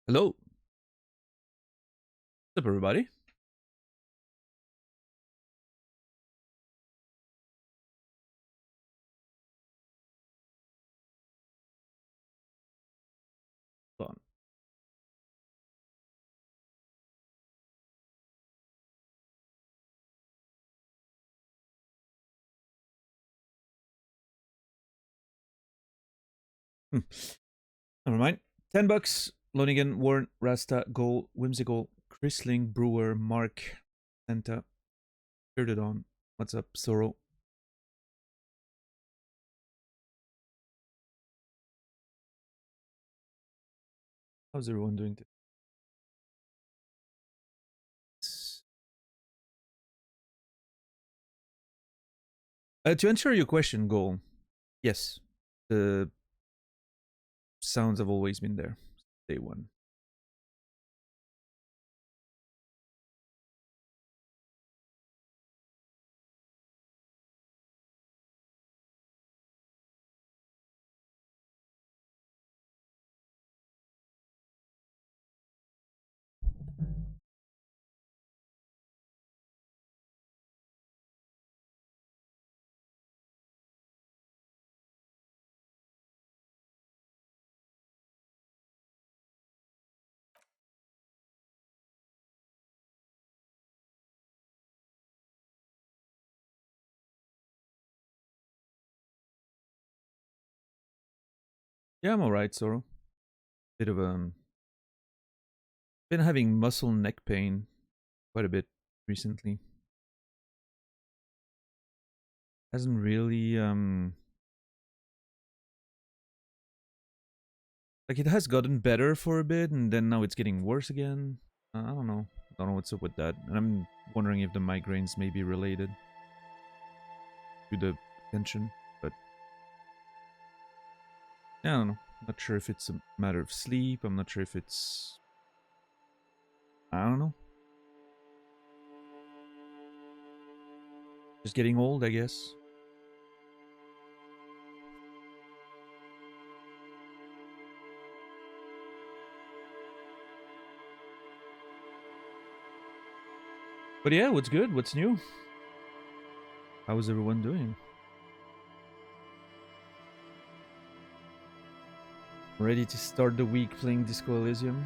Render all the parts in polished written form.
Hello. What's up, everybody? Hold on. Hmm. Never mind. $10. Lonigan, Warren, Rasta, Goal, Whimsical, Chrisling, Brewer, Mark, Santa, Heard it on. What's up, Sorrow? How's everyone doing today? To answer your question, Goal, yes, the sounds have always been there. Day one. Yeah, I'm alright, Sorrow. Bit of been having muscle neck pain quite a bit recently. Hasn't really like it has gotten better for a bit, and then now it's getting worse again. I don't know. I don't know what's up with that. And I'm wondering if the migraines may be related to the tension. But yeah, I don't know. I'm not sure if it's a matter of sleep. I'm not sure if it's... I don't know. Just getting old, I guess. But yeah, what's good? What's new? How is everyone doing? Ready to start the week playing Disco Elysium?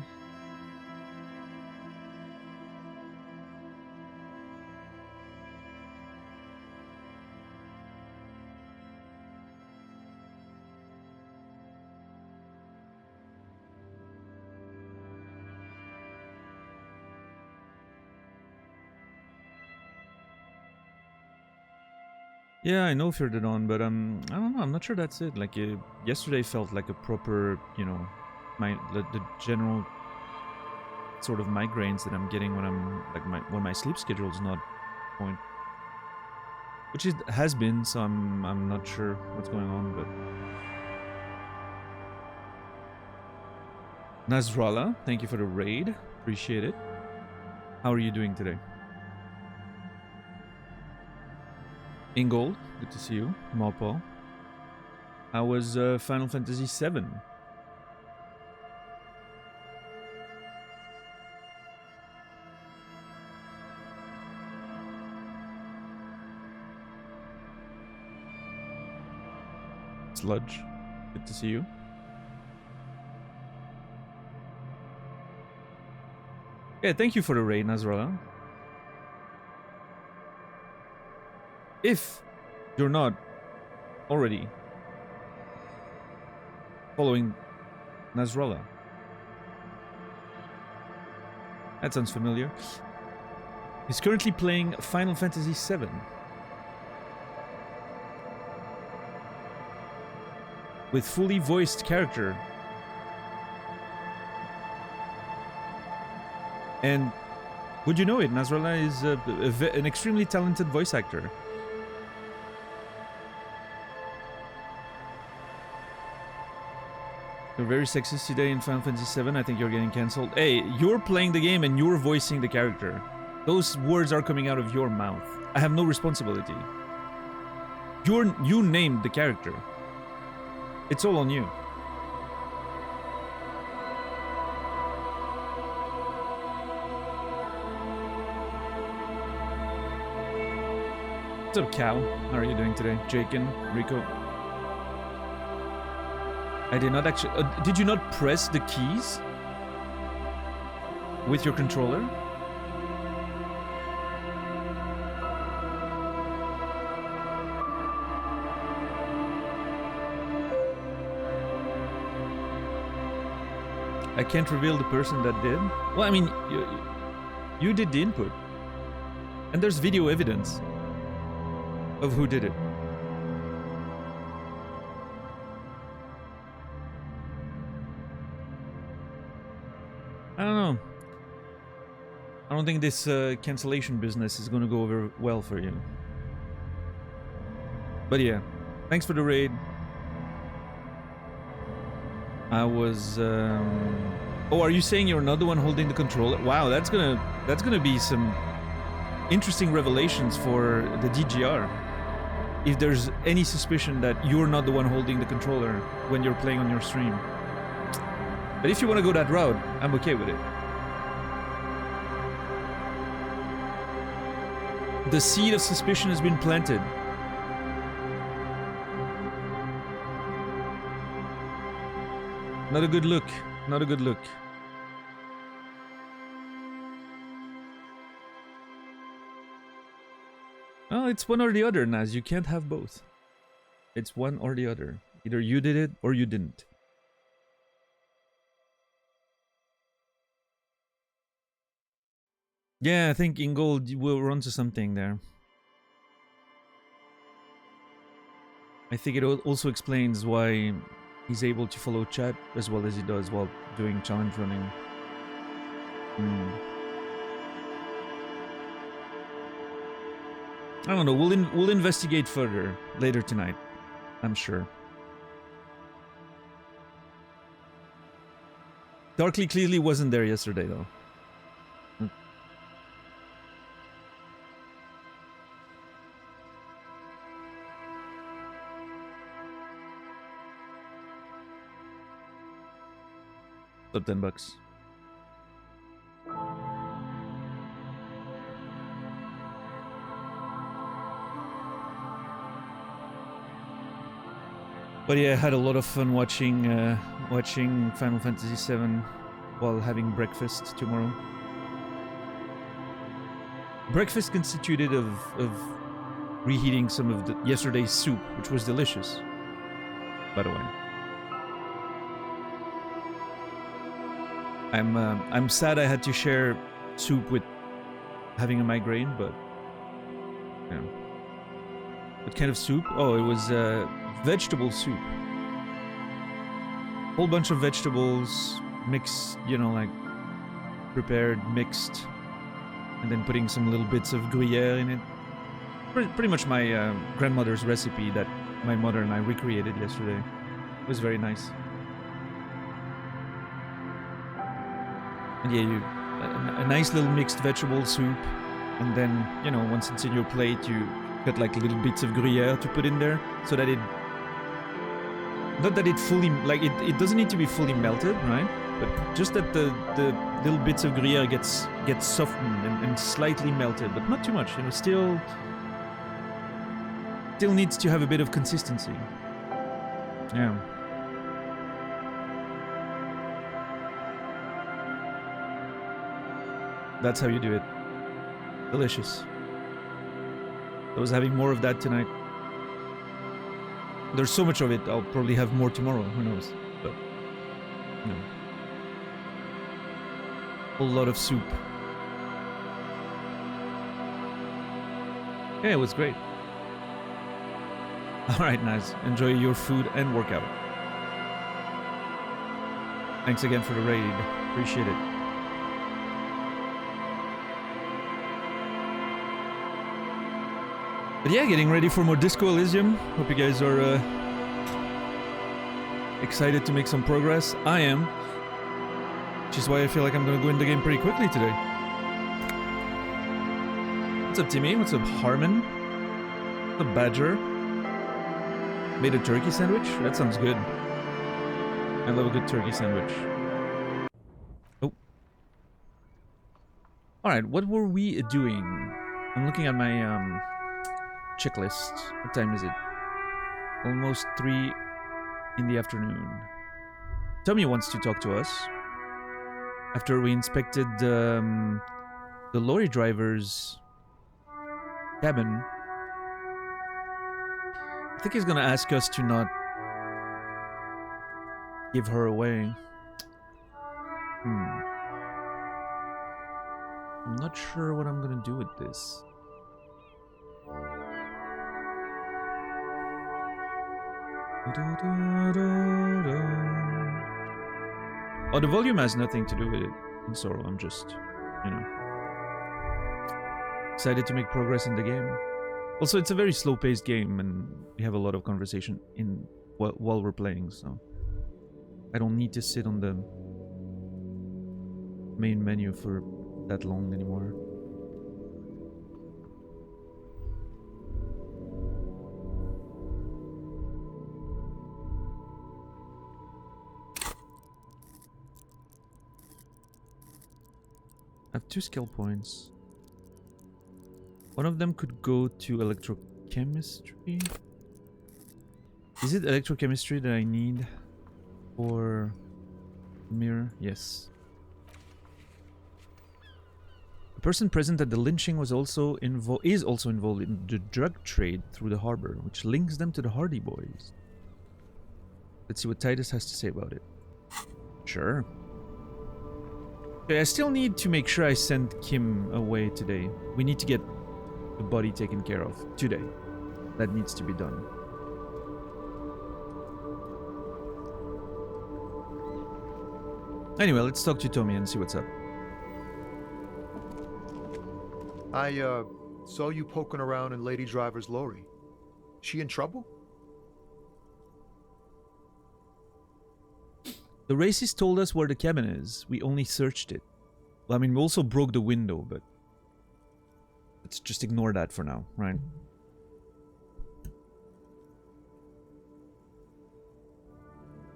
Yeah, I know Feared It On, but I don't know. I'm not sure that's it. Like yesterday felt like a proper, the general sort of migraines that I'm getting when I'm like when my sleep schedule is not point, which it has been. So I'm not sure what's going on. But Nasrallah, thank you for the raid. Appreciate it. How are you doing today? Ingold, good to see you. Maupo. How was Final Fantasy VII? Sludge, good to see you. Yeah, thank you for the raid, Nasrallah. If you're not already following Nasrallah, that sounds familiar. He's currently playing Final Fantasy VII. With fully voiced character. And would you know it, Nasrallah is an extremely talented voice actor. You're very sexist today in Final Fantasy VII. I think you're getting cancelled. Hey, you're playing the game and you're voicing the character. Those words are coming out of your mouth. I have no responsibility. You named the character. It's all on you. What's up, Cal? How are you doing today? Jaken, Rico. I did not actually... did you not press the keys with your controller? I can't reveal the person that did. Well, I mean, you did the input. And there's video evidence of who did it. I don't know. I don't think this cancellation business is gonna go over well for you. But yeah, thanks for the raid. I was... Oh, are you saying you're not the one holding the controller? Wow, that's gonna be some interesting revelations for the DGR. If there's any suspicion that you're not the one holding the controller when you're playing on your stream. But if you want to go that route, I'm okay with it. The seed of suspicion has been planted. Not a good look. Not a good look. Oh, it's one or the other, Naz. You can't have both. It's one or the other. Either you did it or you didn't. Yeah, I think Ingold will run to something there. I think it also explains why he's able to follow chat as well as he does while doing challenge running. I don't know. We'll investigate further later tonight, I'm sure. Darkly clearly wasn't there yesterday, though. Up $10. But yeah, I had a lot of fun watching Final Fantasy VII while having breakfast tomorrow. Breakfast constituted of reheating some of yesterday's soup, which was delicious, by the way. I'm sad I had to share soup with having a migraine, but yeah. What kind of soup? Oh, it was vegetable soup. Whole bunch of vegetables mixed, you know, like prepared, mixed, and then putting some little bits of Gruyere in it. Pretty much my grandmother's recipe that my mother and I recreated yesterday. It was very nice. And yeah, a nice little mixed vegetable soup, and then, you know, once it's in your plate, you got like little bits of Gruyere to put in there, so that it... Not that it fully... Like, it doesn't need to be fully melted, right? But just that the little bits of Gruyere gets softened and slightly melted, but not too much, you know, still needs to have a bit of consistency. Yeah. That's how you do it. Delicious. I was having more of that tonight. There's so much of it, I'll probably have more tomorrow, who knows. But, you know. A whole lot of soup. Yeah, it was great. Alright, nice. Enjoy your food and workout. Thanks again for the raid. Appreciate it. But yeah, getting ready for more Disco Elysium. Hope you guys are excited to make some progress. I am. Which is why I feel like I'm gonna go in the game pretty quickly today. What's up, Timmy? What's up, Harmon? What's up, Badger? Made a turkey sandwich? That sounds good. I love a good turkey sandwich. Oh. Alright, what were we doing? I'm looking at my checklist. What time is it? Almost 3 in the afternoon. Tommy wants to talk to us. After we inspected the lorry driver's cabin, I think he's gonna ask us to not give her away. I'm not sure what I'm gonna do with this. Oh, the volume has nothing to do with it. In Sorrow, I'm just, you know, excited to make progress in the game. Also, it's a very slow-paced game, and we have a lot of conversation while we're playing, so I don't need to sit on the main menu for that long anymore. I have 2 skill points. One of them could go to electrochemistry. Is it electrochemistry that I need for mirror? Yes. The person present at the lynching was also involved in the drug trade through the harbor, which links them to the Hardy Boys. Let's see what Titus has to say about it. Sure. Okay, I still need to make sure I send Kim away today. We need to get the body taken care of today. That needs to be done. Anyway, let's talk to Tommy and see what's up. I saw you poking around in Lady Driver's lorry. She in trouble? The racist told us where the cabin is. We only searched it. Well, I mean, we also broke the window, but let's just ignore that for now, right?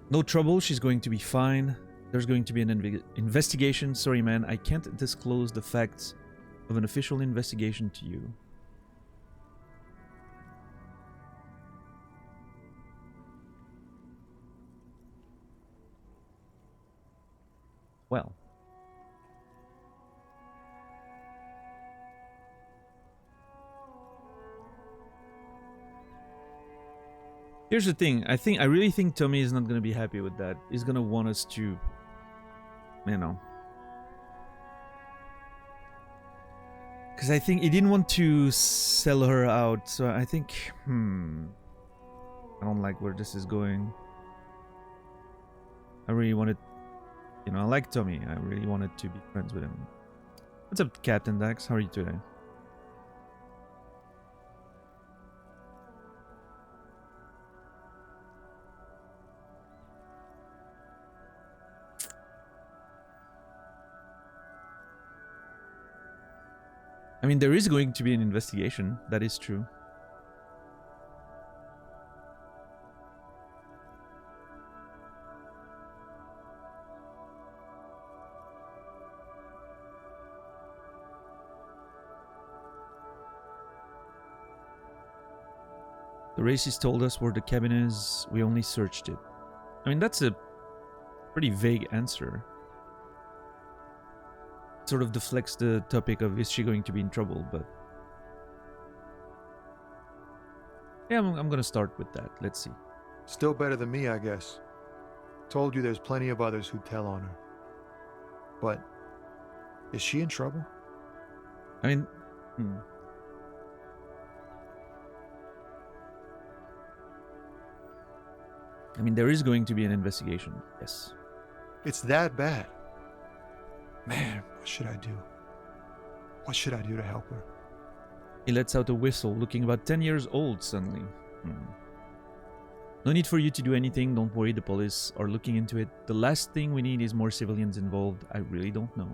No trouble. She's going to be fine. There's going to be an investigation. Sorry, man. I can't disclose the facts of an official investigation to you. Well. Here's the thing. I really think Tommy is not going to be happy with that. He's going to want us to, you know. Because I think he didn't want to sell her out. So I think, I don't like where this is going. I really wanted, you know, I like Tommy. I really wanted to be friends with him. What's up, Captain Dax? How are you today? I mean, there is going to be an investigation. That is true. The racist told us where the cabin is. We only searched it. I mean, that's a pretty vague answer. Sort of deflects the topic of is she going to be in trouble, but yeah, I'm gonna start with that. Let's see. Still better than me, I guess. Told you there's plenty of others who'd tell on her. But is she in trouble? I mean, I mean, there is going to be an investigation. Yes. It's that bad. Man, what should I do? What should I do to help her? He lets out a whistle, looking about 10 years old suddenly. No need for you to do anything. Don't worry, the police are looking into it. The last thing we need is more civilians involved. I really don't know.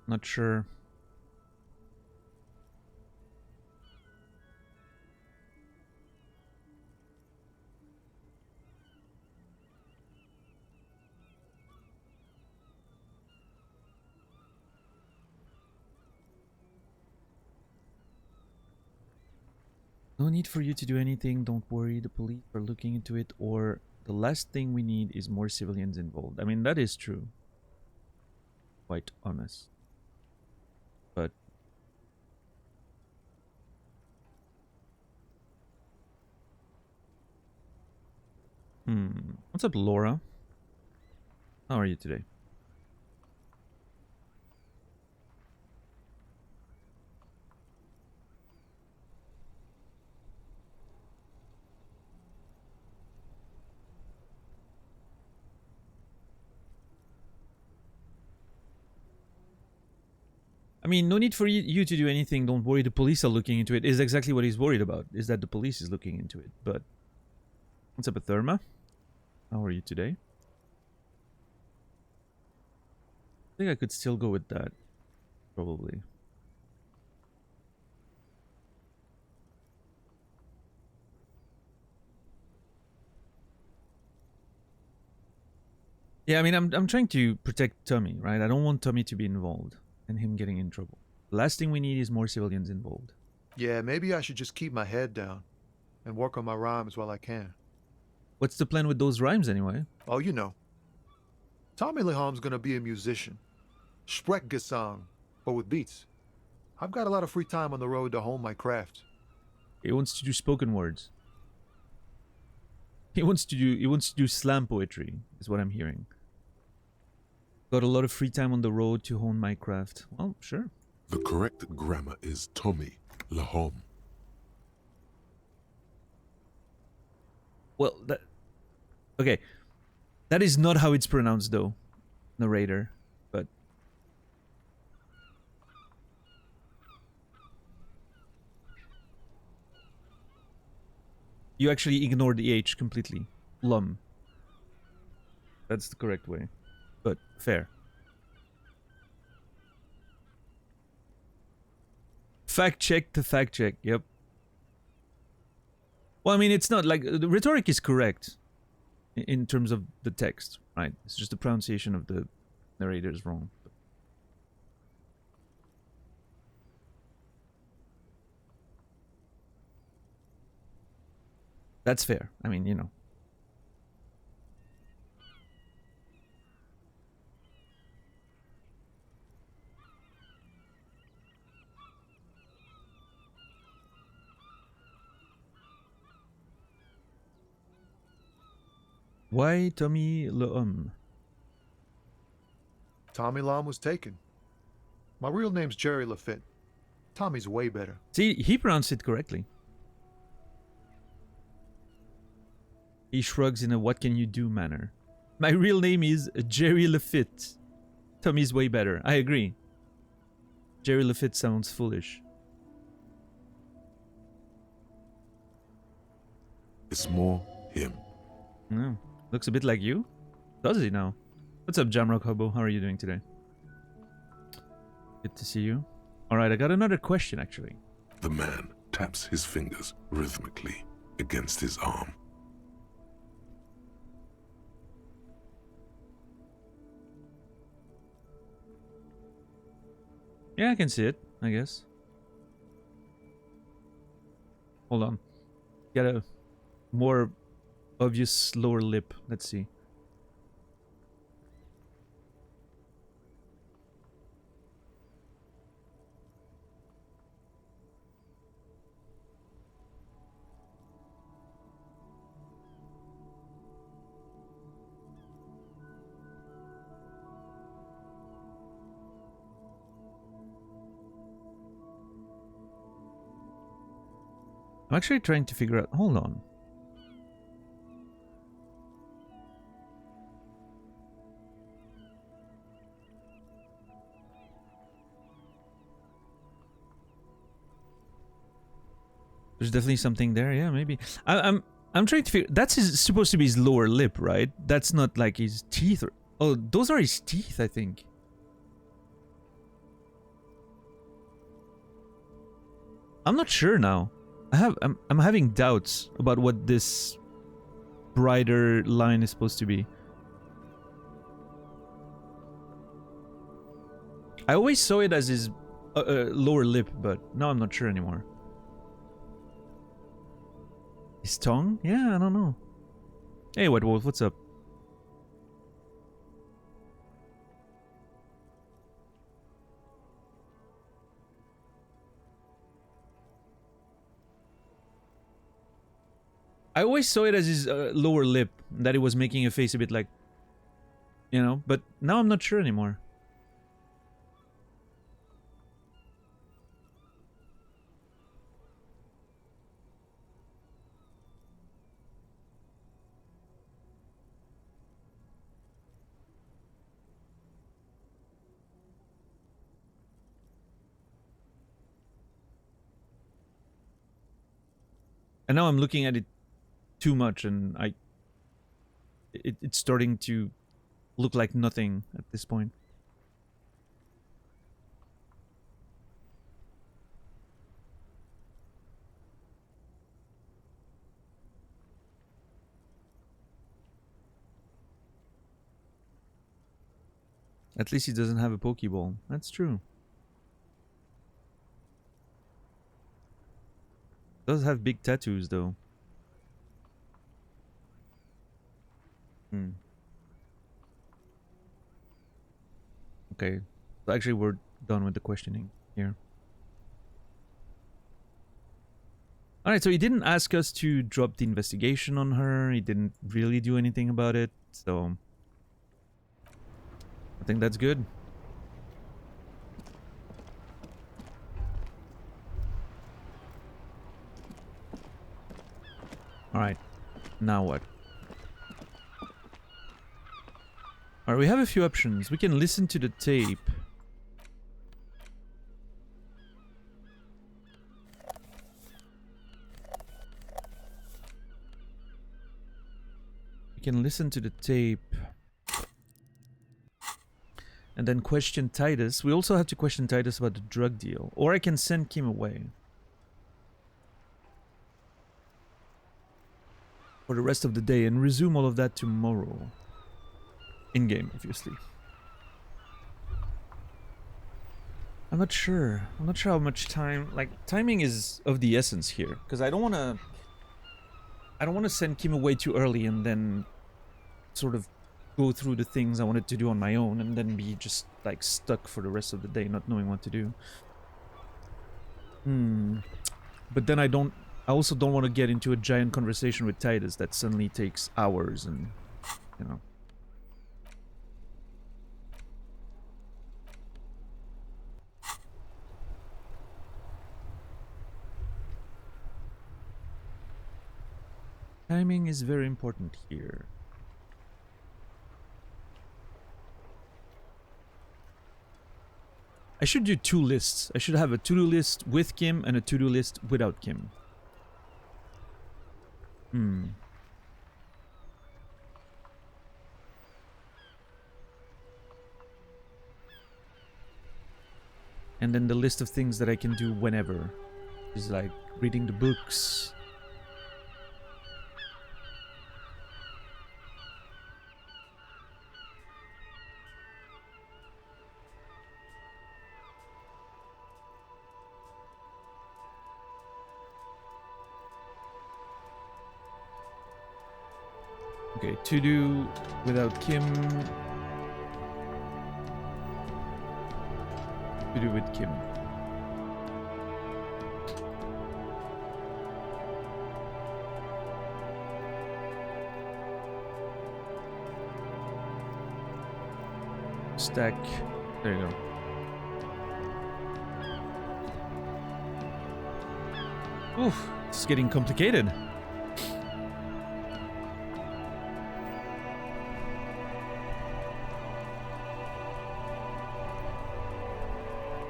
Not sure. No need for you to do anything. Don't worry. The police are looking into it. Or the last thing we need is more civilians involved. I mean, that is true. Quite honest. But what's up, Laura? How are you today? I mean, no need for you to do anything. Don't worry, the police are looking into it. Is exactly what he's worried about. Is that the police is looking into it. But what's up, Therma? How are you today? I think I could still go with that. Probably. Yeah, I mean, I'm trying to protect Tommy, right? I don't want Tommy to be involved and him getting in trouble. The last thing we need is more civilians involved. Yeah, maybe I should just keep my head down and work on my rhymes while I can. What's the plan with those rhymes anyway? Oh, you know. Tommy Leham's gonna be a musician. Sprechgesang, but with beats. I've got a lot of free time on the road to hone my craft. He wants to do spoken words. He wants to do slam poetry, is what I'm hearing. Got a lot of free time on the road to hone my craft. Well, sure. The correct grammar is Tommy Lahom. Well, that... Okay. That is not how it's pronounced, though. Narrator. But... You actually ignored the H completely. Lum. That's the correct way. But, fair. Fact check to fact check, yep. Well, I mean, it's not like... The rhetoric is correct. In terms of the text, right? It's just the pronunciation of the narrator is wrong. That's fair. I mean, you know. Why Tommy Lehomme? Tommy Lam was taken. My real name's Jerry Lafitte. Tommy's way better. See, he pronounced it correctly. He shrugs in a what can you do manner. My real name is Jerry Lafitte. Tommy's way better. I agree. Jerry Lafitte sounds foolish. It's more him. No. Looks a bit like you. Does he now? What's up, Jamrock Hobo? How are you doing today? Good to see you. Alright, I got another question, actually. The man taps his fingers rhythmically against his arm. Yeah, I can see it, I guess. Hold on. Get a more obvious lower lip. Let's see. I'm actually trying to figure out... Hold on. There's definitely something there. Yeah, maybe. I'm trying to figure... That's supposed to be his lower lip, right? That's not like his teeth. Oh, those are his teeth, I think. I'm not sure now. I'm having doubts about what this brighter line is supposed to be. I always saw it as his lower lip, but now I'm not sure anymore. His tongue? Yeah, I don't know. Hey, White Wolf, what's up? I always saw it as his lower lip, that it was making a face a bit like, you know, but now I'm not sure anymore. And now I'm looking at it too much, and it's starting to look like nothing at this point. At least he doesn't have a Pokeball. That's true. Does have big tattoos though. Okay. So actually we're done with the questioning here. Alright, so he didn't ask us to drop the investigation on her. He didn't really do anything about it, so I think that's good. Alright, now what? Alright, we have a few options. We can listen to the tape. We can listen to the tape. And then question Titus. We also have to question Titus about the drug deal. Or I can send Kim away. For the rest of the day and resume all of that tomorrow. In-game, obviously. I'm not sure. I'm not sure how much time... Like, timing is of the essence here. Because I don't want to send Kim away too early and then sort of go through the things I wanted to do on my own and then be just, like, stuck for the rest of the day not knowing what to do. But then I also don't want to get into a giant conversation with Titus that suddenly takes hours and, you know. Timing is very important here. I should do two lists. I should have a to-do list with Kim and a to-do list without Kim. And then the list of things that I can do whenever is like reading the books. Okay, to do without Kim. To do with Kim. Stack. There you go. Oof, it's getting complicated.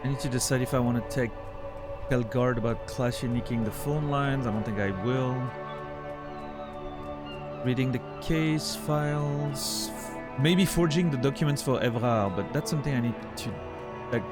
I need to decide if I want to tell guard about Clashie nicking the phone lines. I don't think I will. Reading the case files. Maybe forging the documents for Evrard, but that's something I need to... like...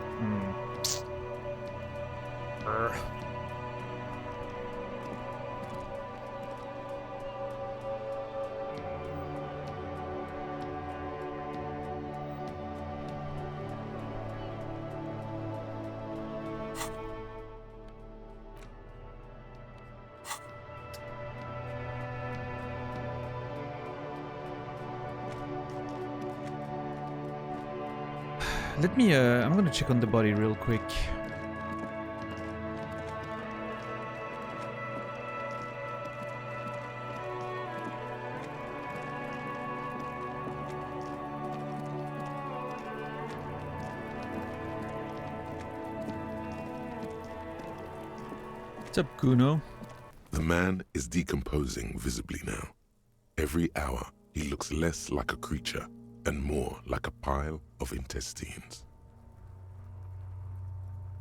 Let me, I'm gonna check on the body real quick. What's up, Kuno? The man is decomposing visibly now. Every hour, he looks less like a creature and more like a pile of intestines.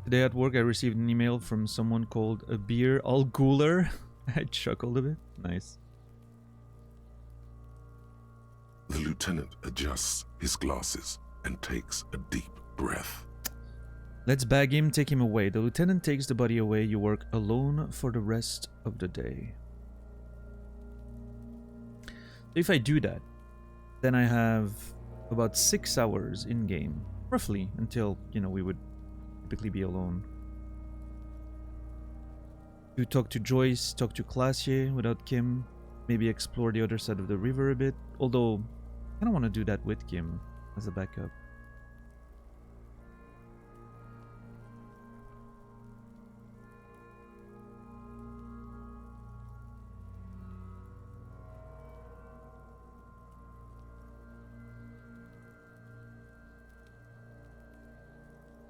Today at work, I received an email from someone called a beer al Ghouler. I chuckled a bit. Nice. The lieutenant adjusts his glasses and takes a deep breath. Let's bag him, take him away. The lieutenant takes the body away. You work alone for the rest of the day. If I do that, then I have about 6 hours in-game, roughly, until, you know, we would typically be alone. To talk to Joyce, talk to Classier without Kim, maybe explore the other side of the river a bit, although I don't want to do that with Kim as a backup.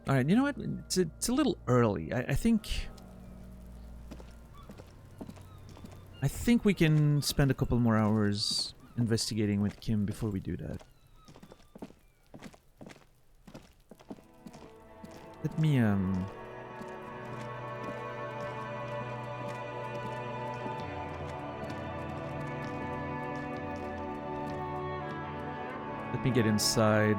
All right, you know what? It's a little early. I think we can spend a couple more hours investigating with Kim before we do that. Let me let me get inside.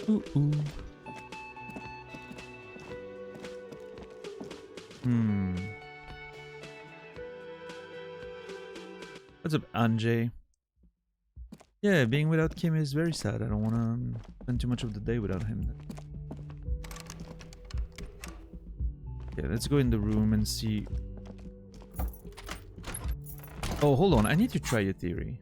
Ooh, ooh. What's up, Anjay? Yeah, being without Kim is very sad. I don't want to spend too much of the day without him. Okay, let's go in the room and see. Oh, hold on. I need to try your theory.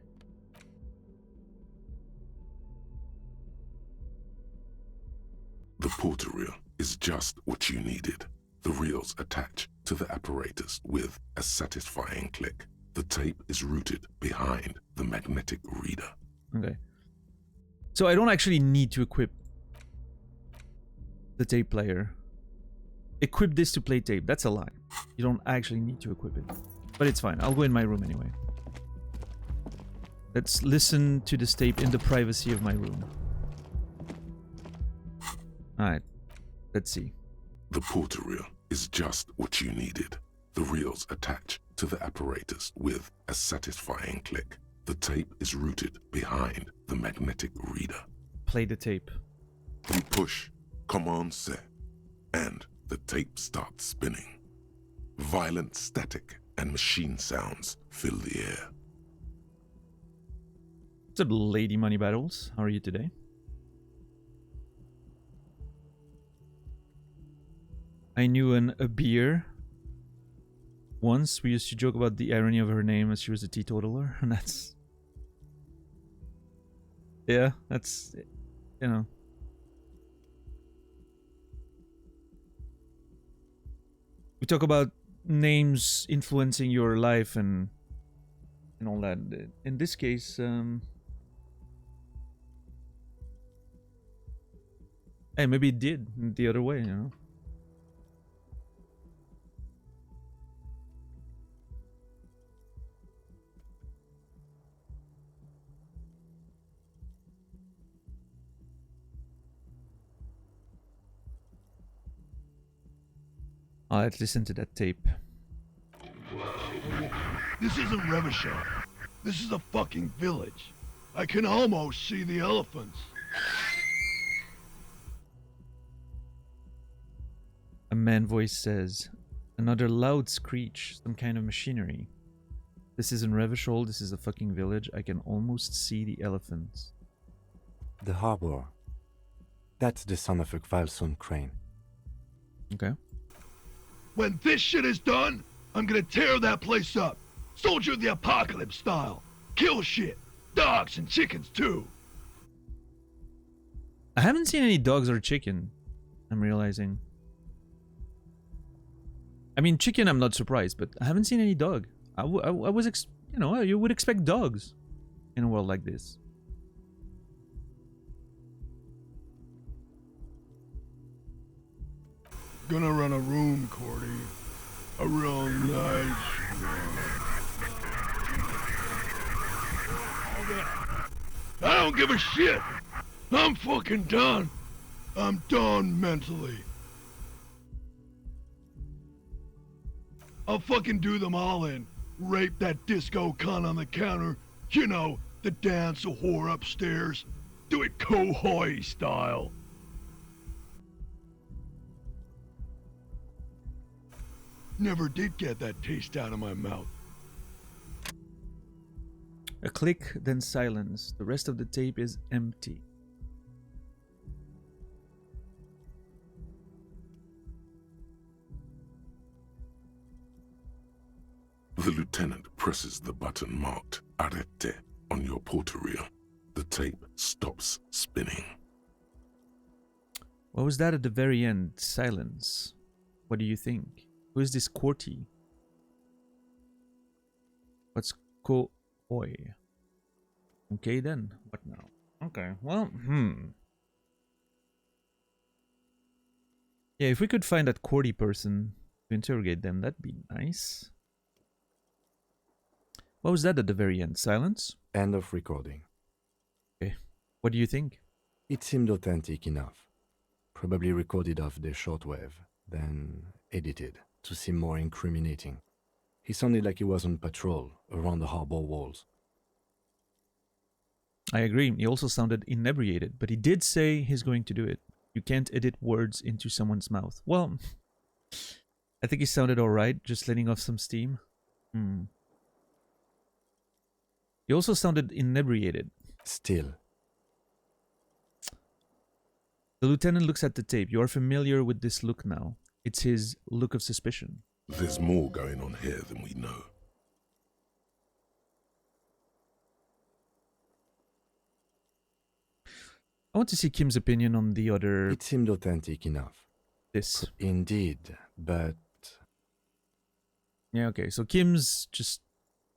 The porter reel is just what you needed. The reels attach to the apparatus with a satisfying click. The tape is routed behind the magnetic reader. Okay. So I don't actually need to equip the tape player. Equip this to play tape. That's a lie. You don't actually need to equip it. But it's fine. I'll go in my room anyway. Let's listen to this tape in the privacy of my room. Alright. Let's see. The porter reel is just what you needed. The reels attach to the apparatus with a satisfying click. The tape is routed behind the magnetic reader. Play the tape. You push Command Set, and the tape starts spinning. Violent static and machine sounds fill the air. What's up, Lady Money Battles? How are you today? I knew a beer. Once we used to joke about the irony of her name as she was a teetotaler, and that's... Yeah, that's... You know... We talk about names influencing your life and all that. In this case, hey, maybe it did the other way, you know? Let's listen to that tape. This isn't Revachol. This is a fucking village. I can almost see the elephants. A man voice says, another loud screech, some kind of machinery. This isn't Revachol, this is a fucking village. I can almost see the elephants. The harbor. That's the son of a Kvalson crane. Okay. When this shit is done, I'm gonna tear that place up. Soldier of the Apocalypse style. Kill shit. Dogs and chickens too. I haven't seen any dogs or chicken, I'm realizing. I mean, chicken, I'm not surprised, but I haven't seen any dog. I was, you know, you would expect dogs in a world like this. Gonna run a room, Cordy. A real nice one. I don't give a shit. I'm fucking done. I'm done mentally. I'll fucking do them all in. Rape that disco cunt on the counter. You know, the dance a whore upstairs. Do it Kohoi style. Never did get that taste out of my mouth. A click, then silence. The rest of the tape is empty. The lieutenant presses the button marked Arrete on your portal reel. The tape stops spinning. What was that at the very end? Silence. What do you think? Who is this Corty? What's Kohoi? Okay then, what now? Okay, well, yeah, if we could find that Corty person to interrogate them, that'd be nice. What was that at the very end? Silence? End of recording. Okay, what do you think? It seemed authentic enough. Probably recorded off the shortwave, then edited to seem more incriminating. He sounded like he was on patrol around the harbor walls. I agree, he also sounded inebriated, but he did say he's going to do it. You can't edit words into someone's mouth. Well, I think he sounded alright, just letting off some steam. He also sounded inebriated. Still. The lieutenant looks at the tape. You are familiar with this look now. It's his look of suspicion. There's more going on here than we know. I want to see Kim's opinion on the other... It seemed authentic enough. This. Indeed, but... Yeah, okay. So Kim's just...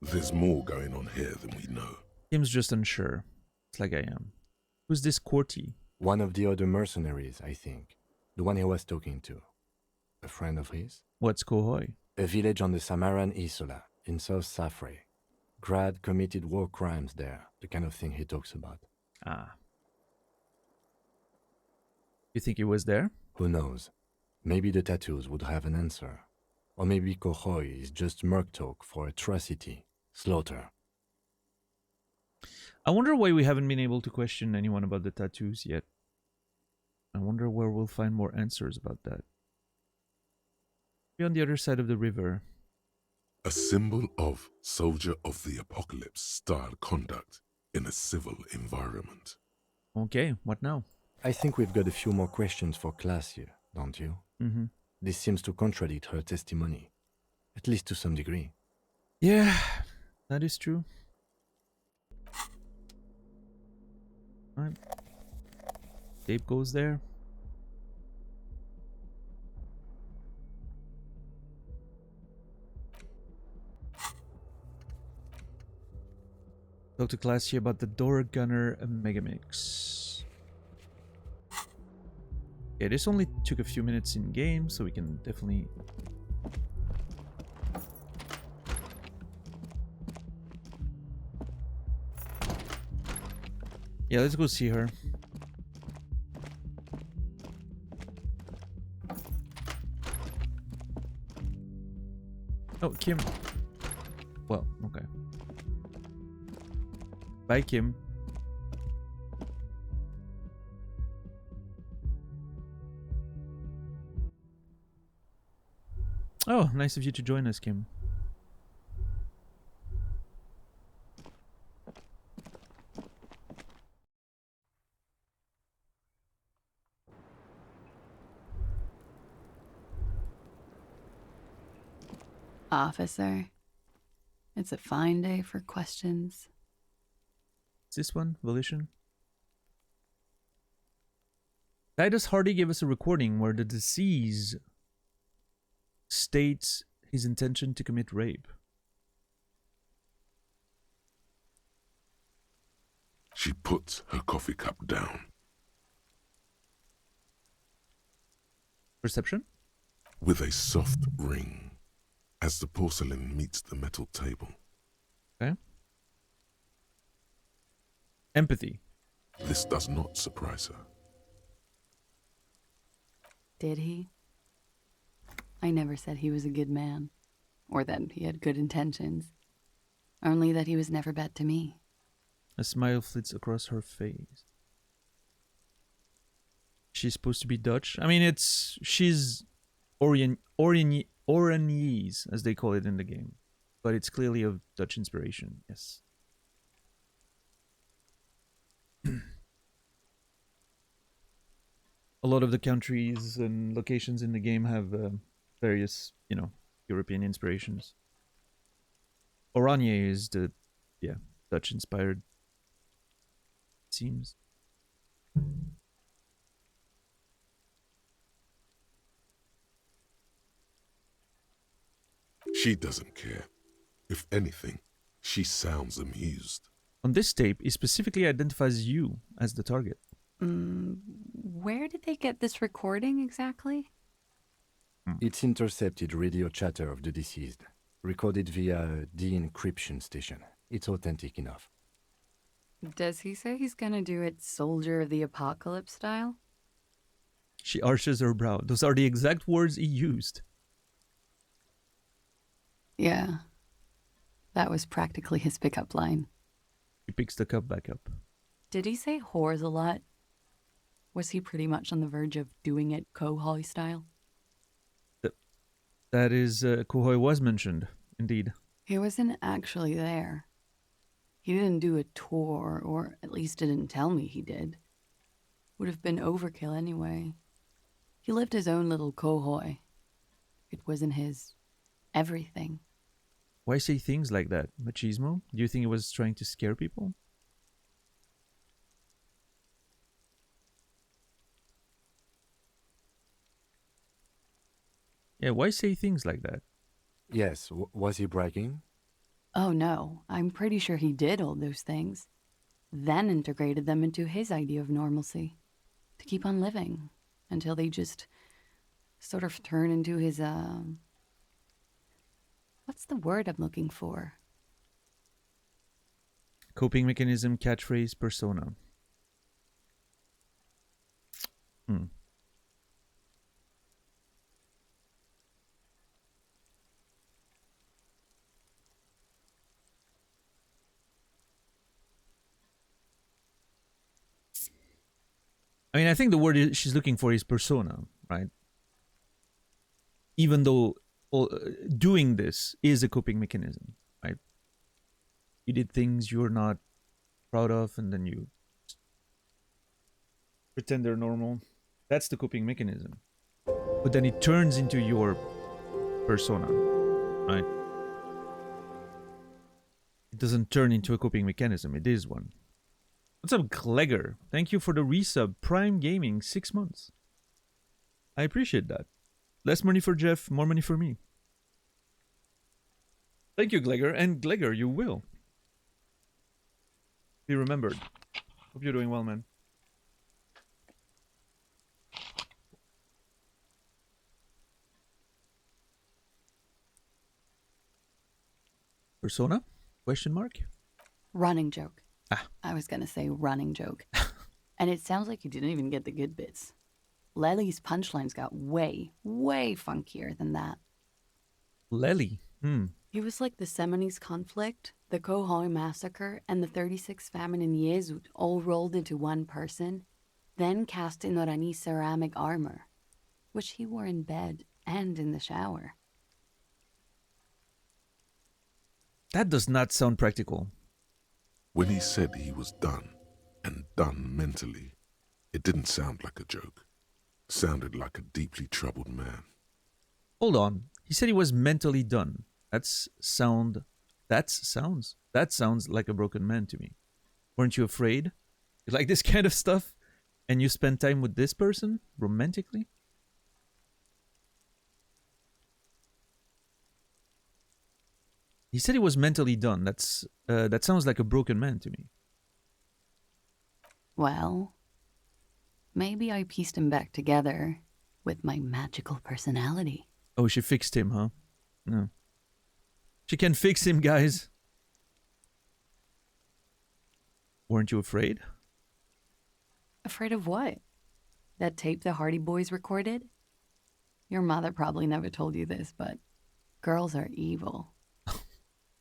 There's more going on here than we know. Kim's just unsure. It's like I am. Who's this Corty? One of the other mercenaries, I think. The one he was talking to. A friend of his? What's Kohoi? A village on the Samaran Isola, in South Safre. Grad committed war crimes there, the kind of thing he talks about. Ah. You think he was there? Who knows? Maybe the tattoos would have an answer. Or maybe Kohoi is just merc talk for atrocity, slaughter. I wonder why we haven't been able to question anyone about the tattoos yet. I wonder where we'll find more answers about that. Be on the other side of the river. A symbol of soldier of the apocalypse style conduct in a civil environment. Okay, what now? I think we've got a few more questions for class here, don't you? Mm-hmm. This seems to contradict her testimony, at least to some degree. Yeah, that is true. Alright. Tape goes there. Talk to Classy about the Door Gunner Megamix. Yeah, this only took a few minutes in game, so we can definitely... Yeah, let's go see her. Oh, Kim. Well, okay. Bye, Kim. Oh, nice of you to join us, Kim. Officer, it's a fine day for questions. Is this one? Volition? Titus Hardy gave us a recording where the deceased states his intention to commit rape. She puts her coffee cup down. Perception? With a soft ring as the porcelain meets the metal table. Okay. Empathy. This does not surprise her. Did he? I never said he was a good man, or that he had good intentions. Only that he was never bad to me. A smile flits across her face. She's supposed to be Dutch. I mean, she's Oranese, as they call it in the game. But it's clearly of Dutch inspiration, yes. A lot of the countries and locations in the game have various, European inspirations. Oranje is the, Dutch inspired. Seems. She doesn't care. If anything, she sounds amused. On this tape, it specifically identifies you as the target. Where did they get this recording exactly? It's intercepted radio chatter of the deceased, recorded via a de-encryption station. It's authentic enough. Does he say he's gonna do it Soldier of the Apocalypse style? She arches her brow. Those are the exact words he used. Yeah. That was practically his pickup line. He picks the cup back up. Did he say whores a lot? Was he pretty much on the verge of doing it Kohoi style? That is, Kohoi was mentioned, indeed. He wasn't actually there. He didn't do a tour, or at least didn't tell me he did. Would have been overkill anyway. He lived his own little Kohoi. It wasn't his everything. Why say things like that? Machismo? Do you think he was trying to scare people? Yeah, why say things like that? Yes, was he bragging? Oh no, I'm pretty sure he did all those things. Then integrated them into his idea of normalcy. To keep on living. Until they just sort of turn into his, what's the word I'm looking for? Coping mechanism, catchphrase, persona. I mean, I think the word she's looking for is persona, right? Even though doing this is a coping mechanism, right? You did things you're not proud of, and then you pretend they're normal. That's the coping mechanism. But then it turns into your persona, right? It doesn't turn into a coping mechanism. It is one. What's up, Glegor? Thank you for the resub. Prime Gaming, 6 months. I appreciate that. Less money for Jeff, more money for me. Thank you, Glegor. And Glegor, you will be remembered. Hope you're doing well, man. Persona? Question mark? Running joke. Ah. I was gonna say running joke. And it sounds like you didn't even get the good bits. Lely's punchlines got way, way funkier than that. Lely? He was like the Seminoles conflict, the Kohoi massacre, and the 36 famine in Yezud all rolled into one person, then cast in Orani ceramic armor, which he wore in bed and in the shower. That does not sound practical. When he said he was done, and done mentally, it didn't sound like a joke. Sounded like a deeply troubled man. Hold on. He said he was mentally done. That's sound. That sounds like a broken man to me. Weren't you afraid? You like this kind of stuff, and you spend time with this person romantically? He said he was mentally done. That sounds like a broken man to me. Well, maybe I pieced him back together with my magical personality. Oh, she fixed him, huh? No. She can fix him, guys. Weren't you afraid? Afraid of what? That tape the Hardy Boys recorded? Your mother probably never told you this, but girls are evil.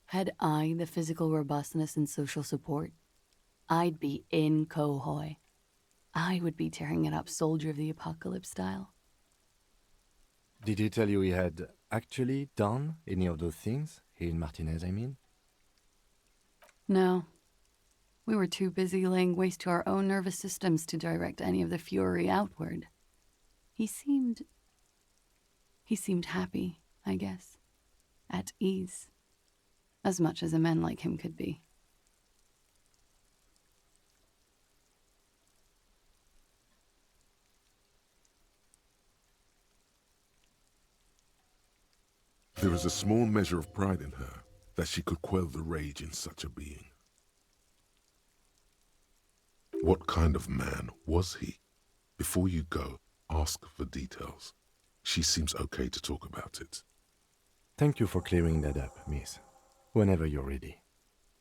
Had I the physical robustness and social support, I'd be in Kohoi. I would be tearing it up Soldier of the Apocalypse style. Did he tell you he had actually done any of those things? He and Martinez, I mean? No. We were too busy laying waste to our own nervous systems to direct any of the fury outward. He seemed happy, I guess. At ease. As much as a man like him could be. There is a small measure of pride in her that she could quell the rage in such a being. What kind of man was he? Before you go, ask for details. She seems okay to talk about it. Thank you for clearing that up, miss. Whenever you're ready.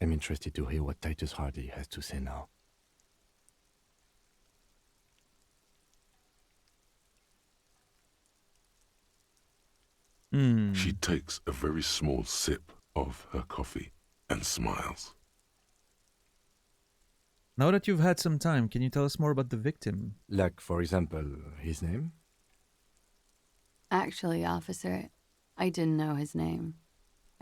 I'm interested to hear what Titus Hardy has to say now. She takes a very small sip of her coffee and smiles. Now that you've had some time, can you tell us more about the victim? Like, for example, his name? Actually, officer, I didn't know his name.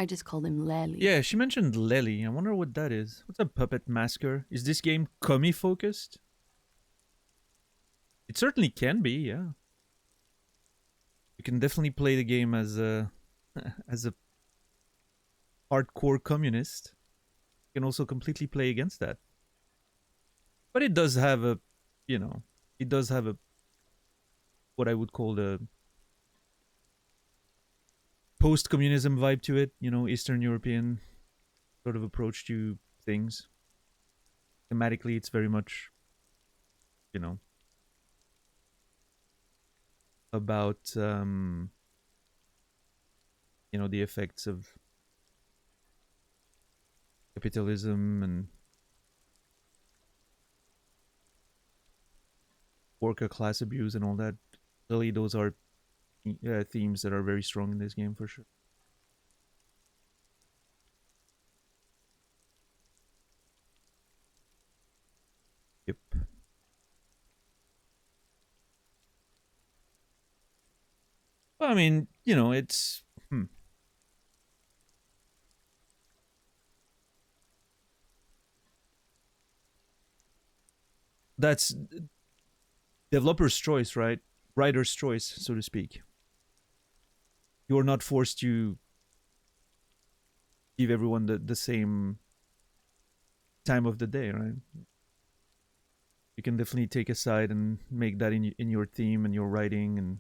I just called him Lely. Yeah, she mentioned Lely. I wonder what that is. What's a puppet masker? Is this game commie focused? It certainly can be, yeah. You can definitely play the game as a as a hardcore communist. You can also completely play against that. But it does have a, it does have a what I would call a post-communism vibe to it, Eastern European sort of approach to things. Thematically, it's very much, about, the effects of capitalism and worker class abuse and all that. Really, those are themes that are very strong in this game for sure. Yep. Well, I mean, it's that's developer's choice, right? Writer's choice, so to speak. You're not forced to give everyone the same time of the day, right? You can definitely take a side and make that in your theme and your writing. And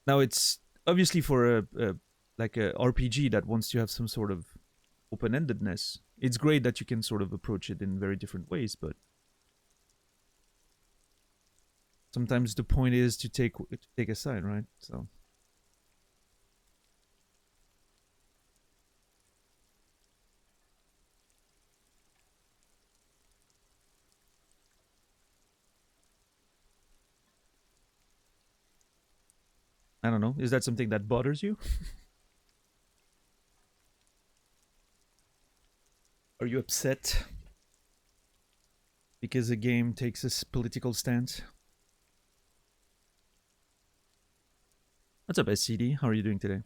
now it's obviously for a like a RPG that wants to have some sort of open-endedness. It's great that you can sort of approach it in very different ways, but sometimes the point is to take a side, right? So I don't know. Is that something that bothers you? Are you upset because a game takes a political stance? What's up, SCD? How are you doing today?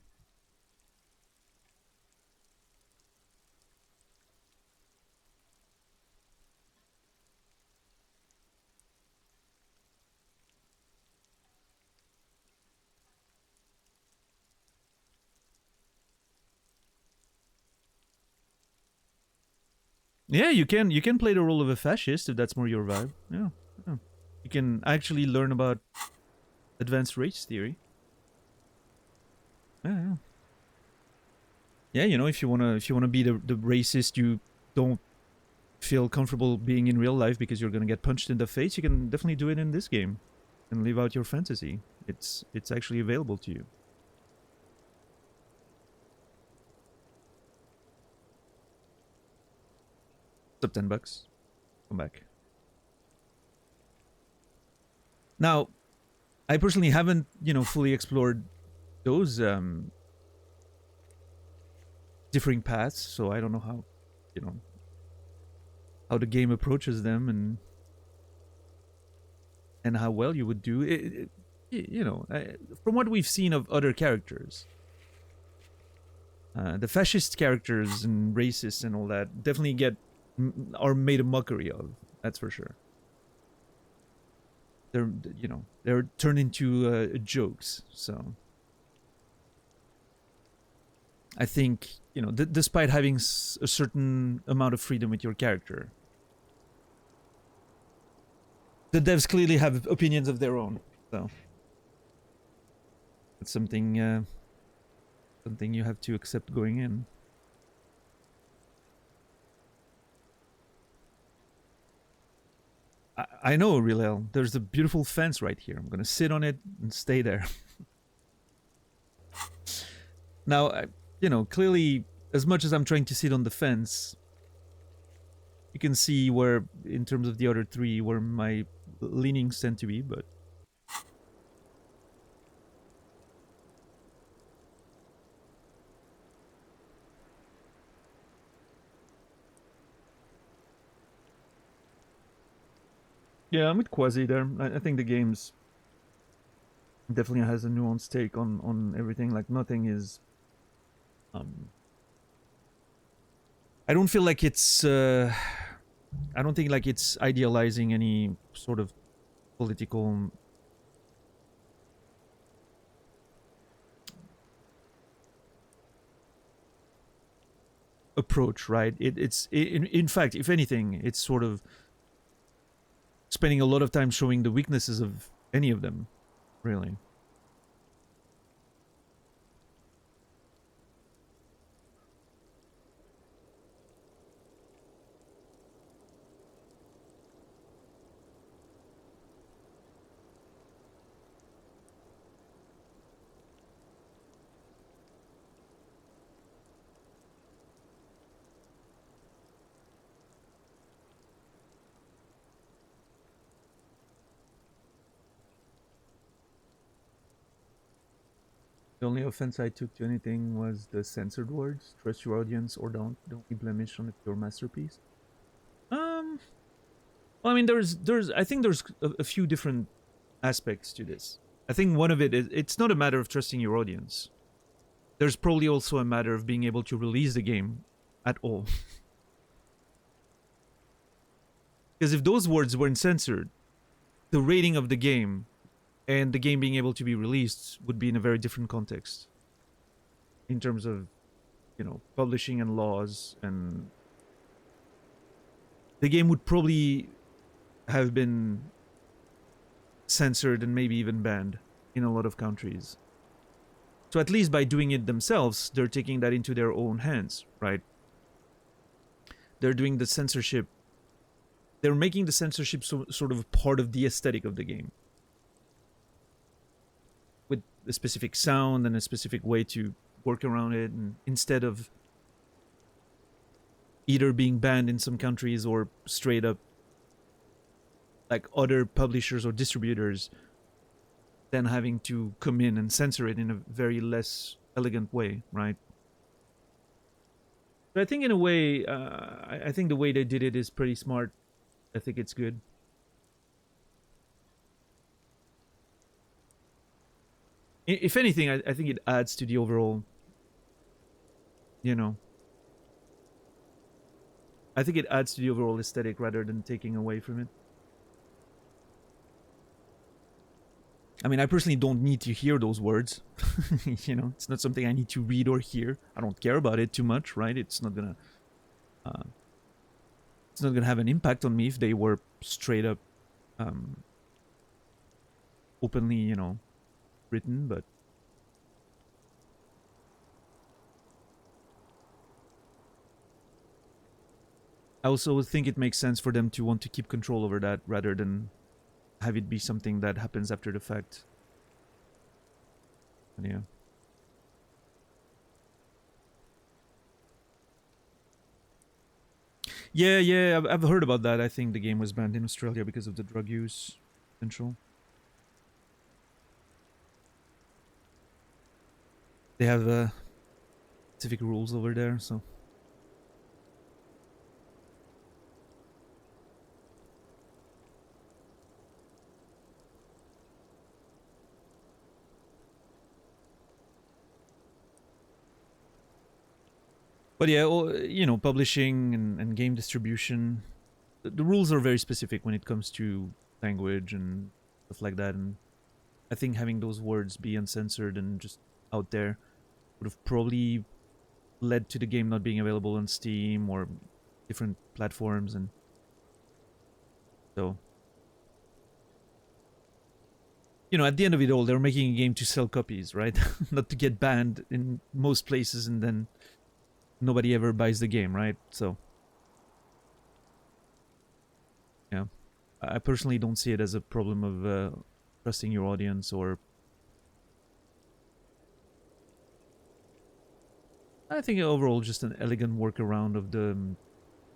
Yeah, you can play the role of a fascist if that's more your vibe. Yeah, yeah. You can actually learn about advanced race theory. Yeah, yeah. Yeah, you know, if you wanna be the racist you don't feel comfortable being in real life because you're gonna get punched in the face, you can definitely do it in this game and live out your fantasy. It's actually available to you. Up $10. Come back. Now, I personally haven't, you know, fully explored those differing paths, so I don't know how, you know, how the game approaches them and how well you would do it. You know, from what we've seen of other characters, the fascist characters and racists and all that definitely are made a mockery of. That's for sure. They're, you know, they're turned into jokes. So I think, you know, despite having a certain amount of freedom with your character, the devs clearly have opinions of their own. So it's something something you have to accept going in. I know, Rilel. There's a beautiful fence right here. I'm gonna sit on it and stay there. Now, you know, clearly, as much as I'm trying to sit on the fence, you can see where, in terms of the other three, where my leanings tend to be, but... Yeah, I'm with Quasi there. I think the game's definitely has a nuanced take on everything. Like, nothing is... I don't feel like it's... I don't think like it's idealizing any sort of political... approach, right? In fact, if anything, it's sort of spending a lot of time showing the weaknesses of any of them, really. The only offense I took to anything was the censored words. Trust your audience or don't be blemished on a pure masterpiece. Well, I mean, I think there's a few different aspects to this. I think one of it is, it's not a matter of trusting your audience. There's probably also a matter of being able to release the game at all. Because if those words weren't censored, the rating of the game and the game being able to be released would be in a very different context. In terms of, you know, publishing and laws, and the game would probably have been censored and maybe even banned in a lot of countries. So at least by doing it themselves, they're taking that into their own hands, right? They're doing the censorship. They're making the censorship sort of part of the aesthetic of the game. With a specific sound and a specific way to work around it, and instead of either being banned in some countries or straight up like other publishers or distributors then having to come in and censor it in a very less elegant way, right? But I think in a way, I think the way they did it is pretty smart. I think it's good. If anything, I think it adds to the overall, you know, I think it adds to the overall aesthetic rather than taking away from it. I mean, I personally don't need to hear those words. You know, it's not something I need to read or hear. I don't care about it too much, right? It's not gonna it's not gonna have an impact on me if they were straight up openly, you know, written, but I also think it makes sense for them to want to keep control over that rather than have it be something that happens after the fact. And yeah. Yeah, I've heard about that. I think the game was banned in Australia because of the drug use potential. They have specific rules over there, so. But yeah, you know, publishing and game distribution, the rules are very specific when it comes to language and stuff like that. And I think having those words be uncensored and just out there would have probably led to the game not being available on Steam or different platforms. And so, you know, at the end of it all, they're making a game to sell copies, right? Not to get banned in most places and then nobody ever buys the game, right? So, yeah. I personally don't see it as a problem of trusting your audience, or I think overall just an elegant workaround of the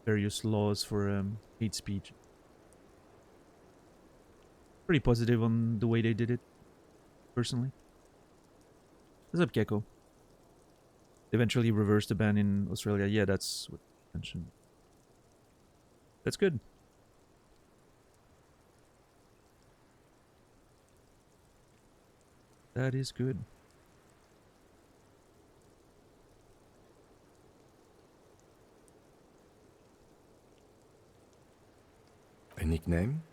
various laws for hate speech. Pretty positive on the way they did it, personally. What's up, Gecko? Eventually reversed the ban in Australia. Yeah, that's what I mentioned. That's good. That is good. A nickname?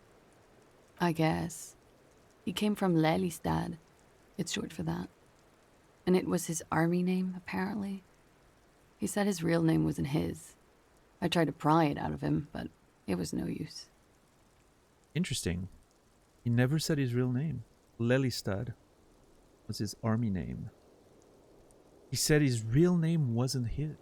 I guess. He came from Lelystad. It's short for that. And it was his army name, apparently. He said his real name wasn't his. I tried to pry it out of him, but it was no use. Interesting. He never said his real name. Lelystad was his army name. He said his real name wasn't his.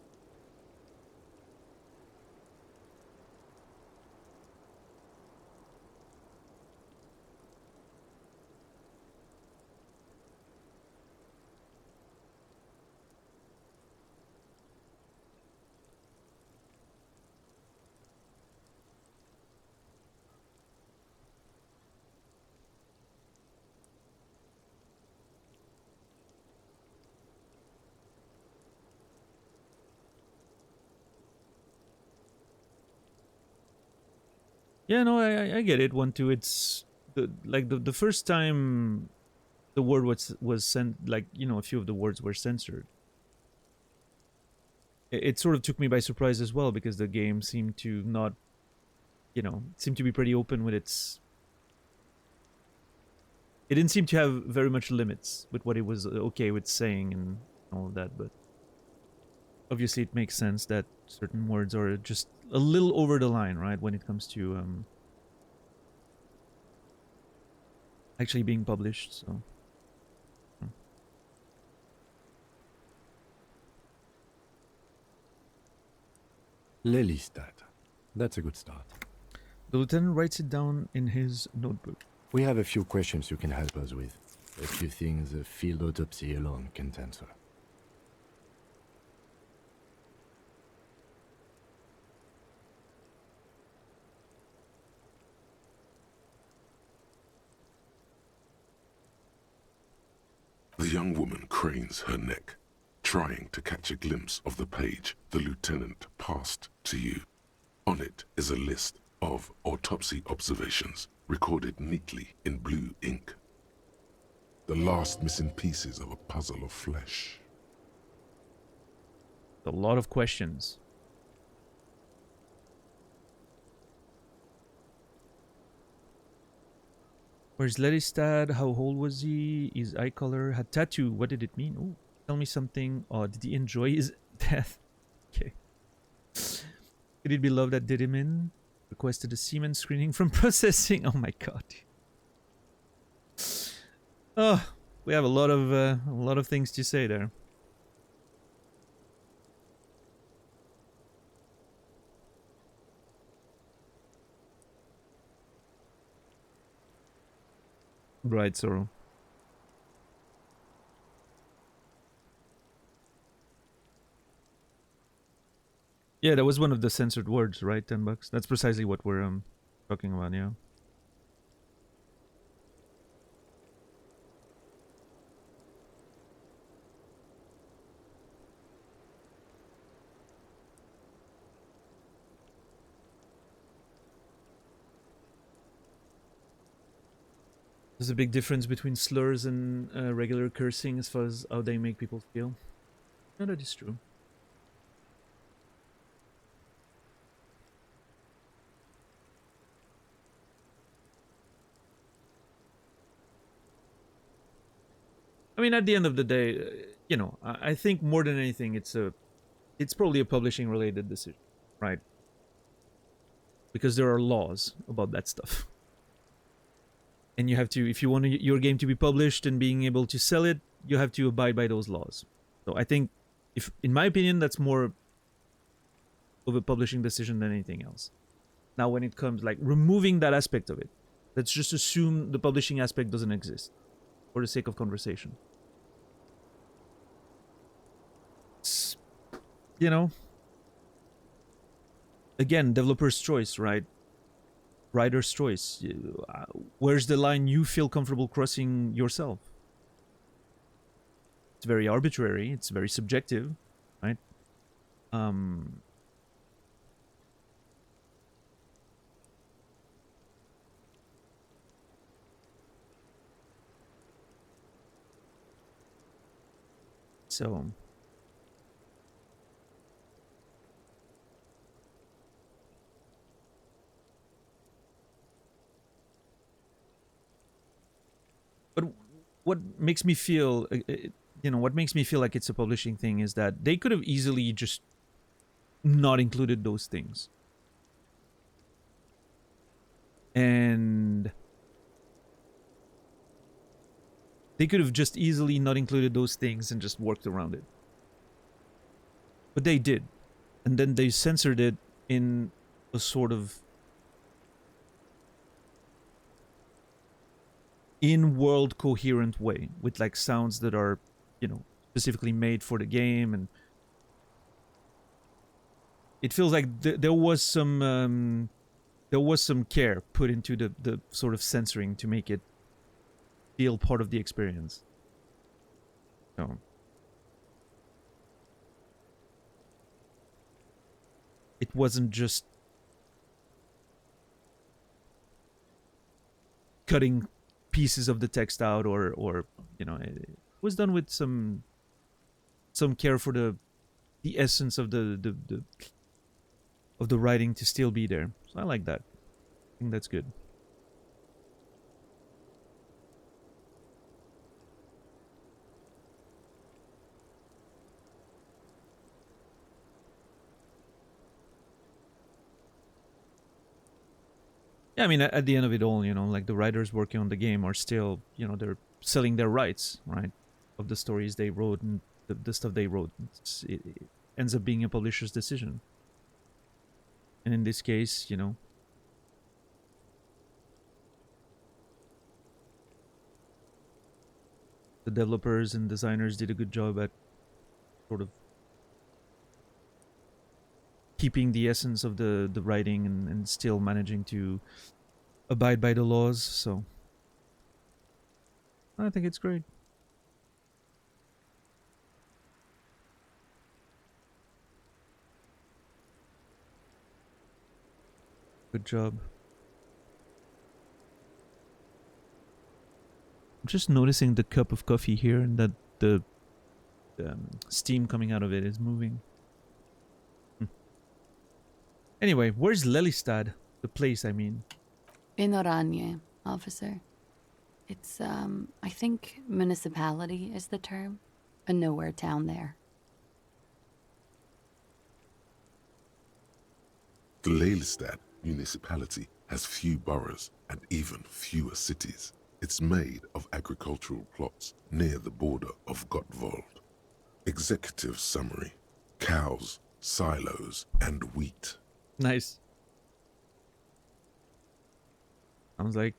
Yeah, no, I get it. One, two. It's the first time the word was sent, like, you know, a few of the words were censored. It sort of took me by surprise as well, because the game seemed to not, you know, seemed to be pretty open with its. It didn't seem to have very much limits with what it was okay with saying and all of that, but obviously it makes sense that certain words are just a little over the line, right, when it comes to actually being published. So Lelystad. That's a good start. the lieutenant writes it down in his notebook. We have a few questions you can help us with. A few things a field autopsy alone can't answer. The young woman cranes her neck, trying to catch a glimpse of the page the lieutenant passed to you. On it is a list of autopsy observations recorded neatly in blue ink. The last missing pieces of a puzzle of flesh. A lot of questions. Where's Lelystad? How old was he? His eye color? Had tattoo. What did it mean? Oh, tell me something. Oh, did he enjoy his death? Okay. Could it be love that did him in? Requested a semen screening from processing. Oh my god. Oh, we have a lot of things to say there. Right, Sorrow. Yeah, that was one of the censored words, right? $10. That's precisely what we're talking about, yeah. There's a big difference between slurs and regular cursing as far as how they make people feel. No, that is true. I mean, at the end of the day, you know, I think more than anything, it's probably a publishing related decision, right? Because there are laws about that stuff. And you have to, if you want your game to be published and being able to sell it, you have to abide by those laws. So I think, if, in my opinion, that's more of a publishing decision than anything else. Now, when it comes like removing that aspect of it, let's just assume the publishing aspect doesn't exist for the sake of conversation. It's, you know, again, developer's choice, right? Writer's choice. Where's the line you feel comfortable crossing yourself? It's very arbitrary. It's very subjective, right? So but what makes me feel, you know, what makes me feel like it's a publishing thing is that they could have easily just not included those things. And they could have just easily not included those things and just worked around it. But they did. And then they censored it in a sort of in-world coherent way, with like sounds that are, you know, specifically made for the game, and it feels like there was some care put into the sort of censoring to make it feel part of the experience. So it wasn't just cutting pieces of the text out, or you know, it was done with some care for the essence of the writing to still be there. So I like that. I think that's good. Yeah, I mean, at the end of it all, you know, like the writers working on the game are still, you know, they're selling their rights, right, of the stories they wrote and the stuff they wrote. It ends up being a publisher's decision. And in this case, you know, the developers and designers did a good job at sort of keeping the essence of the writing and still managing to abide by the laws. So I think it's great. Good job. I'm just noticing the cup of coffee here, and that the steam coming out of it is moving. Anyway, where's Lelystad? The place, I mean. In Oranje, officer. It's, I think municipality is the term. A nowhere town there. Lelystad municipality has few boroughs and even fewer cities. It's made of agricultural plots near the border of Gottwald. Executive summary: cows, silos, and wheat. Nice. Sounds like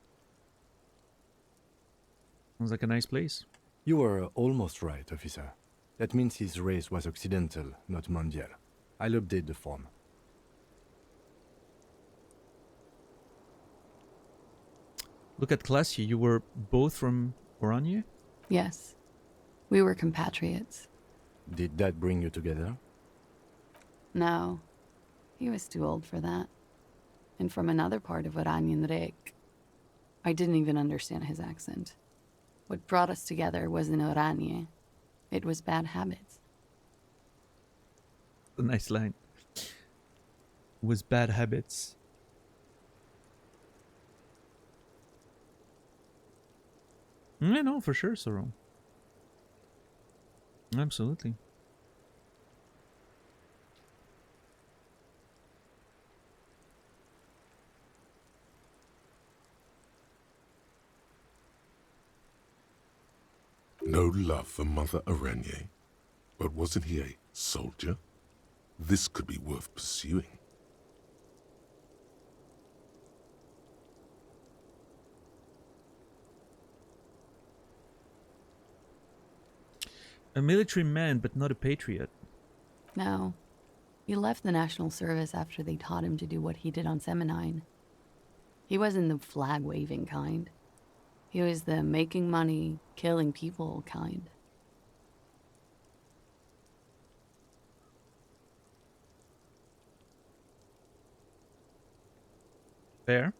a nice place. You were almost right, officer. That means his race was occidental, not mondial. I'll update the form. Look at Classy. You were both from Oranje? Yes, we were compatriots. Did that bring you together? No, he was too old for that. And from another part of Oranjenrijk. I didn't even understand his accent. What brought us together wasn't Oranje. It was bad habits. A nice line. Was bad habits. I know for sure, Soro. Absolutely. No love for Mother Araignée, but wasn't he a soldier? This could be worth pursuing. A military man, but not a patriot. No, he left the National Service after they taught him to do what he did on Seminine. He wasn't the flag-waving kind. He was the making money, killing people kind. Fair.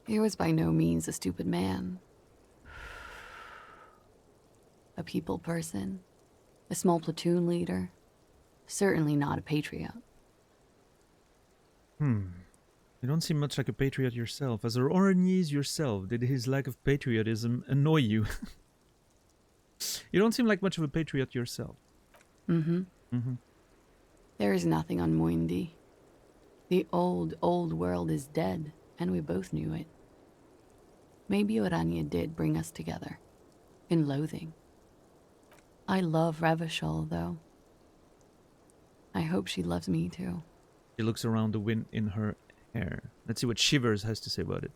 He was by no means a stupid man. A people person, a small platoon leader, certainly not a patriot. You don't seem much like a patriot yourself. As an Orangese yourself, did his lack of patriotism annoy you? You don't seem like much of a patriot yourself. There is nothing on Moindi. The old world is dead, and we both knew it. Maybe Oranje did bring us together, in loathing. I love Revachol, though. I hope she loves me, too. She looks around the wind in her hair. Let's see what Shivers has to say about it.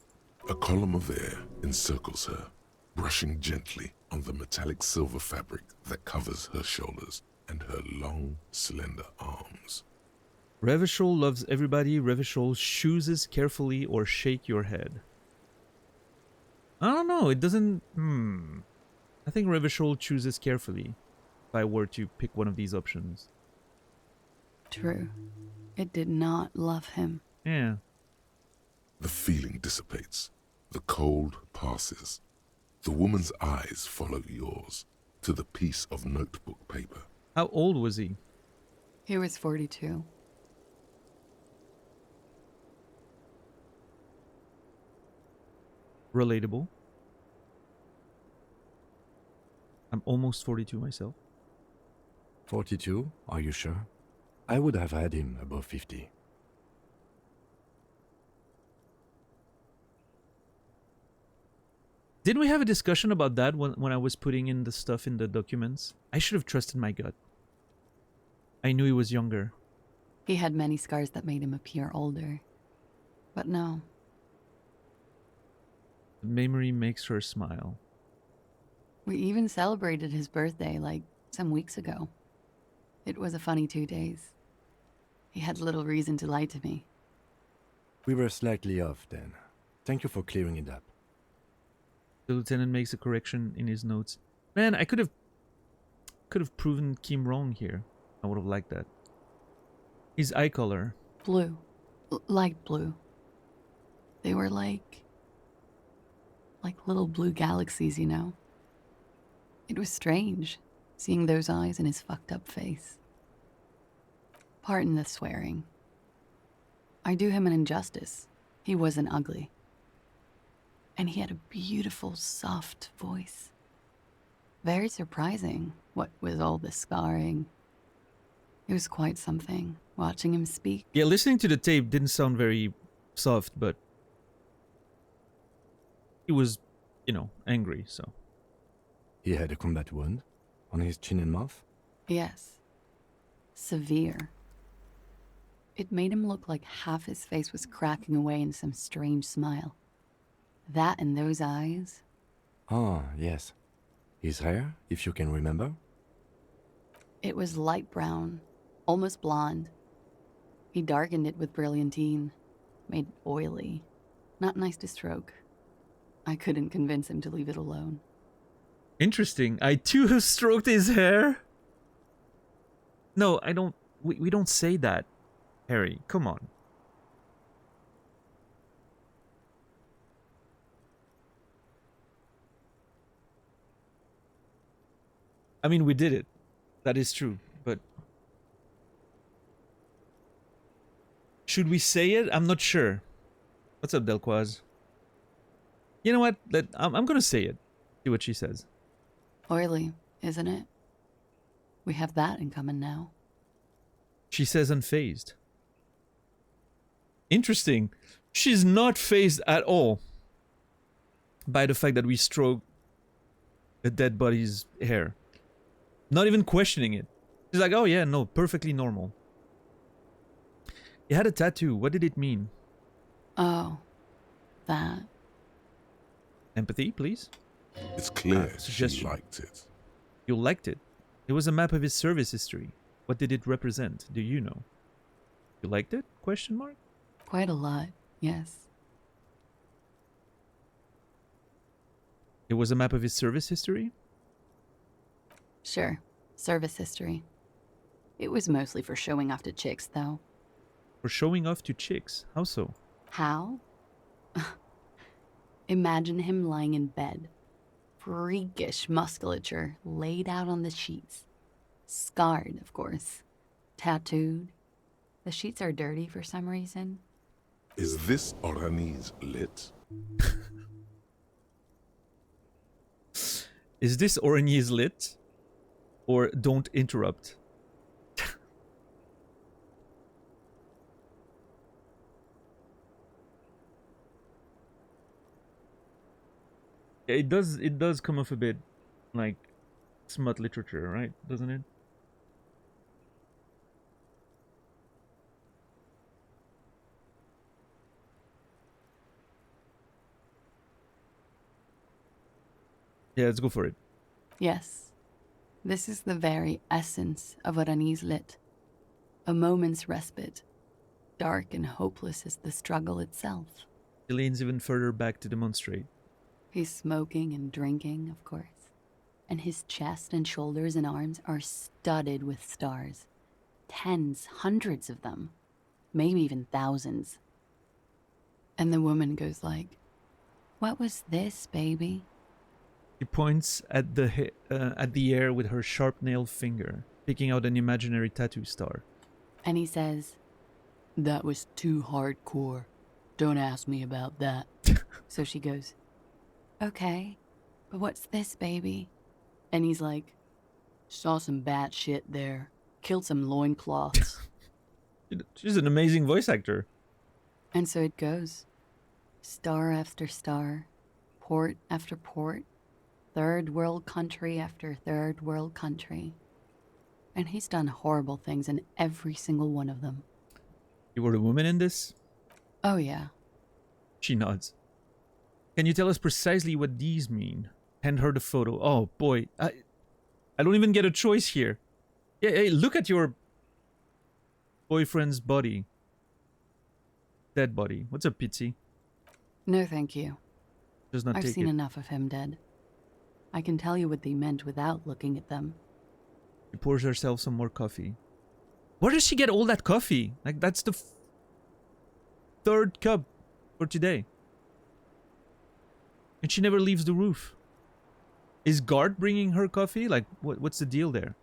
A column of air encircles her, brushing gently on the metallic silver fabric that covers her shoulders and her long, slender arms. Revachol loves everybody. Revachol chooses carefully or shake your head. I don't know. It doesn't... I think Revachol chooses carefully if I were to pick one of these options. True. It did not love him. Yeah. The feeling dissipates. The cold passes. The woman's eyes follow yours to the piece of notebook paper. How old was he? He was 42. Relatable. I'm almost 42 myself. 42? Are you sure? I would have had him above 50. Didn't we have a discussion about that when I was putting in the stuff in the documents? I should have trusted my gut. I knew he was younger. He had many scars that made him appear older. But no. Memory makes her smile. We even celebrated his birthday, like, some weeks ago. It was a funny 2 days. He had little reason to lie to me. We were slightly off then. Thank you for clearing it up. The lieutenant makes a correction in his notes. Man, I could have proven Kim wrong here. I would have liked that. His eye color. Blue. Light blue. They were like little blue galaxies, you know? It was strange, seeing those eyes in his fucked up face. Pardon the swearing. I do him an injustice. He wasn't ugly. And he had a beautiful, soft voice. Very surprising, what with all the scarring. It was quite something, watching him speak. Yeah, listening to the tape didn't sound very soft, but he was, angry, so. He had a combat wound on his chin and mouth. Yes. Severe. It made him look like half his face was cracking away in some strange smile. That and those eyes. Ah, yes. His hair, if you can remember. It was light brown, almost blonde. He darkened it with brilliantine, made oily. Not nice to stroke. I couldn't convince him to leave it alone. Interesting. I too have stroked his hair. No, I don't. We don't say that, Harry. Come on. I mean, we did it. That is true. But should we say it? I'm not sure. What's up, Delquaz? You know what? I'm gonna say it. See what she says. Oily, isn't it? We have that in common now. She says unfazed. Interesting. She's not phased at all by the fact that we stroke a dead body's hair. Not even questioning it. She's like, oh yeah, no, perfectly normal. You had a tattoo. What did it mean? Oh, that. Empathy, please. It's clear she suggestion. liked it. You liked it. It was a map of his service history. What did it represent? Do you know? You liked it? Question mark? Quite a lot, yes. It was a map of his service history? Sure, service history. It was mostly for showing off to chicks, though. For showing off to chicks. How so? How? Imagine him lying in bed. Freakish musculature laid out on the sheets. Scarred, of course. Tattooed. The sheets are dirty for some reason. Is this Oranese lit? Is this Origny's lit? Or don't interrupt? It does come off a bit like smut literature, right? Doesn't it? Yeah, let's go for it. Yes. This is the very essence of what Anis lit. A moment's respite. Dark and hopeless as the struggle itself. He leans even further back to demonstrate. He's smoking and drinking, of course. And his chest and shoulders and arms are studded with stars. Tens, hundreds of them. Maybe even thousands. And the woman goes like, "What was this, baby?" She points at the air with her sharp-nailed finger, picking out an imaginary tattoo star. And he says, "That was too hardcore. Don't ask me about that." So she goes, "Okay, but what's this, baby?" And he's like, "Saw some bat shit there. Killed some loincloths." She's an amazing voice actor. And so it goes. Star after star, port after port, third world country after third world country. And he's done horrible things in every single one of them. You were the woman in this? Oh yeah. She nods. Can you tell us precisely what these mean? Hand her the photo. Oh boy, I don't even get a choice here. Yeah, hey, look at your boyfriend's body. Dead body. What's up, Pitsy? No thank you. Does not I've take seen it. enough of him dead. I can tell you what they meant without looking at them. She pours herself some more coffee. Where does she get all that coffee? Like, that's the third cup for today. And she never leaves the roof. Is Guard bringing her coffee? Like, what's the deal there?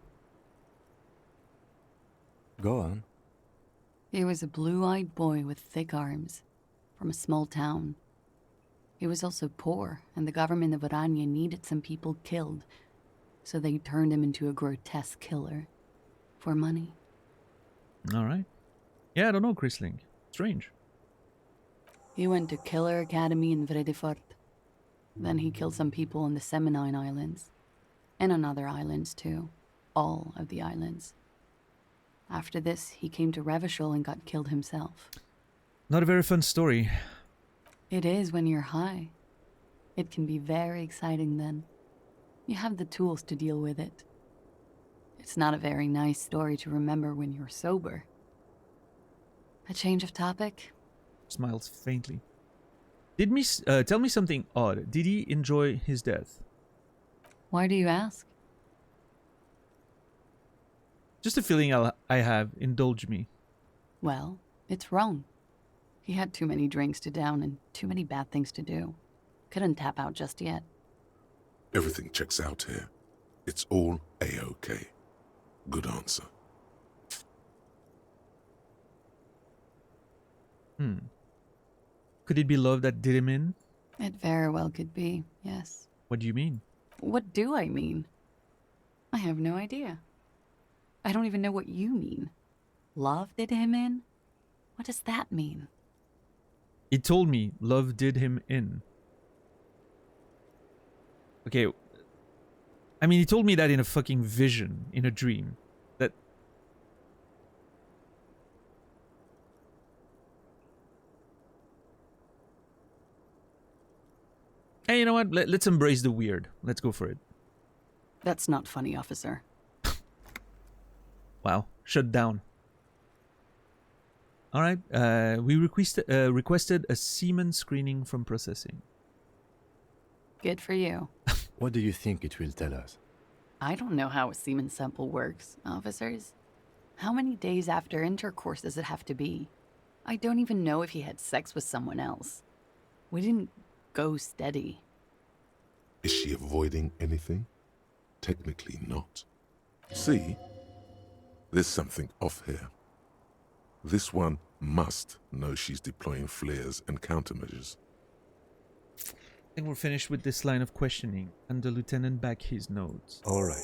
Go on. He was a blue-eyed boy with thick arms, from a small town. He was also poor, and the government of Orania needed some people killed, so they turned him into a grotesque killer. For money. Alright. Yeah, I don't know, Chrisling. Strange. He went to Killer Academy in Vredefort. Then he killed some people on the Seminine Islands. And on other islands, too. All of the islands. After this, he came to Revachol and got killed himself. Not a very fun story. It is when you're high. It can be very exciting then. You have the tools to deal with it. It's not a very nice story to remember when you're sober. A change of topic? Smiles faintly. Tell me something odd. Did he enjoy his death? Why do you ask? Just a feeling I have. Indulge me. Well, it's wrong. He had too many drinks to down and too many bad things to do. Couldn't tap out just yet. Everything checks out here. It's all A-OK. Good answer. Could it be love that did him in? It very well could be, yes. What do you mean? What do I mean? I have no idea. I don't even know what you mean. Love did him in? What does that mean? He told me love did him in. Okay. I mean, he told me that in a fucking vision, in a dream. That... Hey, you know what? Let's embrace the weird. Let's go for it. That's not funny, officer. Wow. Shut down. Alright. We requested a semen screening from processing. Good for you. What do you think it will tell us? I don't know how a semen sample works, officers. How many days after intercourse does it have to be? I don't even know if he had sex with someone else. We didn't go steady. Is she avoiding anything? Technically not. See? There's something off here. This one must know she's deploying flares and countermeasures. I think we're finished with this line of questioning, and the lieutenant back his notes. All right.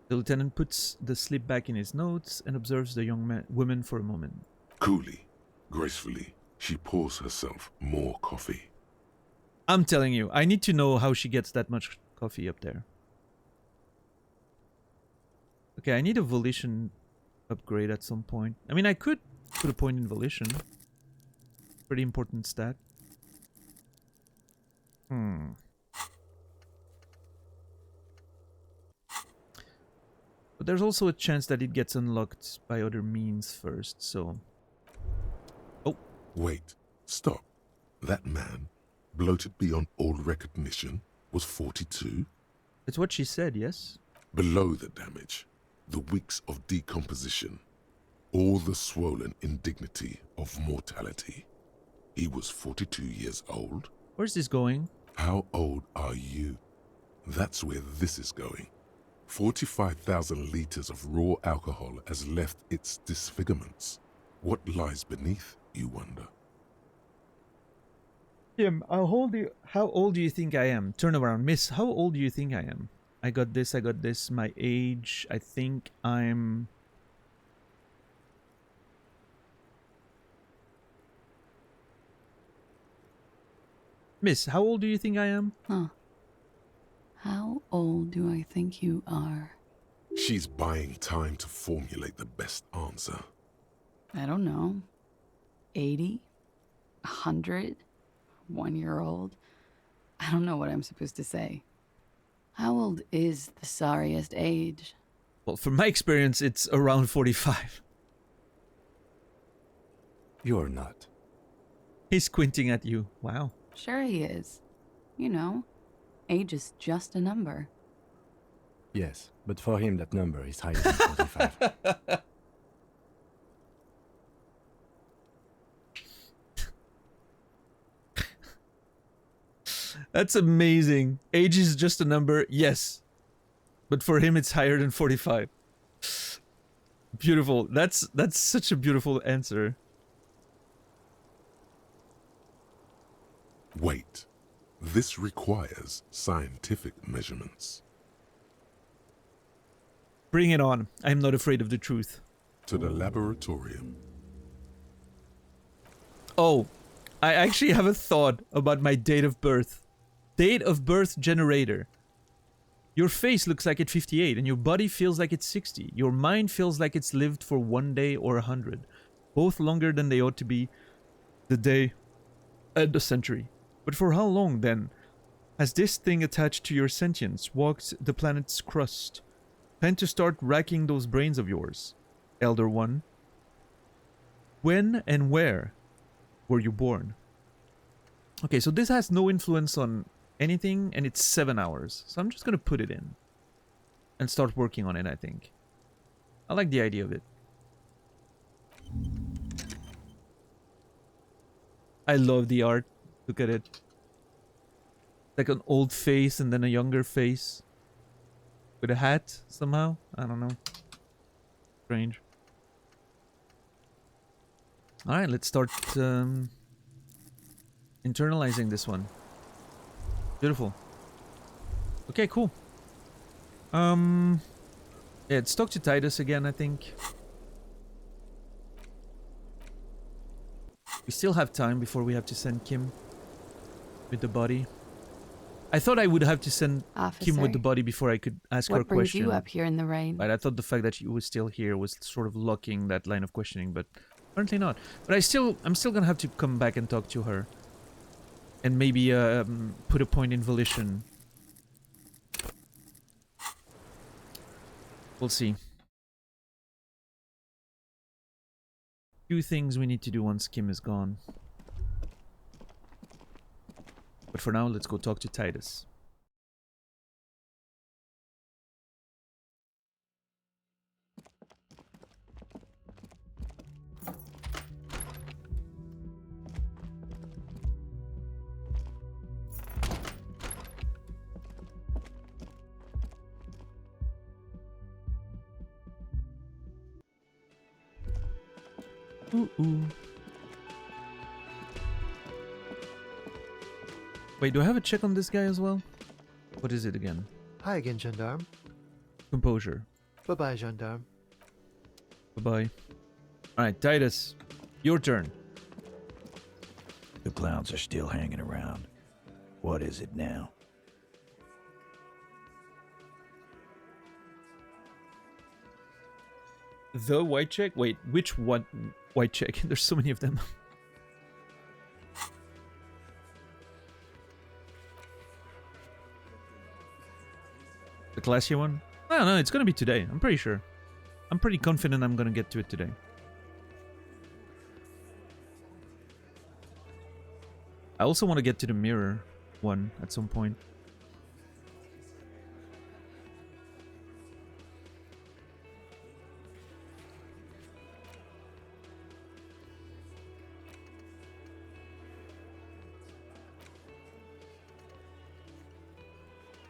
The lieutenant puts the slip back in his notes and observes the young woman for a moment. Coolly, gracefully, she pours herself more coffee. I'm telling you, I need to know how she gets that much coffee up there. Okay, I need a volition upgrade at some point. I mean, I could put a point in volition. Pretty important stat. But there's also a chance that it gets unlocked by other means first, so... Oh. Wait, stop. That man, bloated beyond all recognition, was 42? It's what she said, yes? Below the damage, the weeks of decomposition, all the swollen indignity of mortality. He was 42 years old. Where's this going? How old are you? That's where this is going. 45,000 liters of raw alcohol has left its disfigurements. What lies beneath, you wonder? Jim, how old do you think I am? Turn around. Miss, how old do you think I am? I got this. My age, I think I'm... Miss, how old do you think I am? Huh. How old do I think you are? She's buying time to formulate the best answer. I don't know. 80? 100? 1 year old? I don't know what I'm supposed to say. How old is the sorriest age? Well, from my experience, it's around 45. You're not. He's squinting at you. Wow. Sure he is. You know, age is just a number. Yes, but for him that number is higher than 45. That's amazing. Age is just a number, yes. But for him, it's higher than 45. Beautiful. That's such a beautiful answer. Wait. This requires scientific measurements. Bring it on. I'm not afraid of the truth. To the laboratorium. Oh, I actually have a thought about my date of birth. Date of birth generator. Your face looks like it's 58 and your body feels like it's 60. Your mind feels like it's lived for 1 day or 100. Both longer than they ought to be. The day and the century. But for how long then has this thing attached to your sentience walked the planet's crust? Time to start racking those brains of yours, Elder One. When and where were you born? Okay, so this has no influence on anything, and it's 7 hours. So I'm just gonna put it in and start working on it, I think. I like the idea of it. I love the art. Look at it. Like an old face and then a younger face. With a hat, somehow. I don't know. Strange. Alright, let's start internalizing this one. Beautiful. Okay, cool. Yeah, let's talk to Titus again, I think. We still have time before we have to send Kim with the body. I thought I would have to send Kim with the body before I could ask her a question. What brings you up here in the rain? Right, I thought the fact that she was still here was sort of locking that line of questioning, but apparently not. But I'm still gonna have to come back and talk to her. And maybe put a point in volition. We'll see. Few things we need to do once Kim is gone. But for now, let's go talk to Titus. Ooh. Wait, do I have a check on this guy as well? What is it again? Hi again, Gendarme. Composure. Bye-bye, Gendarme. Bye-bye. Alright, Titus. Your turn. The clowns are still hanging around. What is it now? The white check? Wait, which one? White check? There's so many of them. The classier one? I don't know, it's gonna be today. I'm pretty sure. I'm pretty confident I'm gonna get to it today. I also want to get to the mirror one at some point.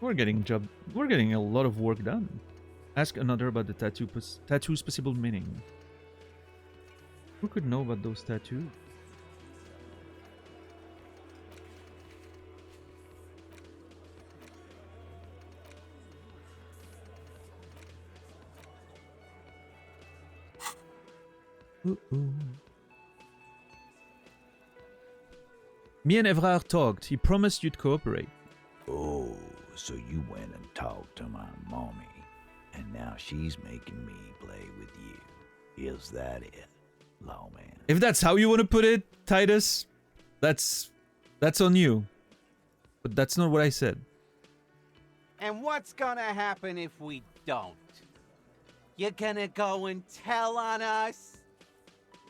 We're getting a lot of work done. Ask another about the tattoo's possible meaning. Who could know about those tattoos? Me and Evrard talked. He promised you'd cooperate. Oh, so you went and talked to my mommy, and now she's making me play with you. Is that it, lawman? If that's how you want to put it, Titus, that's on you. But that's not what I said. And what's gonna happen if we don't? You gonna go and tell on us?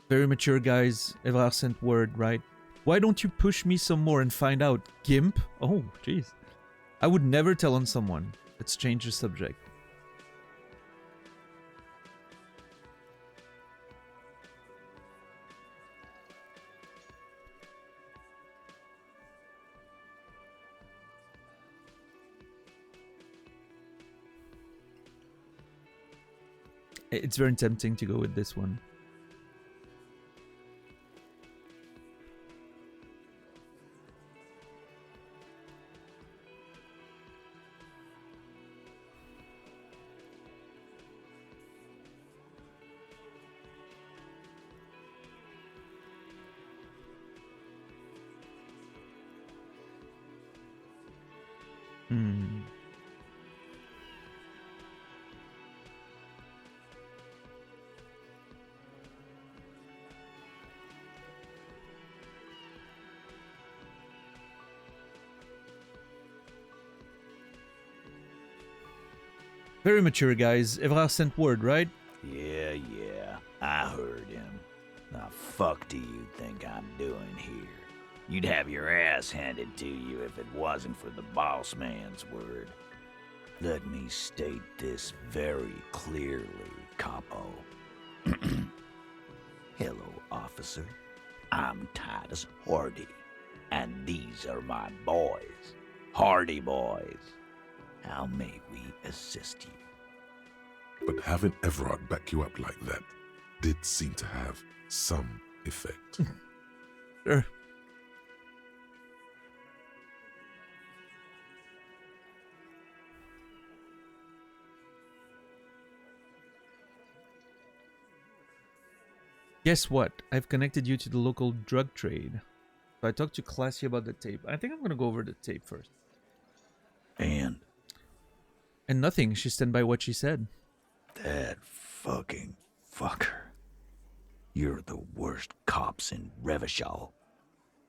Very mature guys. Evrard sent word, right? Why don't you push me some more and find out? Gimp? Oh, jeez. I would never tell on someone. Let's change the subject. It's very tempting to go with this one. Hmm. Very mature, guys. Evrard sent word, right? Yeah, I heard him. The fuck do you think I'm doing here? You'd have your ass handed to you if it wasn't for the boss man's word. Let me state this very clearly, Capo. Hello, officer. I'm Titus Hardy, and these are my boys. Hardy boys. How may we assist you? But having Everard back you up like that did seem to have some effect. Sure. Guess what? I've connected you to the local drug trade. So I talked to Classy about the tape. I think I'm gonna go over the tape first. And And nothing. She stand by what she said. that fucking fucker. You're the worst cops in Revachol.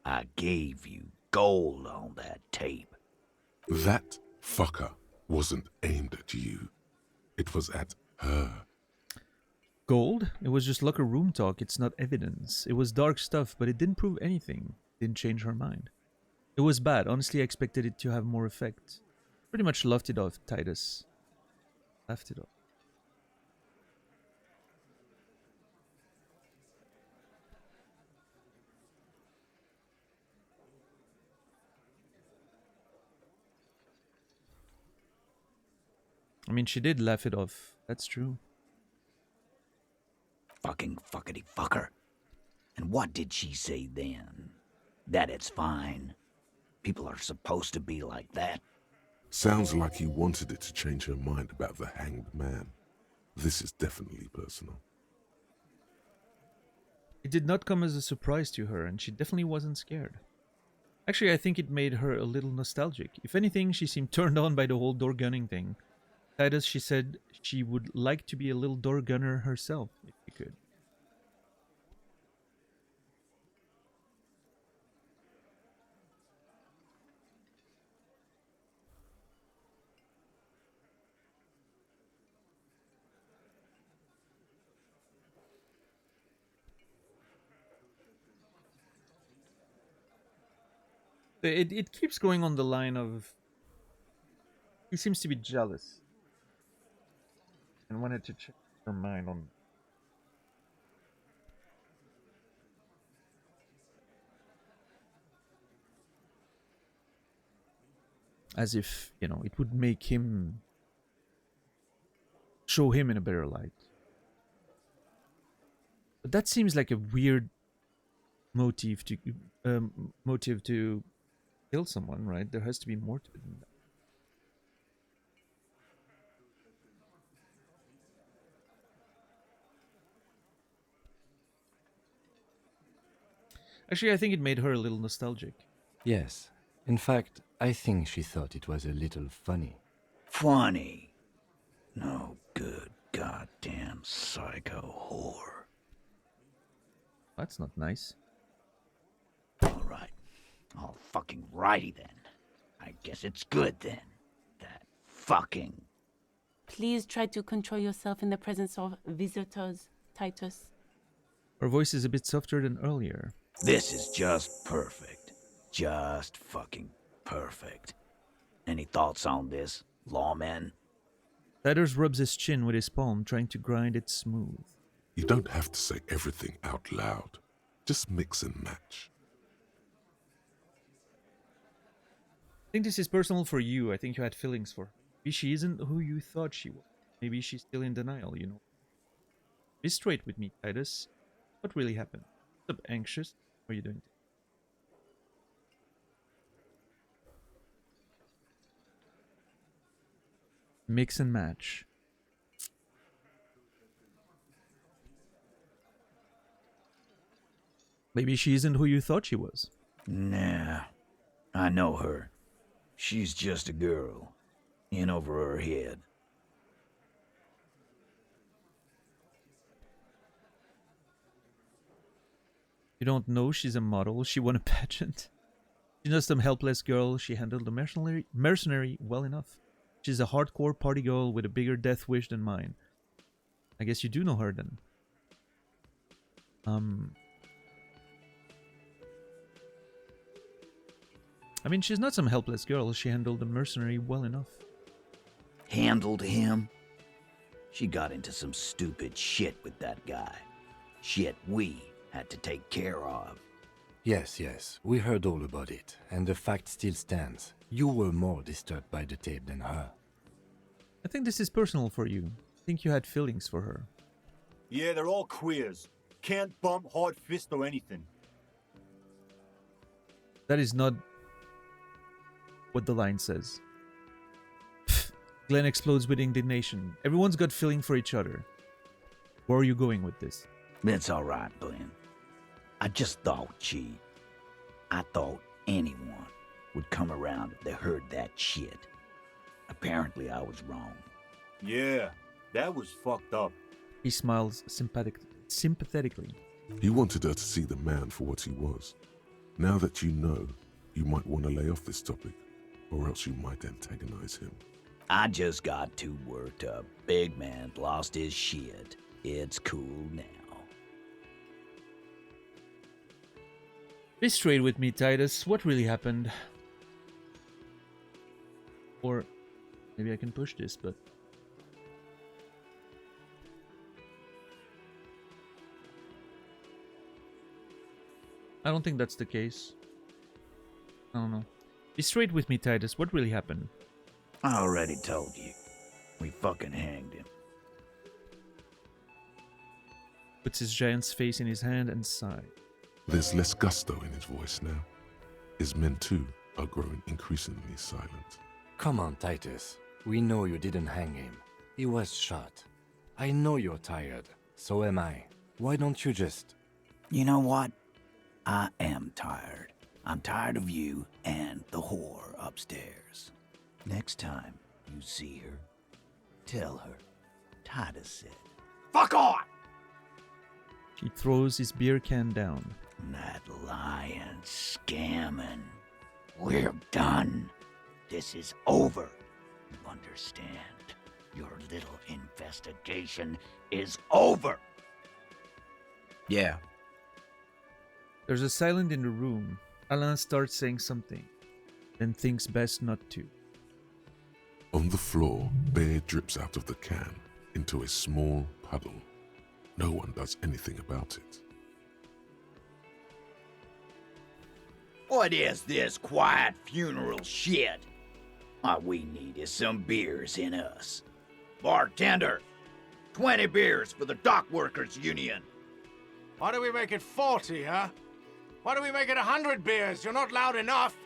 I gave you gold on that tape. That fucker wasn't aimed at you. It was at her. Gold? It was just locker room talk. It's not evidence. It was dark stuff, but it didn't prove anything. Didn't change her mind. It was bad. Honestly, I expected it to have more effect. Pretty much laughed it off, Titus. Laughed it off. I mean, she did laugh it off. That's true. Fucking fuckity fucker. And what did she say then? That it's fine. People are supposed to be like that. Sounds like he wanted it to change her mind about the hanged man. This is definitely personal. It did not come as a surprise to her, and she definitely wasn't scared. Actually, I think it made her a little nostalgic. If anything, she seemed turned on by the whole door gunning thing. Titus, she said she would like to be a little door gunner herself, if she could. It keeps going on the line of he seems to be jealous and wanted to change her mind on as if, you know, it would make him show him in a better light. But that seems like a weird motive to kill someone, right? There has to be more to it than that. Actually, I think it made her a little nostalgic. Yes. In fact, I think she thought it was a little funny. Funny. No good goddamn psycho whore. That's not nice. Alright. All fucking righty then. I guess it's good then. That fucking... Please try to control yourself in the presence of visitors, Titus. Her voice is a bit softer than earlier. This is just perfect. Just fucking perfect. Any thoughts on this, lawman? Titus rubs his chin with his palm, trying to grind it smooth. You don't have to say everything out loud. Just mix and match. I think this is personal for you. I think you had feelings for her. Maybe she isn't who you thought she was. Maybe she's still in denial, you know. Be straight with me, Titus. What really happened? What's up, anxious? What are you doing? Mix and match. Maybe she isn't who you thought she was. Nah. I know her. She's just a girl. In over her head. You don't know she's a model. She won a pageant. She's not some helpless girl. She handled the mercenary well enough. She's a hardcore party girl with a bigger death wish than mine. I guess you do know her then. I mean, she's not some helpless girl. She handled the mercenary well enough. Handled him? She got into some stupid shit with that guy. Shit we had to take care of. Yes, yes, we heard all about it, and the fact still stands. You were more disturbed by the tape than her. I think this is personal for you. I think you had feelings for her. Yeah, they're all queers. Can't bump, hard fist, or anything. That is not what the line says. Glenn explodes with indignation. Everyone's got feeling for each other. Where are you going with this? It's all right, Glenn. I just thought I thought anyone would come around if they heard that shit. Apparently I was wrong. Yeah, that was fucked up. He smiles sympathetically. You wanted her to see the man for what he was. Now that you know, you might want to lay off this topic, or else you might antagonize him. I just got too worked up. Big man lost his shit. It's cool now. Be straight with me, Titus. What really happened? Or maybe I can push this, but... I don't think that's the case. I don't know. Be straight with me, Titus. What really happened? I already told you. We fucking hanged him. Puts his giant's face in his hand and sigh. There's less gusto in his voice now. His men too are growing increasingly silent. Come on, Titus. We know you didn't hang him. He was shot. I know you're tired. So am I. Why don't you just... You know what? I am tired. I'm tired of you and the whore upstairs. Next time you see her, tell her Titus said, "Fuck off!" He throws his beer can down. That lying, scamming. We're done. This is over. You understand? Your little investigation is over. Yeah. There's a silence in the room. Alain starts saying something, then thinks best not to. On the floor, beer drips out of the can into a small puddle. No one does anything about it. What is this quiet funeral shit? All we need is some beers in us. Bartender, 20 beers for the Dock Workers Union. Why do we make it 40, huh? Why do we make it 100 beers? You're not loud enough.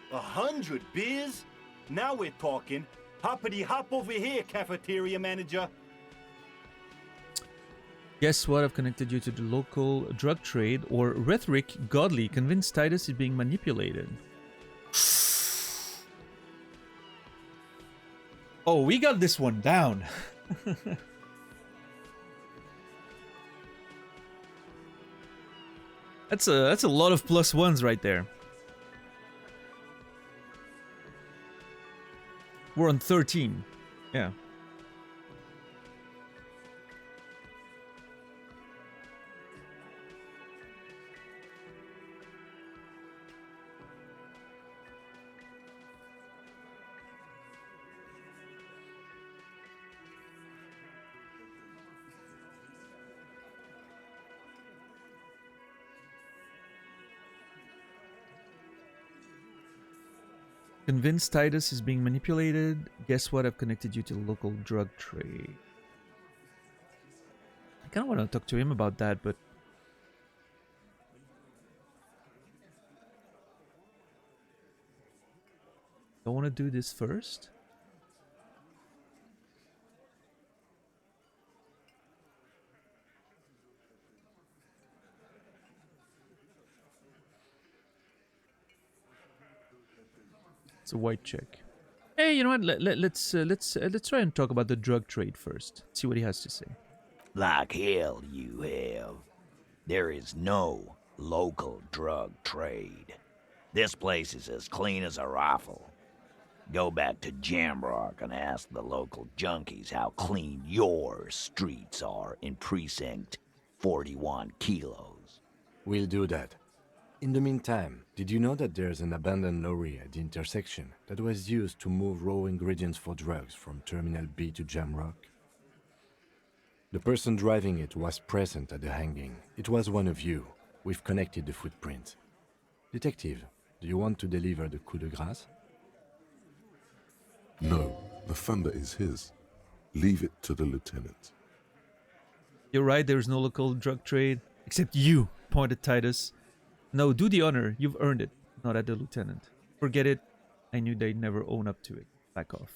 100 beers? Now we're talking. Hoppity hop over here, cafeteria manager. Guess what? I've connected you to the local drug trade, or rhetoric godly. Convinced Titus is being manipulated. Oh, we got this one down. That's a lot of plus ones right there. We're on 13. Yeah. Convinced Titus is being manipulated. Guess what? I've connected you to the local drug trade. I kind of want to talk to him about that, but... I want to do this first. It's a white check. Hey, you know what? Let's try and talk about the drug trade first. See what he has to say. Like hell you have. There is no local drug trade. This place is as clean as a rifle. Go back to Jamrock and ask the local junkies how clean your streets are in Precinct 41 Kilos. We'll do that. In the meantime, did you know that there's an abandoned lorry at the intersection that was used to move raw ingredients for drugs from Terminal B to Jamrock? The person driving it was present at the hanging. It was one of you. We've connected the footprint. Detective, do you want to deliver the coup de grâce? No, the thunder is his. Leave it to the lieutenant. You're right, there's no local drug trade. Except you, pointed Titus. No, do the honor. You've earned it. Not at the lieutenant. Forget it. I knew they'd never own up to it. Back off.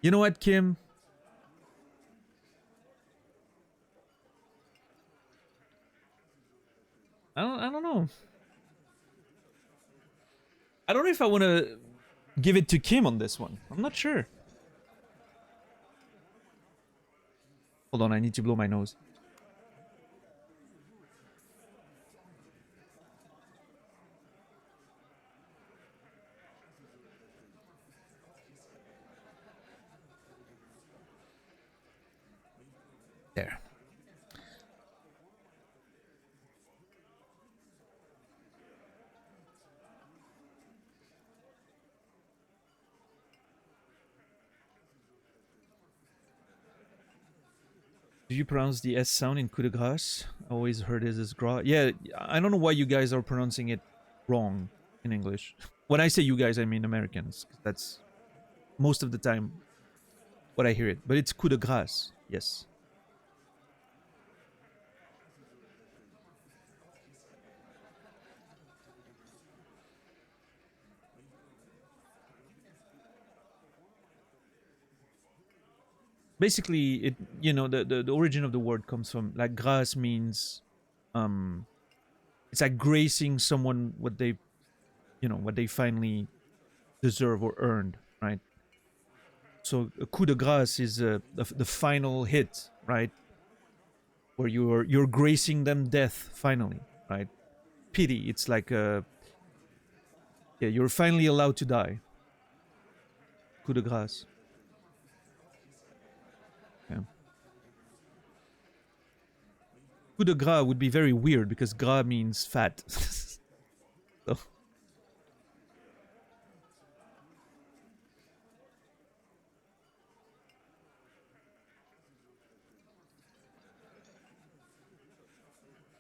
You know what, Kim? I don't know. I don't know if I want to give it to Kim on this one. I'm not sure. Hold on, I need to blow my nose. There. Do you pronounce the S sound in coup de grâce? I always heard it as gras. Yeah, I don't know why you guys are pronouncing it wrong in English. When I say you guys, I mean Americans. That's most of the time what I hear it. But it's coup de grâce, yes. Basically, it, you know, the origin of the word comes from, like, grâce means it's like gracing someone what they, you know, what they finally deserve or earned, right? So a coup de grâce is the final hit, right? Where you're gracing them death finally, right? Pity, it's like yeah, you're finally allowed to die. Coup de grâce. Yeah. Coup de gras would be very weird because gras means fat. So.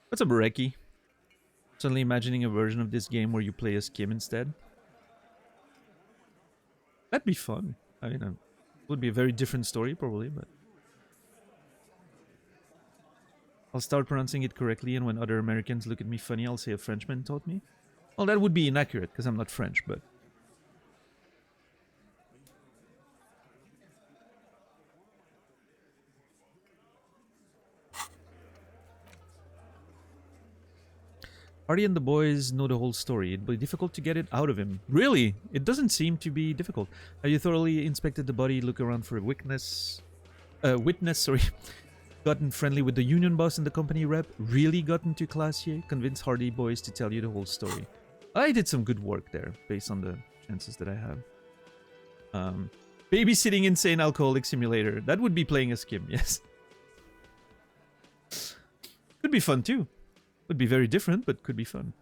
What's up, Reki? Suddenly imagining a version of this game where you play as Kim instead. That'd be fun. I mean, it would be a very different story probably, but I'll start pronouncing it correctly, and when other Americans look at me funny, I'll say a Frenchman taught me. Well, that would be inaccurate because I'm not French, but Artie and the boys know the whole story. It'd be difficult to get it out of him. Really? It doesn't seem to be difficult. Have you thoroughly inspected the body, look around for a witness, sorry, gotten friendly with the union boss and the company rep, really gotten to Classier, convinced Hardy boys to tell you the whole story? I did some good work there, based on the chances that I have. Babysitting Insane Alcoholic Simulator. That would be playing as Kim, yes. Could be fun too. Would be very different, but could be fun.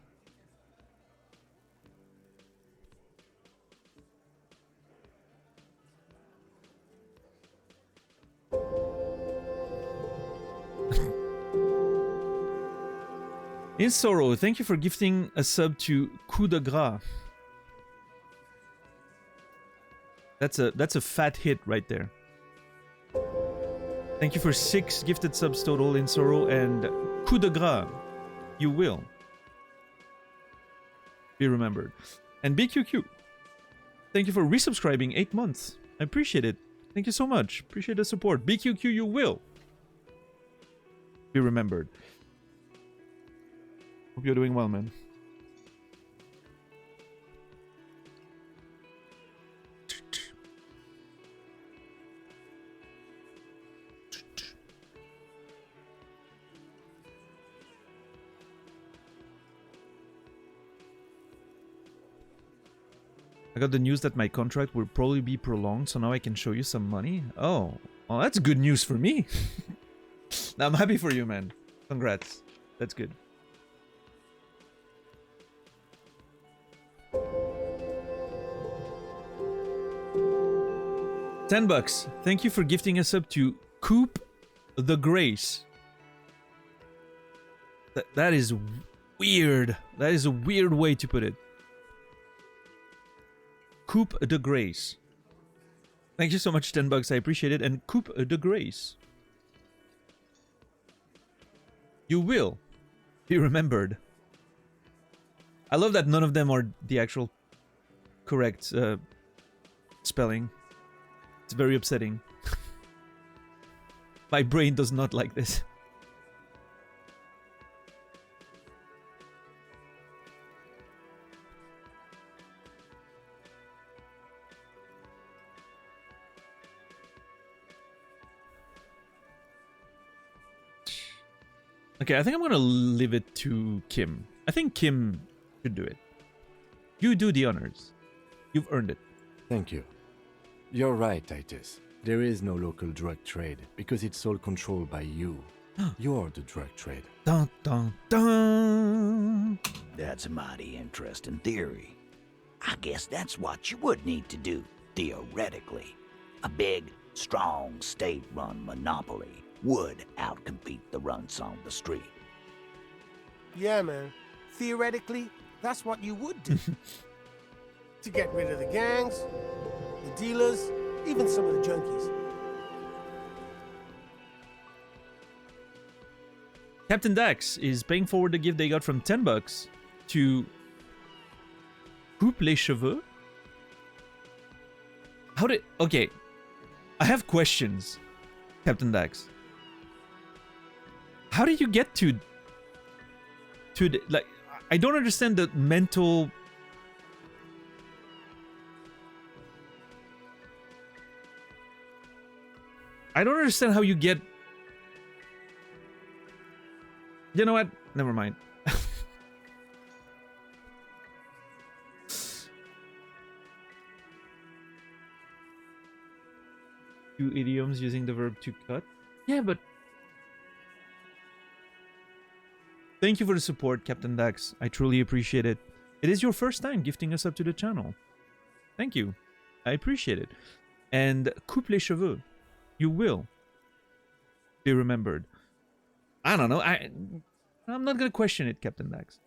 In Sorrow, thank you for gifting a sub to Coup de Gras. That's a fat hit right there. Thank you for 6 gifted subs total in Sorrow, and Coup de Gras. You will be remembered. And BQQ, thank you for resubscribing 8 months. I appreciate it. Thank you so much. Appreciate the support. BQQ, you will be remembered. Hope you're doing well, man. I got the news that my contract will probably be prolonged, so now I can show you some money. Oh, well, that's good news for me. I'm happy for you, man. Congrats. That's good. $10. Thank you for gifting us up to Coop the Grace. That is weird. That is a weird way to put it. Coop de Grace. Thank you so much, $10. I appreciate it. And Coop de Grace. You will be remembered. I love that none of them are the actual correct spelling. It's very upsetting. My brain does not like this. Okay, I think I'm gonna leave it to Kim. I think Kim should do it. You do the honors. You've earned it. Thank you. You're right, Titus. There is no local drug trade because it's all controlled by you. You're the drug trade. Dun, dun, dun. That's a mighty interesting theory. I guess that's what you would need to do, theoretically. A big, strong, state-run monopoly would outcompete the runts on the street. Yeah, man. Theoretically, that's what you would do. To get rid of the gangs, the dealers, even some of the junkies. Captain Dax is paying forward the gift they got from $10 to Coupe les cheveux. How did... Okay. I have questions, Captain Dax. How did you get to the, like, I don't understand the mental... I don't understand how you get... You know what? Never mind. Two idioms using the verb to cut. Yeah, but... Thank you for the support, Captain Dax. I truly appreciate it. It is your first time gifting us up to the channel. Thank you. I appreciate it. And coupe les cheveux. You will be remembered. I don't know. I'm not gonna question it, Captain Dax.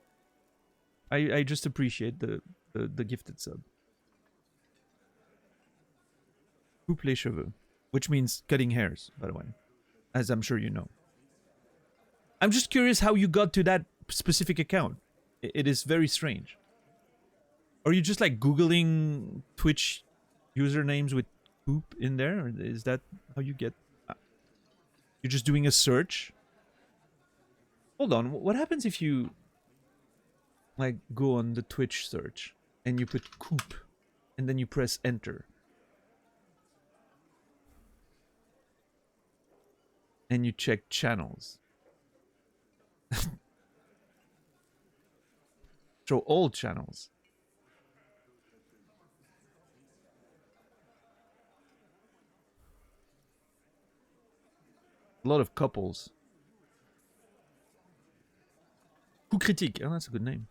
I just appreciate the gifted sub. Coupe les cheveux, which means cutting hairs, by the way, as I'm sure you know. I'm just curious how you got to that specific account. It is very strange. Are you just like Googling Twitch usernames with poop in there? Or is that how you get... You're just doing a search? Hold on, what happens if you like go on the Twitch search and you put coop and then you press enter? And you check channels. Show all channels. A lot of couples. Coup critique. Oh, that's a good name.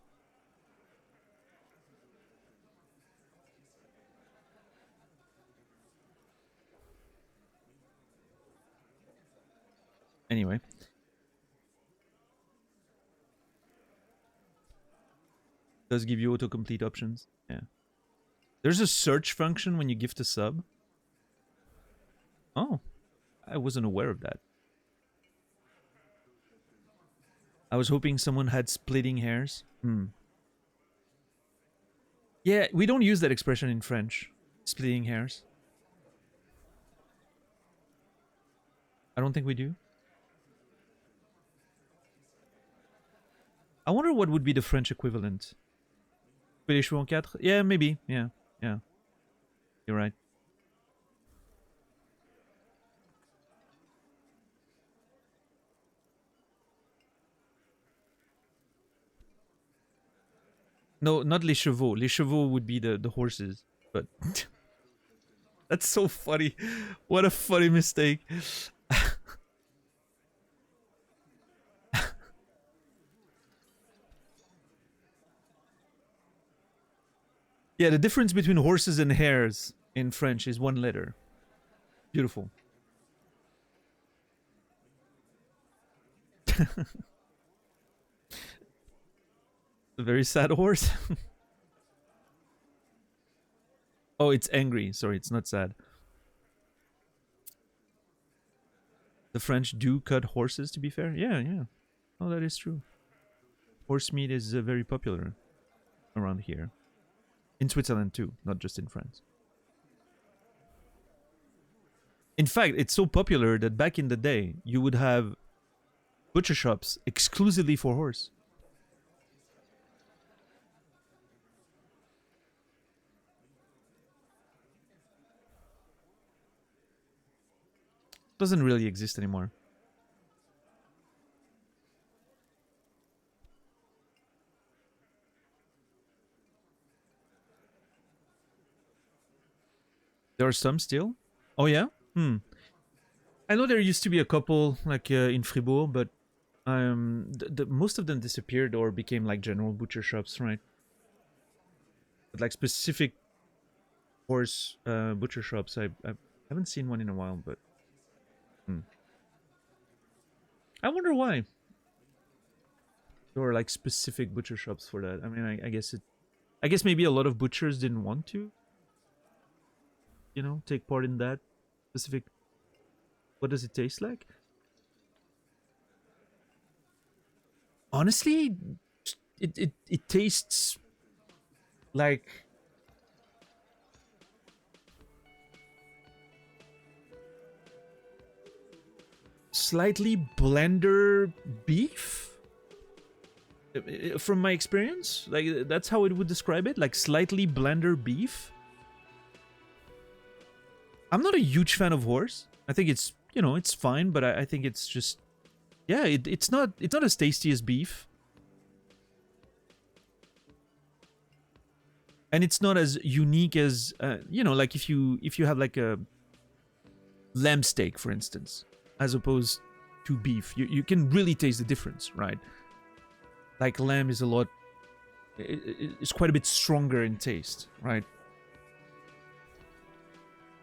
Anyway. Does give you autocomplete options. Yeah. There's a search function when you gift a sub. Oh. I wasn't aware of that. I was hoping someone had splitting hairs. Yeah, we don't use that expression in French. Splitting hairs. I don't think we do. I wonder what would be the French equivalent. Couper les cheveux en quatre? Yeah, maybe. Yeah. You're right. No, not les chevaux. Les chevaux would be the horses. But that's so funny. What a funny mistake. Yeah, the difference between horses and hares in French is one letter. Beautiful. A very sad horse. Oh, it's angry. Sorry, it's not sad. The French do cut horses, to be fair. Yeah, yeah. Oh, that is true. Horse meat is very popular around here. In Switzerland too, not just in France. In fact, it's so popular that back in the day, you would have butcher shops exclusively for horse. Doesn't really exist anymore. There are some still? Oh yeah? I know there used to be a couple like in Fribourg, but most of them disappeared or became like general butcher shops, right? But like specific horse butcher shops, I haven't seen one in a while, but I wonder why. There are like specific butcher shops for that. I mean, I guess maybe a lot of butchers didn't want to, you know, take part in that specific. What does it taste like? Honestly, it tastes like slightly blender beef. From my experience, like that's how it would describe it, like slightly blender beef. I'm not a huge fan of horse. I think it's, you know, it's fine, but I think it's just, yeah, it's not as tasty as beef. And it's not as unique as, you know, like if you have like a lamb steak, for instance, as opposed to beef, you can really taste the difference, right? Like lamb is a lot, it's quite a bit stronger in taste, right?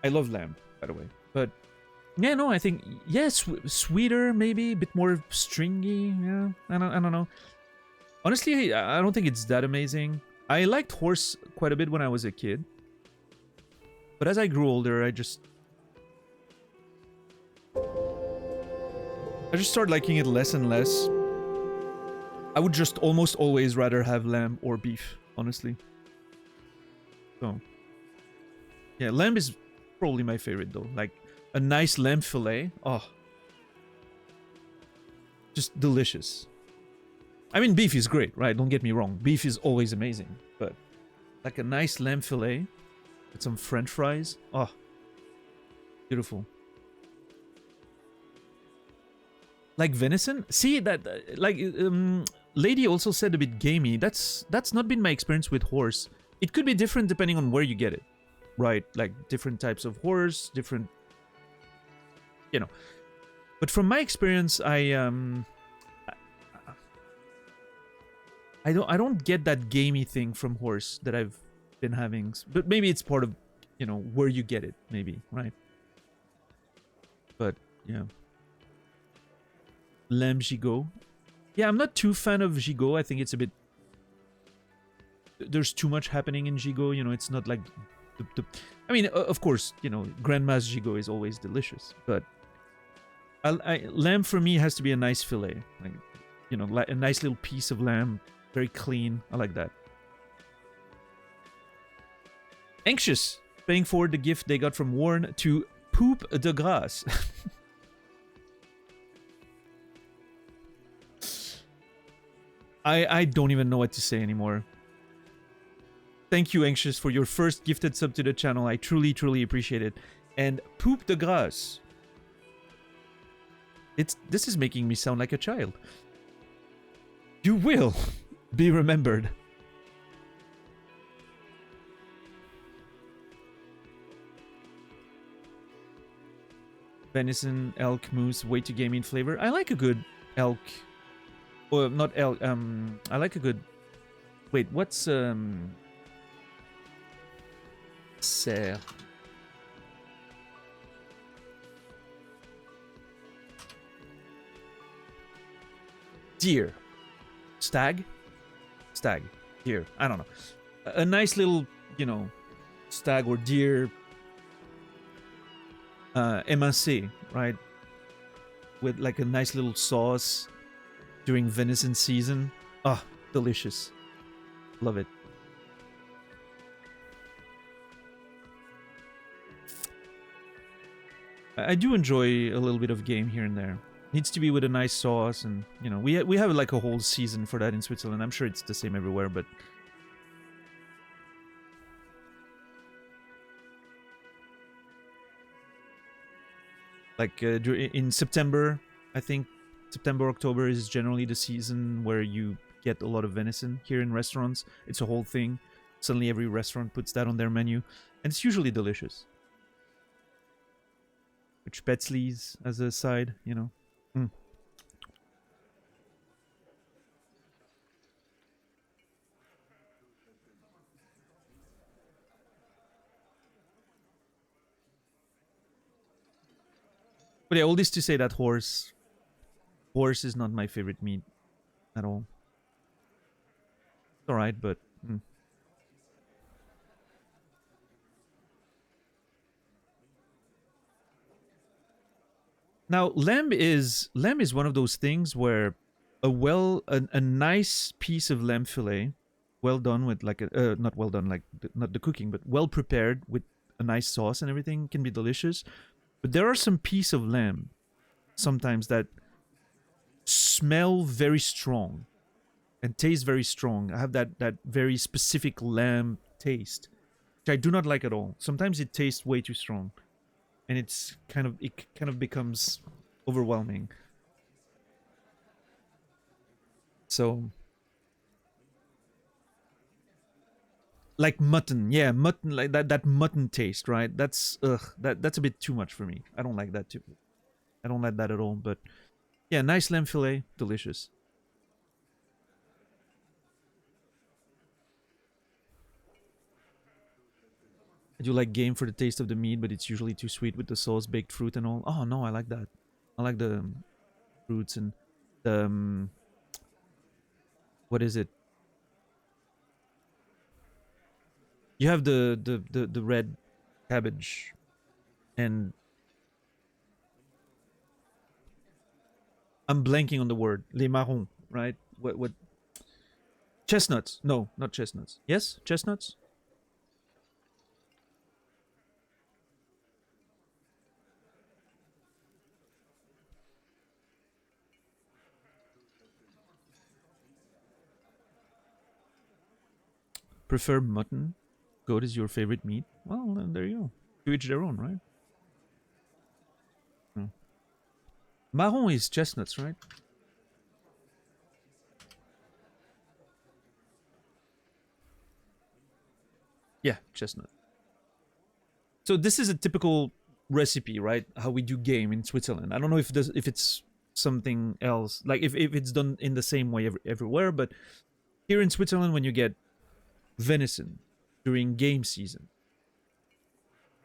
I love lamb, by the way, but yeah, no, I think yes, sweeter, maybe a bit more stringy. Yeah, I don't know. Honestly, I don't think it's that amazing. I liked horse quite a bit when I was a kid, but as I grew older, I just started liking it less and less. I would just almost always rather have lamb or beef, honestly. So, yeah, lamb is probably my favorite though. Like a nice lamb fillet, oh, just delicious. I mean, beef is great, right? Don't get me wrong. Beef is always amazing, but like a nice lamb fillet with some French fries, oh, beautiful. Like venison? See that? Like, Lady also said a bit gamey. That's not been my experience with horse. It could be different depending on where you get it, right? Like different types of horse, different, you know. But from my experience, I don't get that gamey thing from horse that I've been having. But maybe it's part of, you know, where you get it, maybe, right? But yeah. Lamb gigot. Yeah, I'm not too fan of gigot. I think it's a bit... There's too much happening in gigot, you know, it's not like... I mean, of course, you know, grandma's gigot is always delicious, but... lamb for me has to be a nice fillet. Like, you know, a nice little piece of lamb, very clean. I like that. Anxious, paying forward the gift they got from Warren to Poop de Grace. I don't even know what to say anymore. Thank you, Anxious, for your first gifted sub to the channel. I truly, truly appreciate it. And Poop de Grace. This is making me sound like a child. You will be remembered. Venison, elk, moose, way too gamey in flavor. I like a good elk. Or not elk, I like a good... Wait, what's, Cerf. Deer. Stag? Stag. Deer. I don't know. A nice little, you know, stag or deer émincé, right? With like a nice little sauce during venison season. Ah, delicious. Love it. I do enjoy a little bit of game here and there. Needs to be with a nice sauce, and you know, we have like a whole season for that in Switzerland. I'm sure it's the same everywhere, but like in September, I think September, October is generally the season where you get a lot of venison here in restaurants. It's a whole thing. Suddenly every restaurant puts that on their menu, and it's usually delicious. With spätzles as a side, you know. Mm. But yeah, all this to say that horse is not my favorite meat at all. It's alright, but... Now, lamb is one of those things where a nice piece of lamb fillet, well done with like a not well done, like not the cooking, but well prepared with a nice sauce and everything, can be delicious. But there are some piece of lamb sometimes that smell very strong and taste very strong. I have that very specific lamb taste, which I do not like at all. Sometimes it tastes way too strong. And it kind of becomes overwhelming. So, like mutton, yeah, mutton, like that mutton taste, right? That's that's a bit too much for me. I don't like that too. I don't like that at all. But yeah, nice lamb fillet, delicious. I do like game for the taste of the meat, but it's usually too sweet with the sauce, baked fruit and all. Oh no, I like that. I like the fruits and the what is it? You have the red cabbage and I'm blanking on the word. Les marrons, right? What chestnuts? No, not chestnuts. Yes, chestnuts? Prefer mutton? Goat is your favorite meat? Well, then there you go. To each their own, right? No. Marron is chestnuts, right? Yeah, chestnut. So this is a typical recipe, right? How we do game in Switzerland. I don't know if it's something else, like if it's done in the same way everywhere, but here in Switzerland, when you get venison during game season,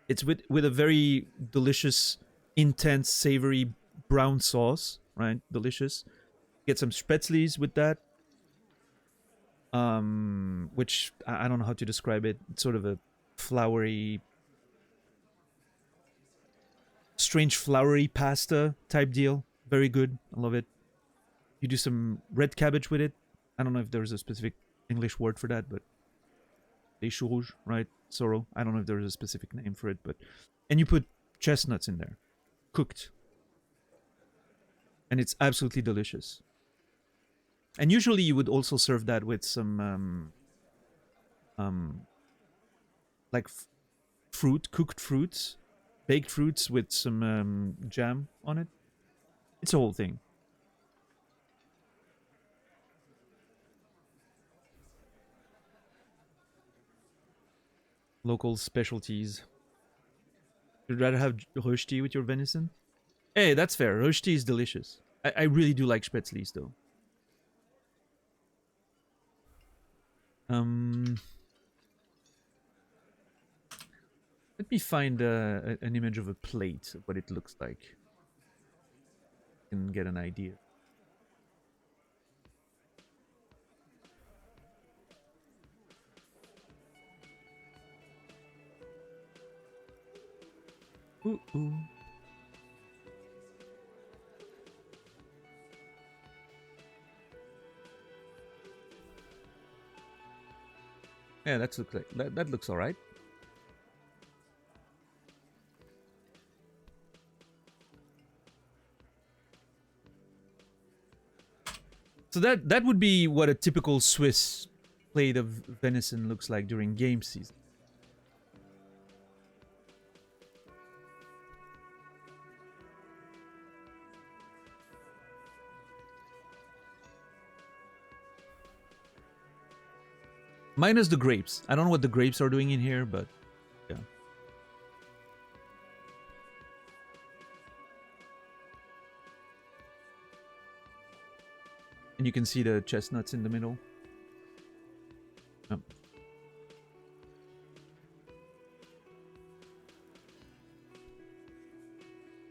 it's with a very delicious, intense, savory brown sauce, right? Delicious. Get some spätzles with that, which I don't know how to describe it. It's sort of a floury, strange floury pasta type deal. Very good. I love it. You do some red cabbage with it. I don't know if there's a specific English word for that, but les choux rouges, right? Sorrel. I don't know if there's a specific name for it, but and you put chestnuts in there, cooked, and it's absolutely delicious. And usually you would also serve that with some like fruit, cooked fruits, baked fruits with some jam on it. It's a whole thing. Local specialties. You'd rather have rösti with your venison? Hey, that's fair. Rosti is delicious. I really do like Spätzlis, though. Let me find an image of a plate, what it looks like. And get an idea. Ooh, ooh. Yeah, that looks like that looks all right. So that would be what a typical Swiss plate of venison looks like during game season. Minus the grapes. I don't know what the grapes are doing in here, but yeah. And you can see the chestnuts in the middle. Oh.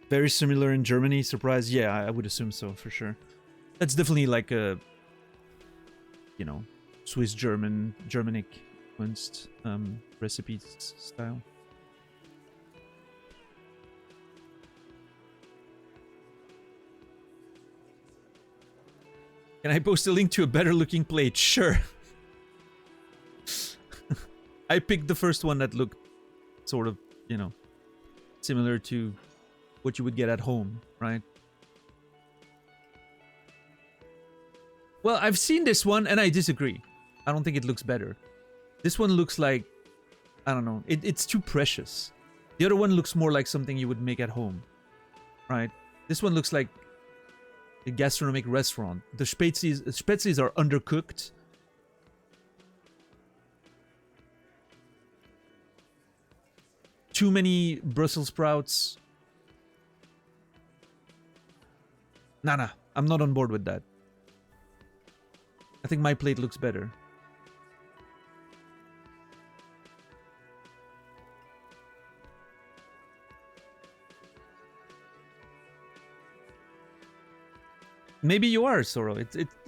Very similar in Germany, surprise? Yeah, I would assume so, for sure. That's definitely like a, you know, Swiss Germanic influenced recipes style. Can I post a link to a better looking plate? Sure. I picked the first one that looked sort of, you know, similar to what you would get at home, right? Well, I've seen this one and I disagree. I don't think it looks better. This one looks like, I don't know, it's too precious. The other one looks more like something you would make at home, right? This one looks like a gastronomic restaurant. The Spätzlis are undercooked. Too many Brussels sprouts. Nah, I'm not on board with that. I think my plate looks better. Maybe you are, Soro.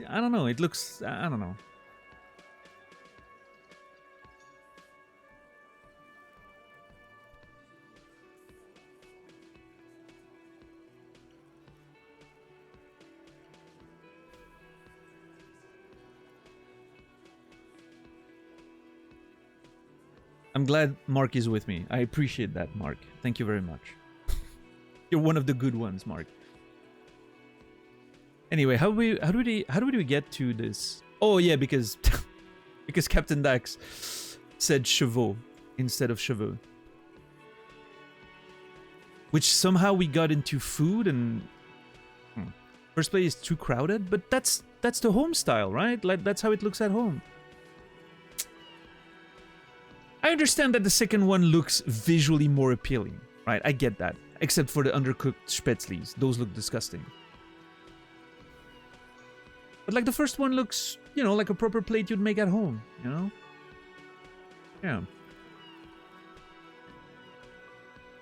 I don't know. It looks, I don't know. I'm glad Mark is with me. I appreciate that, Mark. Thank you very much. You're one of the good ones, Mark. Anyway, how do we get to this? Oh yeah, because because Captain Dax said chevaux instead of chevaux, which somehow we got into food and first play is too crowded, but that's the home style, right? Like that's how it looks at home. I understand that the second one looks visually more appealing, right? I get that, except for the undercooked Spätzlis. Those look disgusting. But like the first one looks, you know, like a proper plate you'd make at home, you know? Yeah.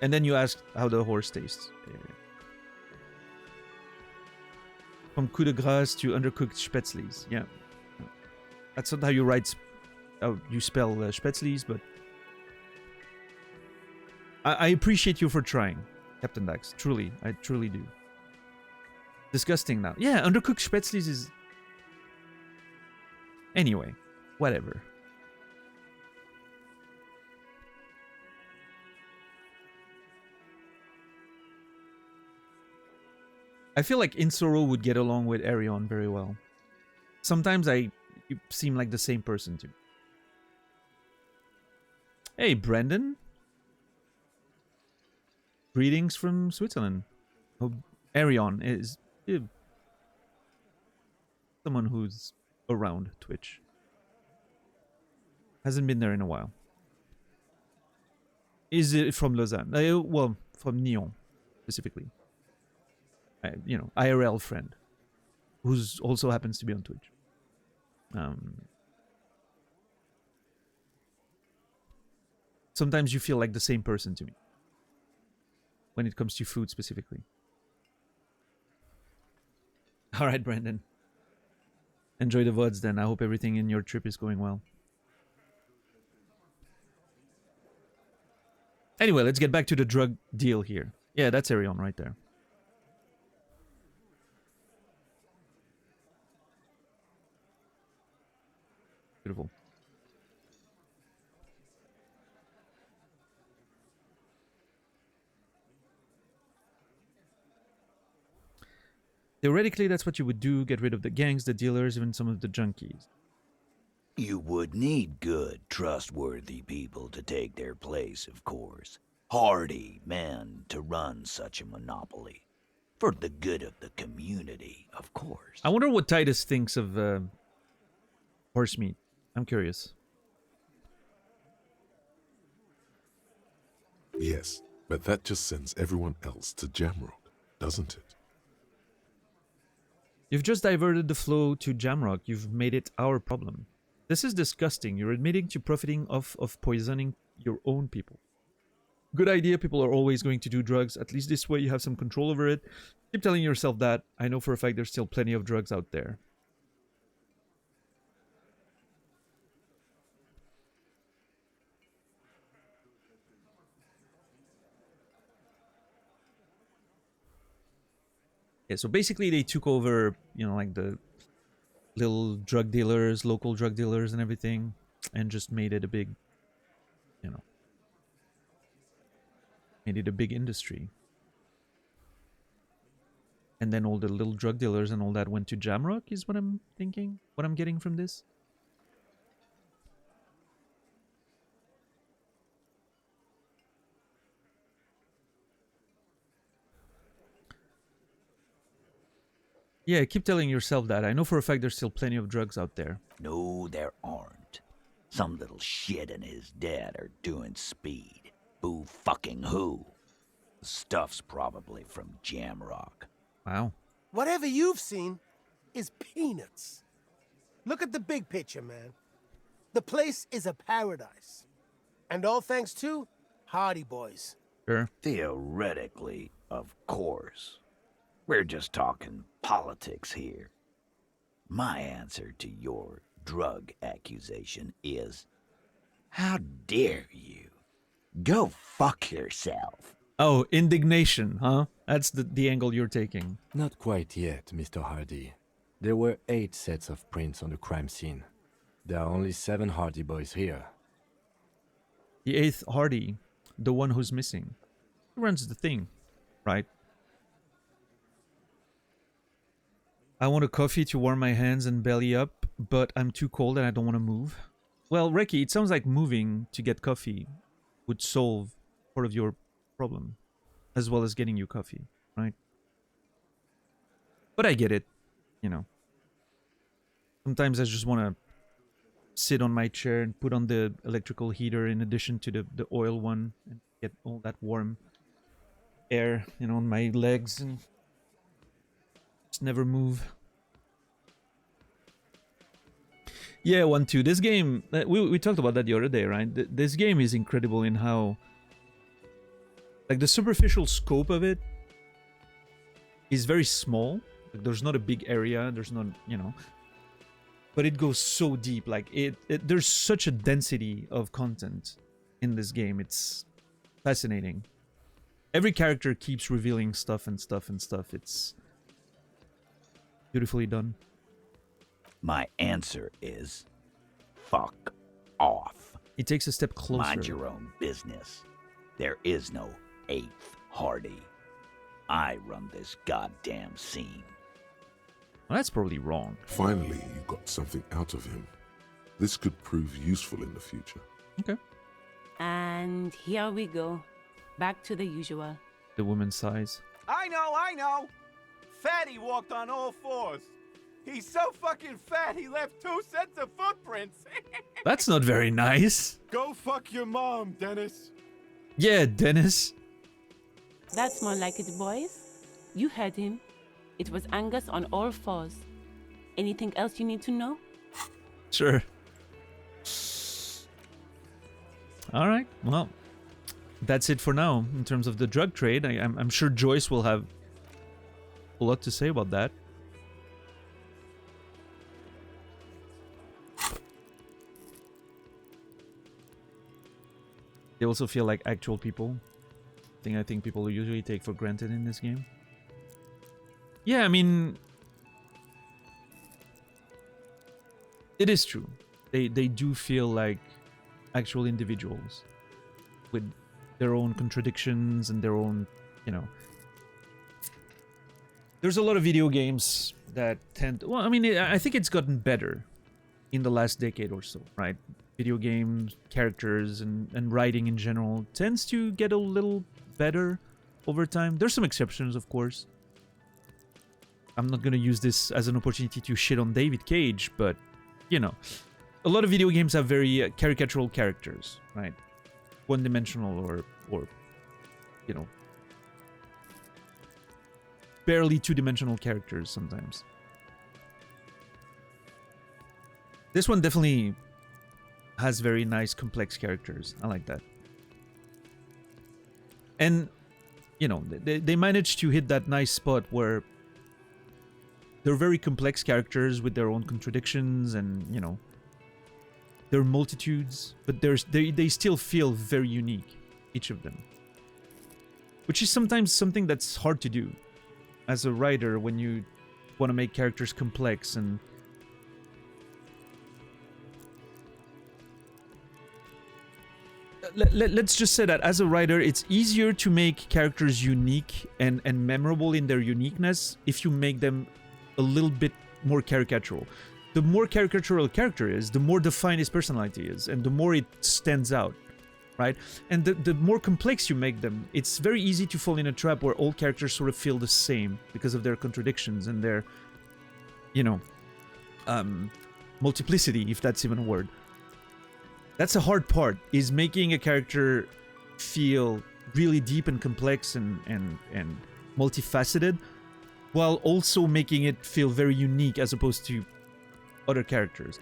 And then you asked how the horse tastes. Yeah. From coup de grace to undercooked Spätzlis. Yeah. That's not how you write, how you spell Spätzlis, but I appreciate you for trying, Captain Dax. Truly, I truly do. Disgusting now. Yeah, undercooked Spätzlis is... Anyway, whatever. I feel like Insoro would get along with Arion very well. Sometimes you seem like the same person to me. Hey, Brendan. Greetings from Switzerland. Oh, Arion is someone who's around Twitch. Hasn't been there in a while. Is it from Lausanne? Well, from Nyon, specifically. you know, IRL friend, who's also happens to be on Twitch. Sometimes you feel like the same person to me when it comes to food specifically. All right, Brandon. Enjoy the VODs then. I hope everything in your trip is going well. Anyway, let's get back to the drug deal here. Yeah, that's Arion right there. Beautiful. Theoretically, that's what you would do. Get rid of the gangs, the dealers, even some of the junkies. You would need good, trustworthy people to take their place, of course. Hardy men to run such a monopoly. For the good of the community, of course. I wonder what Titus thinks of horse meat. I'm curious. Yes, but that just sends everyone else to Jamrock, doesn't it? You've just diverted the flow to Jamrock. You've made it our problem. This is disgusting. You're admitting to profiting off of poisoning your own people. Good idea. People are always going to do drugs. At least this way you have some control over it. Keep telling yourself that. I know for a fact there's still plenty of drugs out there. Yeah, so basically they took over, you know, like the little drug dealers, local drug dealers and everything, and just made it a big, you know, made it a big industry. And then all the little drug dealers and all that went to Jamrock is what I'm thinking, what I'm getting from this. Yeah, keep telling yourself that. I know for a fact there's still plenty of drugs out there. No, there aren't. Some little shit and his dad are doing speed. Who fucking who? The stuff's probably from Jamrock. Wow. Whatever you've seen is peanuts. Look at the big picture, man. The place is a paradise. And all thanks to Hardy Boys. Sure. Theoretically, of course. We're just talking politics here. My answer to your drug accusation is, how dare you? Go fuck yourself. Oh, indignation, huh? That's the angle you're taking. Not quite yet, Mr. Hardy. There were 8 sets of prints on the crime scene. There are only 7 Hardy Boys here. The 8th Hardy, the one who's missing, he runs the thing, right? I want a coffee to warm my hands and belly up, but I'm too cold and I don't want to move. Well, Reki, it sounds like moving to get coffee would solve part of your problem, as well as getting you coffee, right? But I get it, you know. Sometimes I just want to sit on my chair and put on the electrical heater in addition to the oil one and get all that warm air, you know, on my legs and just never move. Yeah, 1-2. This game, we talked about that the other day, right? This game is incredible in how, like, the superficial scope of it is very small. Like, there's not a big area. There's not, you know, but it goes so deep. Like, there's such a density of content in this game. It's fascinating. Every character keeps revealing stuff and stuff and stuff. It's beautifully done. My answer is, fuck off. He takes a step closer. Mind your own business. There is no 8th Hardy. I run this goddamn scene. Well, that's probably wrong. Finally, you got something out of him. This could prove useful in the future. Okay. And here we go. Back to the usual. The woman's size. I know. Fatty walked on all 4s. He's so fucking fat he left 2 sets of footprints. That's not very nice. Go fuck your mom, Dennis. Yeah, Dennis. That's more like it, boys. You heard him. It was Angus on all fours. Anything else you need to know? Sure. All right. Well, that's it for now in terms of the drug trade. I'm sure Joyce will have a lot to say about that. They also feel like actual people. I think people usually take for granted in this game. Yeah, I mean, it is true. They do feel like actual individuals with their own contradictions and their own, you know. There's a lot of video games that tend to, well, I mean, I think it's gotten better in the last decade or so, right? Video games, characters, and writing in general tends to get a little better over time. There's some exceptions, of course. I'm not going to use this as an opportunity to shit on David Cage, but, you know, a lot of video games have very caricatural characters, right? One-dimensional or, you know, barely two-dimensional characters sometimes. This one definitely has very nice, complex characters. I like that. And, you know, they managed to hit that nice spot where they're very complex characters with their own contradictions and, you know, their multitudes, but they still feel very unique, each of them. Which is sometimes something that's hard to do as a writer when you want to make characters complex and let's just say that as a writer, it's easier to make characters unique and memorable in their uniqueness if you make them a little bit more caricatural. The more caricatural a character is, the more defined his personality is, and the more it stands out, right? And the more complex you make them, it's very easy to fall in a trap where all characters sort of feel the same because of their contradictions and their, you know, multiplicity, if that's even a word. That's the hard part, is making a character feel really deep and complex and multifaceted, while also making it feel very unique as opposed to other characters.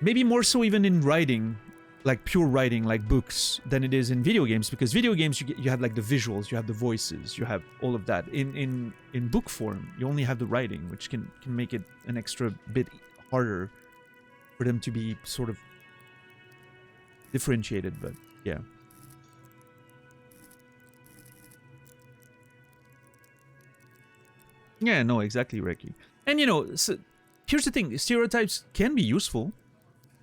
Maybe more so even in writing, like pure writing, like books, than it is in video games, because video games you have like the visuals, you have the voices, you have all of that. In book form, you only have the writing, which can make it an extra bit harder for them to be sort of differentiated, but yeah. Yeah, no, exactly, Reki. And you know, so here's the thing, stereotypes can be useful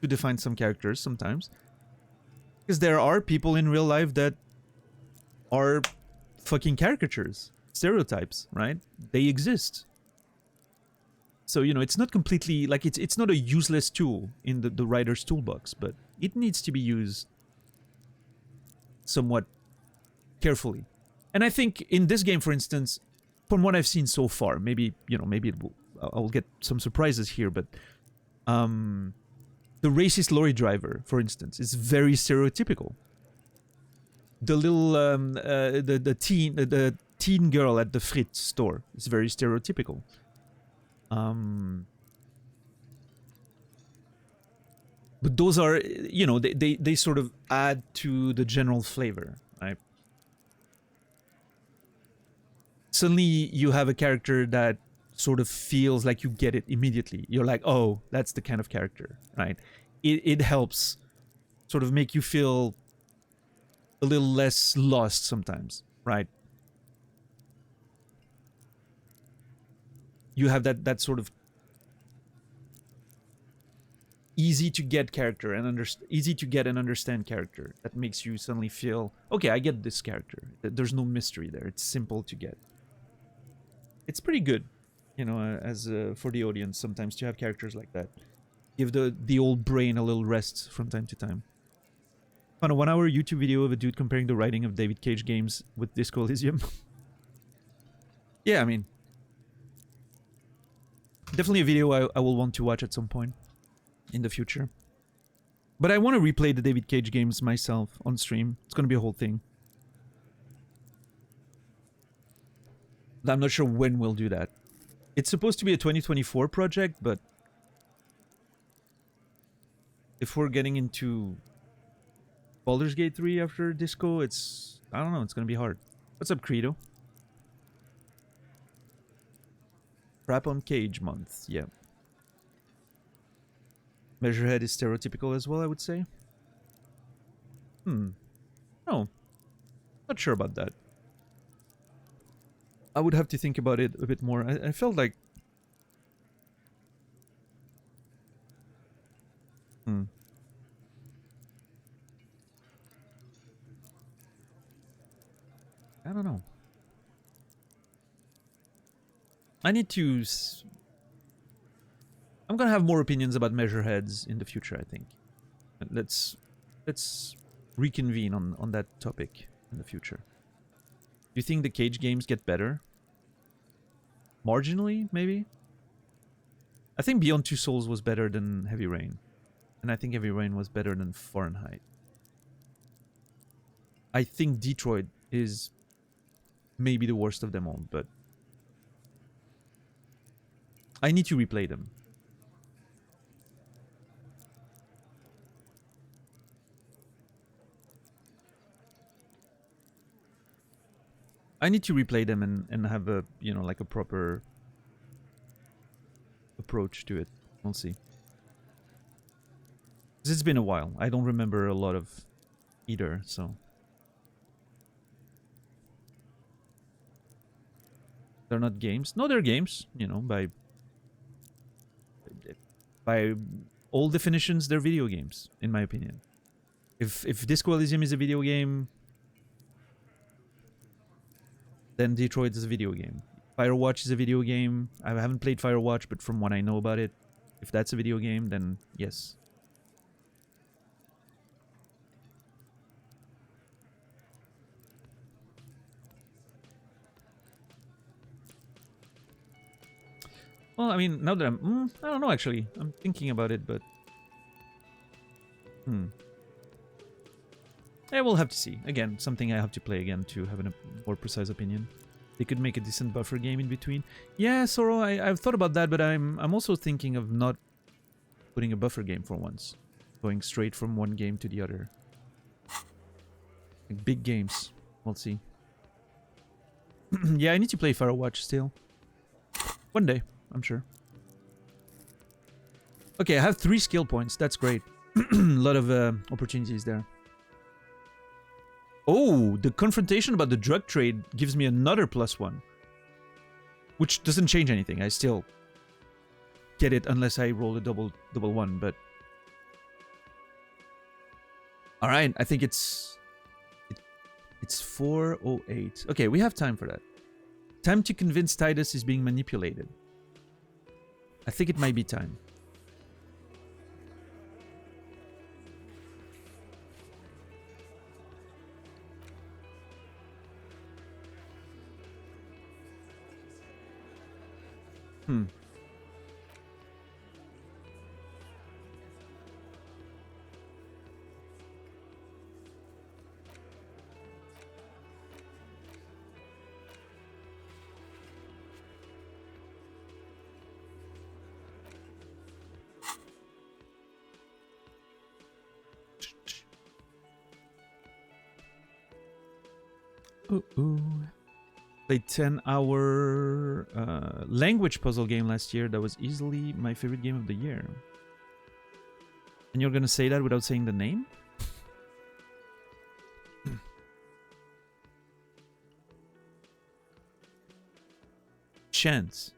to define some characters sometimes. Because there are people in real life that are fucking caricatures, stereotypes, right? They exist. So, you know, it's not completely, like, it's not a useless tool in the writer's toolbox, but it needs to be used somewhat carefully. And I think in this game, for instance, from what I've seen so far, maybe, you know, maybe I'll get some surprises here, but the racist lorry driver, for instance, is very stereotypical. The little the teen girl at the Frit store is very stereotypical. But those are, you know, they sort of add to the general flavor, right? Suddenly you have a character that sort of feels like you get it immediately. You're like, oh, that's the kind of character, right? It helps sort of make you feel a little less lost sometimes, right? You have that sort of easy to get character and easy to get and understand character that makes you suddenly feel, okay, I get this character. There's no mystery there. It's simple to get. It's pretty good, you know, as for the audience sometimes to have characters like that. Give the old brain a little rest from time to time. Found a 1-hour YouTube video of a dude comparing the writing of David Cage games with Disco Elysium. Yeah, I mean, definitely a video I will want to watch at some point in the future. But I want to replay the David Cage games myself on stream. It's going to be a whole thing. I'm not sure when we'll do that. It's supposed to be a 2024 project, but if we're getting into Baldur's Gate 3 after Disco, it's... I don't know, it's gonna be hard. What's up, Credo? Crap on Cage month, yeah. Measurehead is stereotypical as well, I would say. No. Not sure about that. I would have to think about it a bit more. I felt like... I don't know. I need to... I'm gonna have more opinions about Measureheads in the future, I think. Let's reconvene on that topic in the future. Do you think the Cage games get better? Marginally, maybe? I think Beyond Two Souls was better than Heavy Rain. And I think Heavy Rain was better than Fahrenheit. I think Detroit is maybe the worst of them all, but I need to replay them. I need to replay them and have a, you know, like a proper approach to it. We'll see. 'Cause it's been a while. I don't remember a lot of either, so. They're not games. No, they're games, you know, by all definitions, they're video games, in my opinion. If Disco Elysium is a video game, then Detroit is a video game. Firewatch is a video game. I haven't played Firewatch, but from what I know about it, if that's a video game, then yes. Well, I mean, now that I'm... I don't know, actually. I'm thinking about it, but... Yeah, we'll have to see. Again, something I have to play again to have a more precise opinion. They could make a decent buffer game in between. Yeah, Soro, I've thought about that, but I'm also thinking of not putting a buffer game for once. Going straight from one game to the other. Like big games. We'll see. Yeah, I need to play Firewatch still. One day, I'm sure. Okay, I have 3 skill points. That's great. A lot of opportunities there. Oh, the confrontation about the drug trade gives me another +1. Which doesn't change anything. I still get it unless I roll a double one, but... Alright, I think it's 4:08. Okay, we have time for that. Time to convince Titus is being manipulated. I think it might be time. Played 10-hour language puzzle game last year. That was easily my favorite game of the year. And you're gonna say that without saying the name? Chance.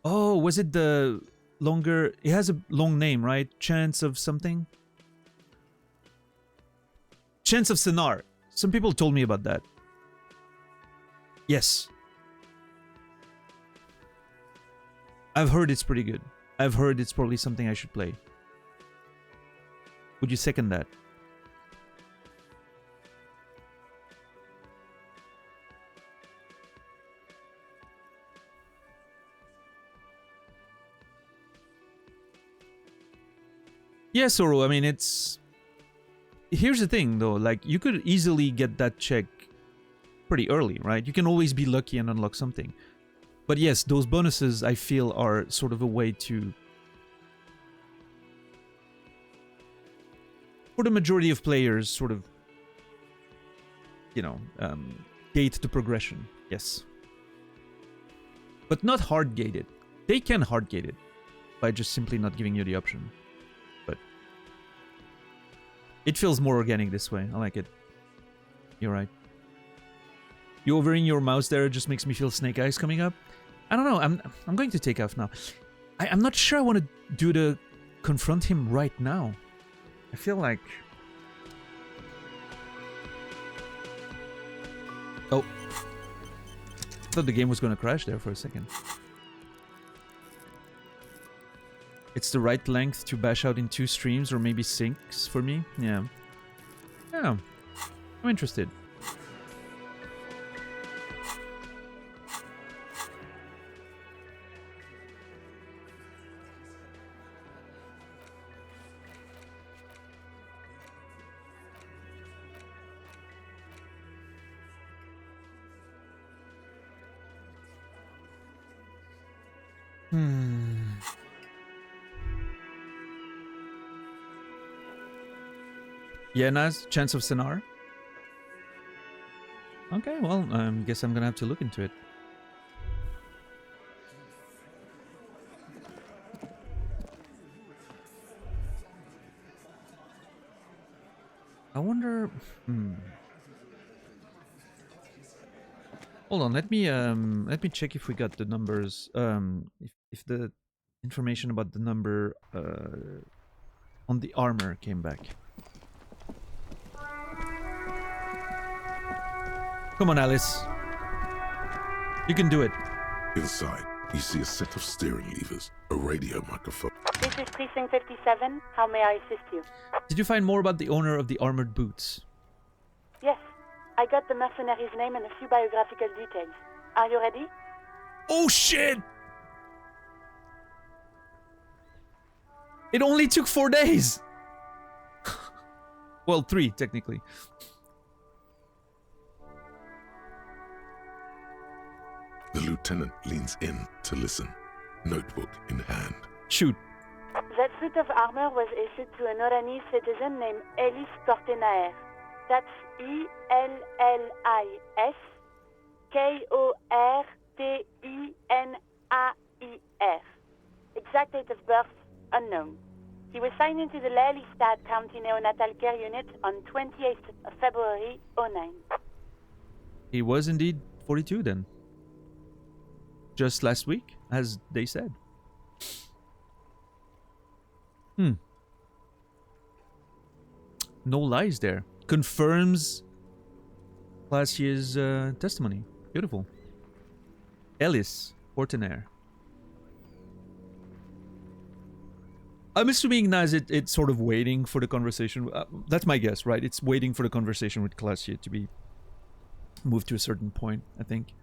Oh, was it the longer... It has a long name, right? Chance of something? Chance of Sonar. Some people told me about that. Yes. I've heard it's pretty good. I've heard it's probably something I should play. Would you second that? Yeah, Soro, I mean, it's... Here's the thing, though. Like, you could easily get that check pretty early, right? You can always be lucky and unlock something. But yes, those bonuses, I feel, are sort of a way to... for the majority of players, sort of, you know, gate the progression. Yes. But not hard-gated. They can hard-gate it by just simply not giving you the option. But it feels more organic this way. I like it. You're right. You overing your mouse there just makes me feel snake eyes coming up. I don't know. I'm going to take off now. I'm not sure I want to do the confront him right now. I feel like... oh. I thought the game was going to crash there for a second. It's the right length to bash out in 2 streams or maybe syncs for me. Yeah. Yeah. I'm interested. Yeah, Naz, chance of Sonar. Okay, well, I guess I'm gonna have to look into it. I wonder... Hold on, let me check if we got the numbers. If the information about the number on the armor came back. Come on, Alice. You can do it. Inside, you see a set of steering levers, a radio microphone. This is Precinct 57. How may I assist you? Did you find more about the owner of the armored boots? Yes. I got the mercenary's name and a few biographical details. Are you ready? Oh shit! It only took 4 days! Well, 3, technically. The lieutenant leans in to listen, notebook in hand. Shoot. That suit of armor was issued to an Oranese citizen named Ellis Kortenaer. That's E-L-L-I-S K-O-R-T-E-N-A-I-R. Exact date of birth, unknown. He was signed into the Lelystad County Neonatal Care Unit on 28th of February, 09. He was indeed 42 then. Just last week, as they said. No lies there. Confirms Classier's testimony. Beautiful. Ellis Kortenaer. I'm assuming Naz, it's sort of waiting for the conversation. That's my guess, right? It's waiting for the conversation with Classier to be moved to a certain point, I think.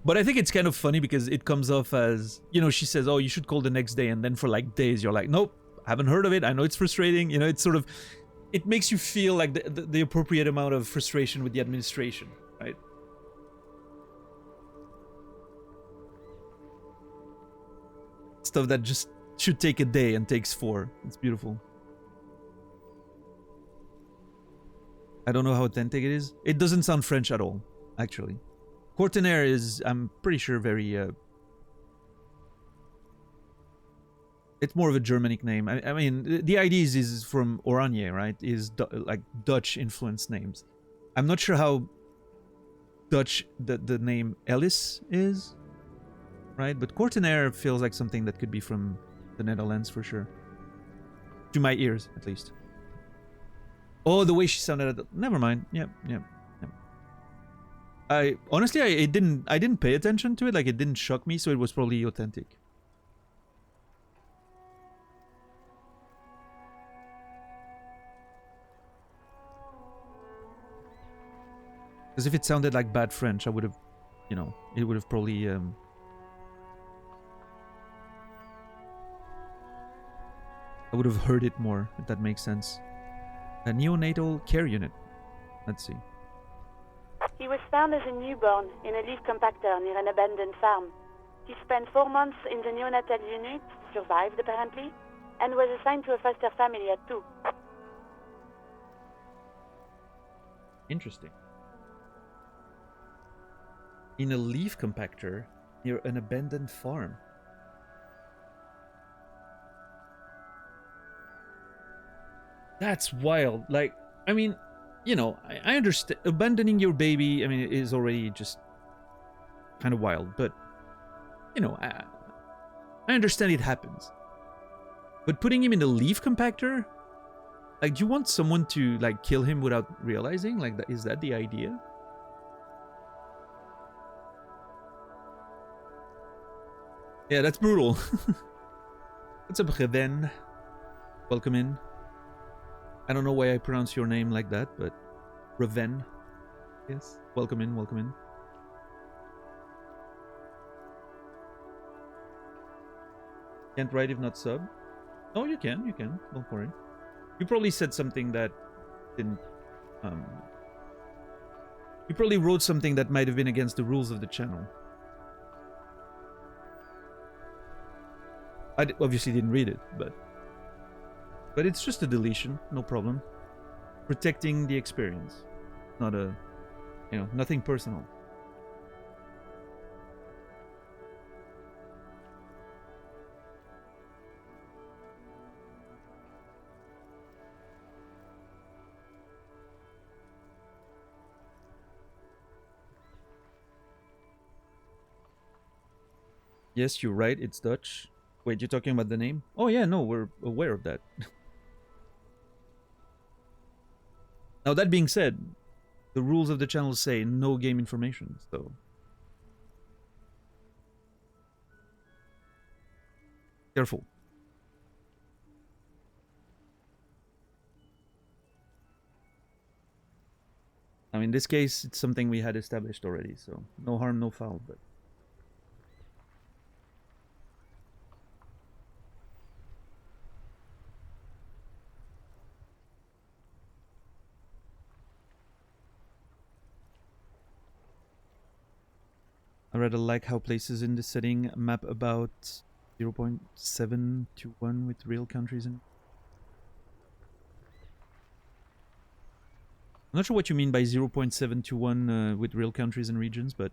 But I think it's kind of funny because it comes off as, you know, she says, oh, you should call the next day. And then for like days, you're like, nope, haven't heard of it. I know it's frustrating. You know, it's sort of, it makes you feel like the appropriate amount of frustration with the administration, right? Stuff that just should take a day and takes 4. It's beautiful. I don't know how authentic it is. It doesn't sound French at all, actually. Kortenaer is, I'm pretty sure, very... it's more of a Germanic name. I mean, the idea is from Oranje, right? Is like Dutch influenced names. I'm not sure how Dutch the name Ellis is, right? But Kortenaer feels like something that could be from the Netherlands for sure. To my ears, at least. Oh, the way she sounded. Never mind. Yep. I honestly, I didn't pay attention to it. Like, it didn't shock me, so it was probably authentic. Because if it sounded like bad French, I would have, you know, it would have probably I would have heard it more, if that makes sense. A neonatal care unit. Let's see. was found as a newborn in a leaf compactor near an abandoned farm. He spent 4 months in the neonatal unit, survived apparently, and was assigned to a foster family at 2. Interesting. In a leaf compactor near an abandoned farm. That's wild. Like, I mean, you know, I understand abandoning your baby, I mean, it is already just kind of wild, but, you know, I understand it happens. But putting him in a leaf compactor? Like, do you want someone to, like, kill him without realizing? Like, is that the idea? Yeah, that's brutal. What's up, Reven? Welcome in. I don't know why I pronounce your name like that, but Reven. Yes, welcome in, welcome in. Can't write if not sub? No, you can, don't worry. You probably said something that didn't, you probably wrote something that might have been against the rules of the channel. I obviously didn't read it, but it's just a deletion, no problem. Protecting the experience, not a, you know, nothing personal. Yes, you're right, it's Dutch. Wait, you're talking about the name? Oh yeah, no, we're aware of that. Now, that being said, the rules of the channel say no game information, so... Careful. I mean, in this case, it's something we had established already, so no harm, no foul, but... I rather like how places in the setting map about 0.721 with real countries in. I'm not sure what you mean by 0.721 with real countries and regions, but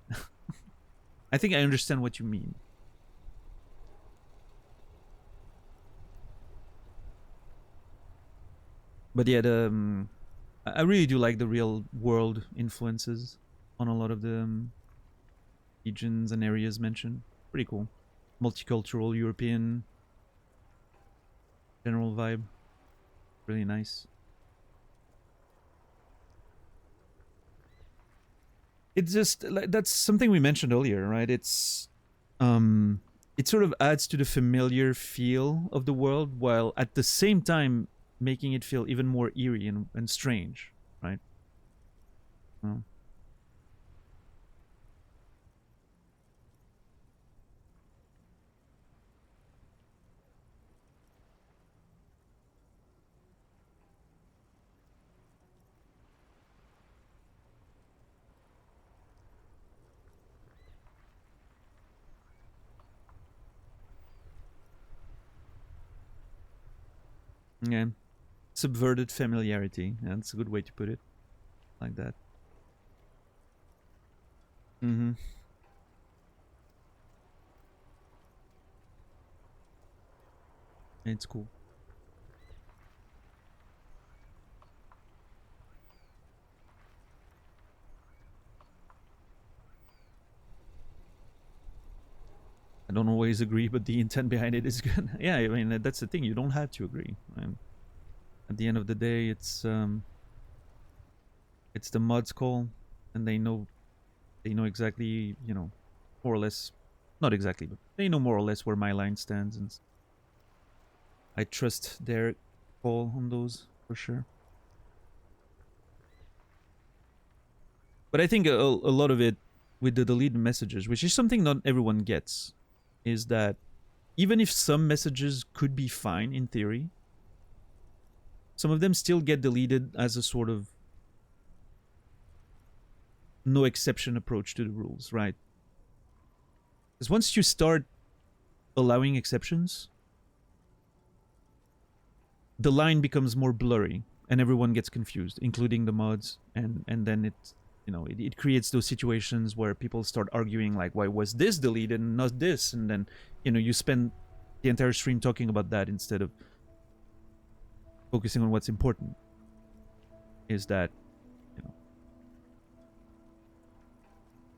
I think I understand what you mean. But yeah, I really do like the real world influences on a lot of the regions and areas mentioned. Pretty cool. Multicultural, European general vibe. Really nice. It's just like, that's something we mentioned earlier, right? It's it sort of adds to the familiar feel of the world while at the same time making it feel even more eerie and strange, right? Well, yeah. Subverted familiarity. Yeah, that's a good way to put it. Like that. Mm-hmm. It's cool. I don't always agree, but the intent behind it is good. Yeah, I mean, that's the thing. You don't have to agree. Right? At the end of the day, it's the mod's call, and they know exactly, you know, more or less, not exactly, but they know more or less where my line stands, and I trust their call on those for sure. But I think a lot of it with the deleted messages, which is something not everyone gets, is that even if some messages could be fine in theory, some of them still get deleted as a sort of no exception approach to the rules, right? Because once you start allowing exceptions, the line becomes more blurry and everyone gets confused, including the mods, and then it creates those situations where people start arguing like, why was this deleted and not this? And then you spend the entire stream talking about that instead of focusing on what's important. Is that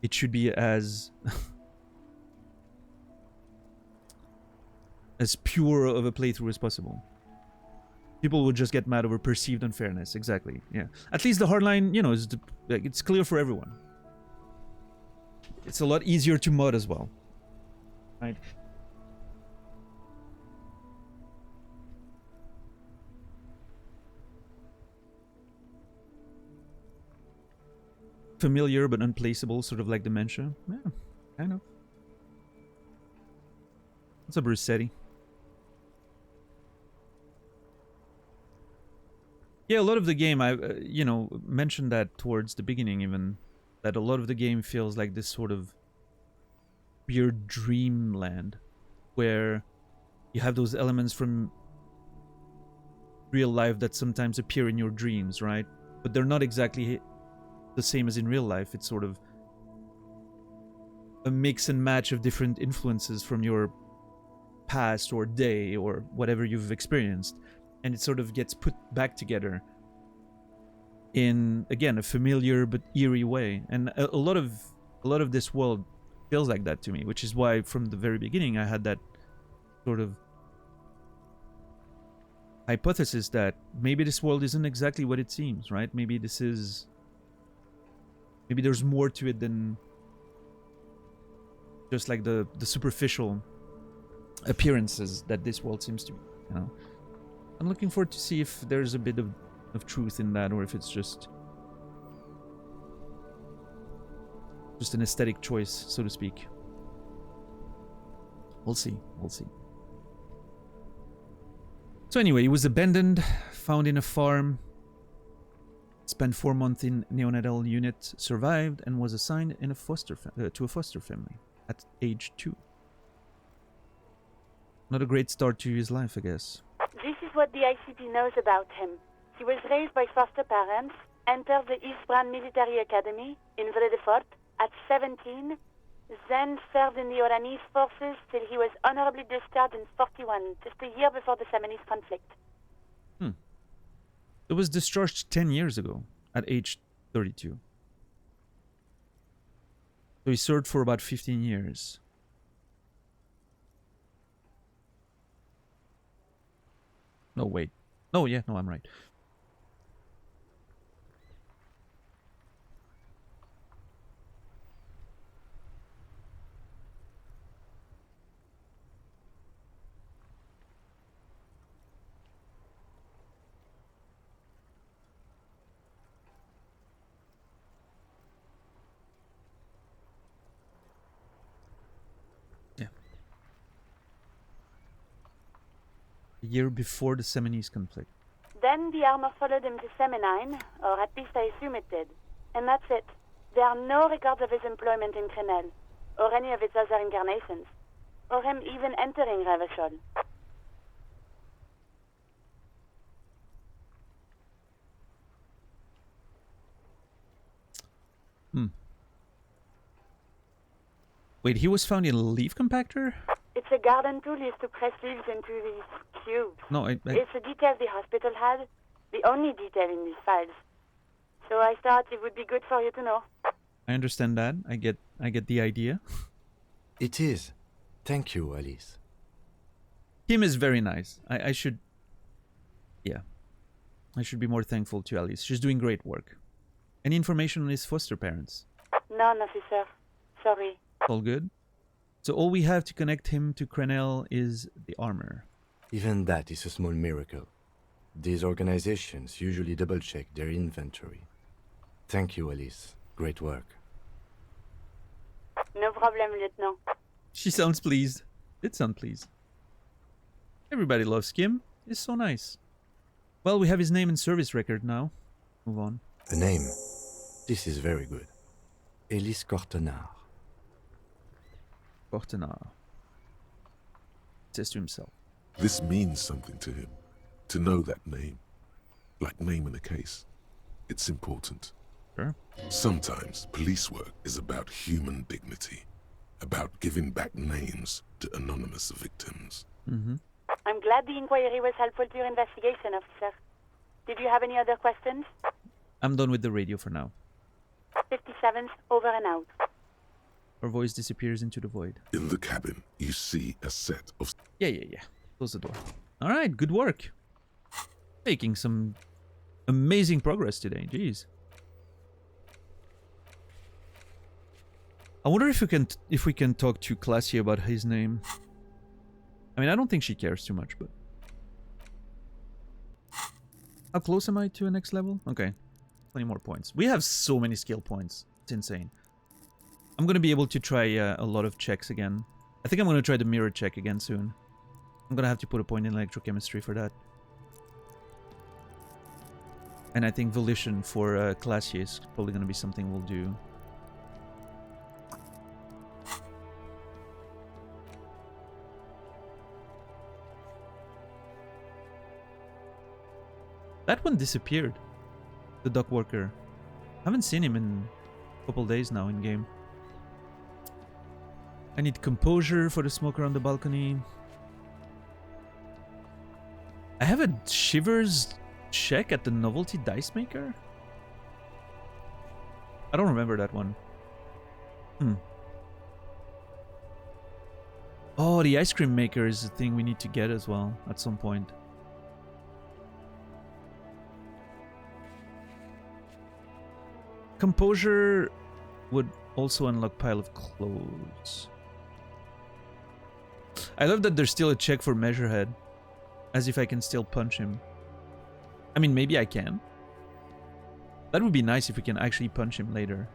it should be as as pure of a playthrough as possible. People would just get mad over perceived unfairness. Exactly. Yeah. At least the hardline, it's clear for everyone. It's a lot easier to mod as well. Right? Familiar but unplaceable, sort of like dementia. Yeah, kind of. What's up, Brucetti? Yeah, a lot of the game, I mentioned that towards the beginning even, that a lot of the game feels like this sort of weird dreamland, where you have those elements from real life that sometimes appear in your dreams, right? But they're not exactly the same as in real life. It's sort of a mix and match of different influences from your past or day or whatever you've experienced. And it sort of gets put back together in, again, a familiar but eerie way. And a lot of this world feels like that to me, which is why from the very beginning I had that sort of hypothesis that maybe this world isn't exactly what it seems, right? Maybe there's more to it than just like the superficial appearances that this world seems to be, I'm looking forward to see if there's a bit of truth in that, or if it's just an aesthetic choice, so to speak. We'll see. So anyway, he was abandoned, found in a farm, spent 4 months in neonatal unit, survived, and was assigned to a foster family at age 2. Not a great start to his life, I guess. This is what the ICP knows about him. He was raised by foster parents, entered the East Brand Military Academy in Vredefort at 17, then served in the Oranese forces till he was honorably discharged in 41, just a year before the Seminese conflict. It was discharged 10 years ago, at age 32. So he served for about 15 years. No, wait. No, yeah, no, I'm right. A year before the Seminese conflict. Then the armor followed him to Seminine, or at least I assume it did. And that's it. There are no records of his employment in Crenel, or any of its other incarnations, or him even entering Revachol. Wait, he was found in a leaf compactor? It's a garden tool used to press leaves into these cubes. No, It's a detail the hospital had, the only detail in these files. So I thought it would be good for you to know. I understand that. I get the idea. It is. Thank you, Alice. Kim is very nice. I should be more thankful to Alice. She's doing great work. Any information on his foster parents? None, officer. Sorry. All good? So all we have to connect him to Crenel is the armor. Even that is a small miracle. These organizations usually double-check their inventory. Thank you, Alice. Great work. No problem, Lieutenant. She sounds pleased. Did sound pleased. Everybody loves Kim. It's so nice. Well, we have his name and service record now. Move on. A name. This is very good. Ellis Cortenard. Cortenard. Says to himself. This means something to him, to know that name. Like naming a case. It's important. Sure. Sometimes police work is about human dignity, about giving back names to anonymous victims. Mm-hmm. I'm glad the inquiry was helpful to your investigation, officer. Did you have any other questions? I'm done with the radio for now. 57th, over and out. Her voice disappears into the void. In the cabin, you see a set of... Yeah. Close the door. Alright, good work. Making some amazing progress today, jeez. I wonder if we can talk to Classy about his name. I mean, I don't think she cares too much, but... How close am I to a next level? Okay. 20 more points. We have so many skill points. It's insane. I'm gonna be able to try a lot of checks again. I think I'm gonna try the mirror check again soon. I'm gonna have to put a point in electrochemistry for that. And I think volition for Classy is probably gonna be something we'll do. That one disappeared. The dock worker. Haven't seen him in a couple days now in game. I need composure for the smoker on the balcony. I have a Shivers check at the novelty dice maker? I don't remember that one. Oh, the ice cream maker is a thing we need to get as well at some point. Composure would also unlock pile of clothes. I love that there's still a check for Measurehead. As if I can still punch him. I mean, maybe I can. That would be nice if we can actually punch him later.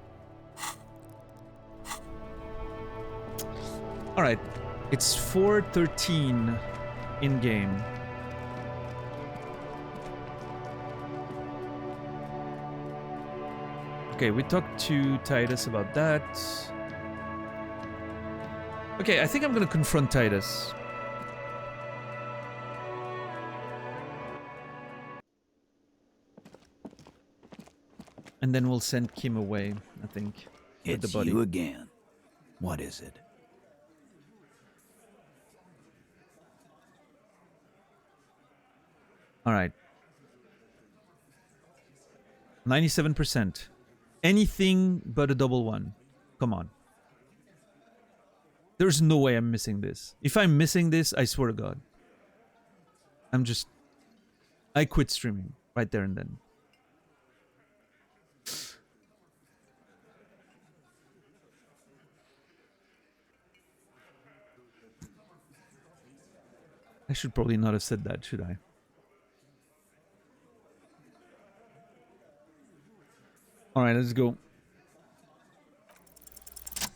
Alright. It's 4:13 in-game. Okay, we talked to Titus about that. Okay, I think I'm gonna confront Titus. And then we'll send Kim away, I think. With the It's buddy. you again. What is it? Alright. 97%. Anything but a double one. Come on. There's no way I'm missing this. If I'm missing this, I swear to God. I quit streaming right there and then. I should probably not have said that, should I? Alright, let's go.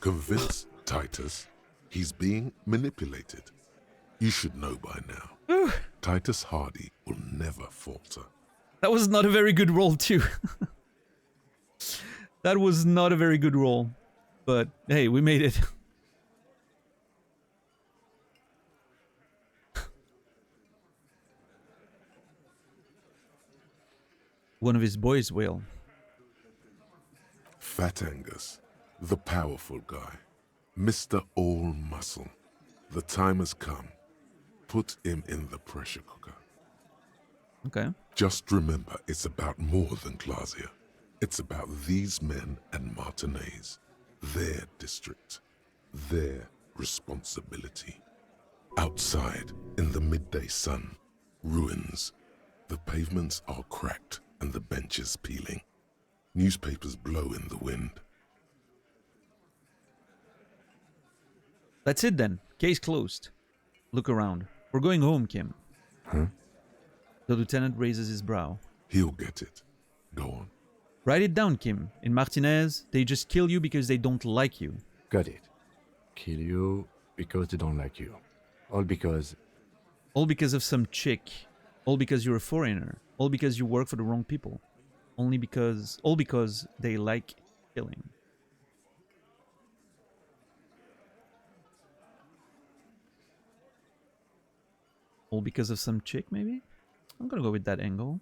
Convince Titus he's being manipulated. You should know by now. Titus Hardy will never falter. That was not a very good roll, too. That was not a very good roll. But, hey, we made it. One of his boys will. Fat Angus, the powerful guy, Mr. All Muscle. The time has come. Put him in the pressure cooker. Okay. Just remember, it's about more than Clausia. It's about these men and Martinez, their district, their responsibility. Outside, in the midday sun, ruins. The pavements are cracked and the benches peeling. Newspapers blow in the wind. That's it then. Case closed. Look around. We're going home, Kim. Huh? The lieutenant raises his brow. He'll get it. Go on. Write it down, Kim. In Martinez, they just kill you because they don't like you. Got it. Kill you because they don't like you. All because... All because of some chick. All because you're a foreigner. All because you work for the wrong people. All because they like killing. All because of some chick, maybe? I'm gonna go with that angle.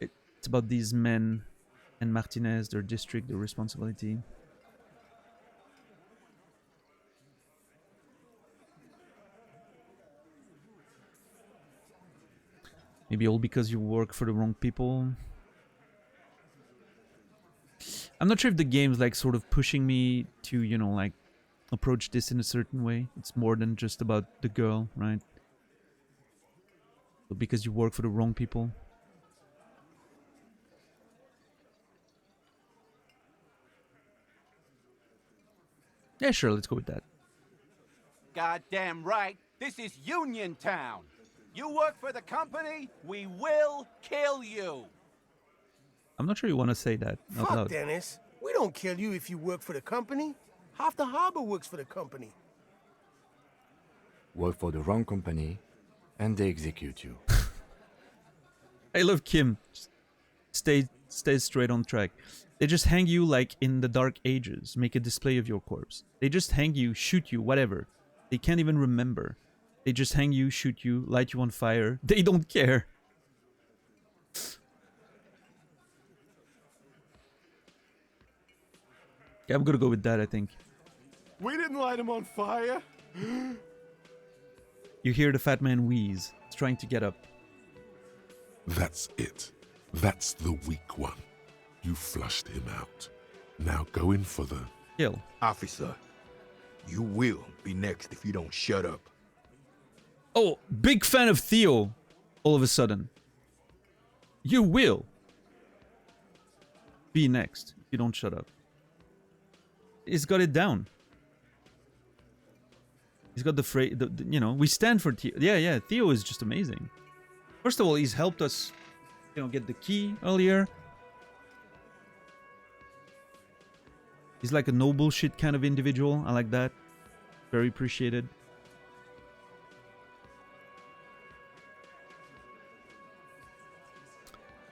It's about these men and Martinez, their district, their responsibility. Maybe all because you work for the wrong people. I'm not sure if the game's like sort of pushing me to, you know, like approach this in a certain way. It's more than just about the girl, right? But because you work for the wrong people. Yeah, sure, let's go with that. Goddamn right. This is Union Town. You work for the company, we will kill you. I'm not sure you want to say that out Fuck, loud. Dennis. We don't kill you if you work for the company. Half the harbor works for the company. Work for the wrong company, and they execute you. I love Kim. Stay straight on track. They just hang you like in the Dark Ages, make a display of your corpse. They just hang you, shoot you, whatever. They can't even remember. They just hang you, shoot you, light you on fire. They don't care. Yeah, I'm gonna go with that, I think. We didn't light him on fire. You hear the fat man wheeze. He's trying to get up. That's it. That's the weak one. You flushed him out. Now go in for the... Kill. Officer, you will be next if you don't shut up. Oh, big fan of Theo, all of a sudden. You will be next if you don't shut up. He's got it down. He's got the phrase, you know, we stand for Theo. Yeah, Theo is just amazing. First of all, he's helped us, you know, get the key earlier. He's like a no bullshit kind of individual. I like that. Very appreciated.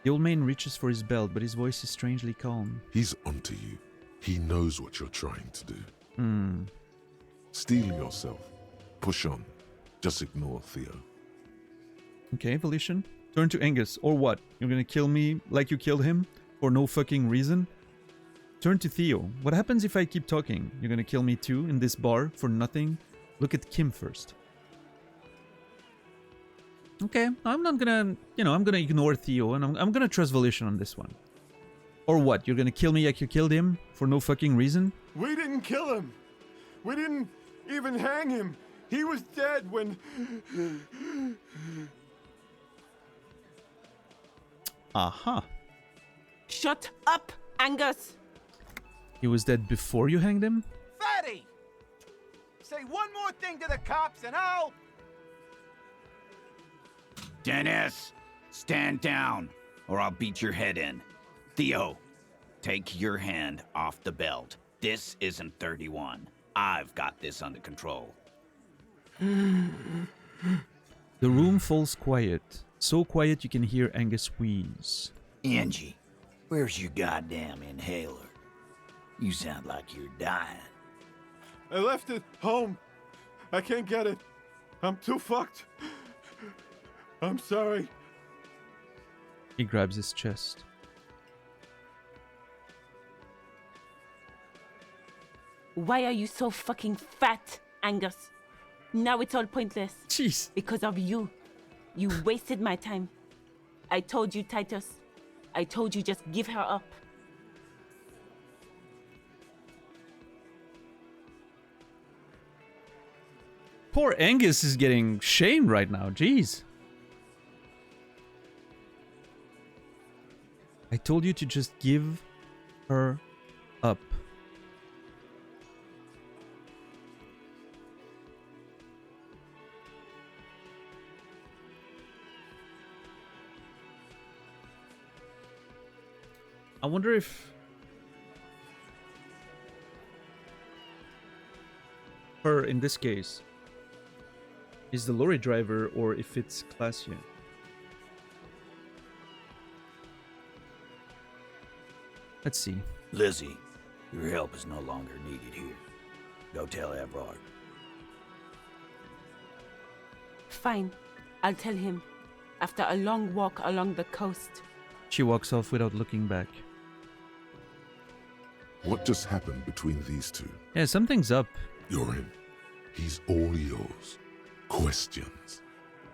The old man reaches for his belt, but his voice is strangely calm. He's onto you. He knows what you're trying to do. Steel yourself. Push on. Just ignore Theo. Okay, Volition. Turn to Angus. Or what? You're gonna kill me like you killed him? For no fucking reason? Turn to Theo. What happens if I keep talking? You're gonna kill me too in this bar for nothing? Look at Kim first. Okay, I'm not gonna, you know, I'm gonna ignore Theo and I'm gonna trust Volition on this one. Or what? You're gonna kill me like you killed him for no fucking reason? We didn't kill him. We didn't even hang him. He was dead when... Aha. Shut up, Angus! He was dead before you hanged him? Fatty! Say one more thing to the cops and I'll... Dennis, stand down, or I'll beat your head in. Theo, take your hand off the belt. This isn't 31. I've got this under control. The room falls quiet. So quiet you can hear Angus wheeze. Angie, where's your goddamn inhaler? You sound like you're dying. I left it home. I can't get it. I'm too fucked. I'm sorry. He grabs his chest. Why are you so fucking fat, Angus? Now it's all pointless. Jeez. Because of you. You wasted my time. I told you, Titus. I told you just give her up. Poor Angus is getting shamed right now. Jeez. I told you to just give her up. I wonder if her, in this case, is the lorry driver or if it's Claudia. Let's see. Lizzie, your help is no longer needed here. Go tell Everard. fine. I'll tell him. After a long walk along the coast. She walks off without looking back. What just happened between these two? Yeah, something's up. You're in. He's all yours. Questions.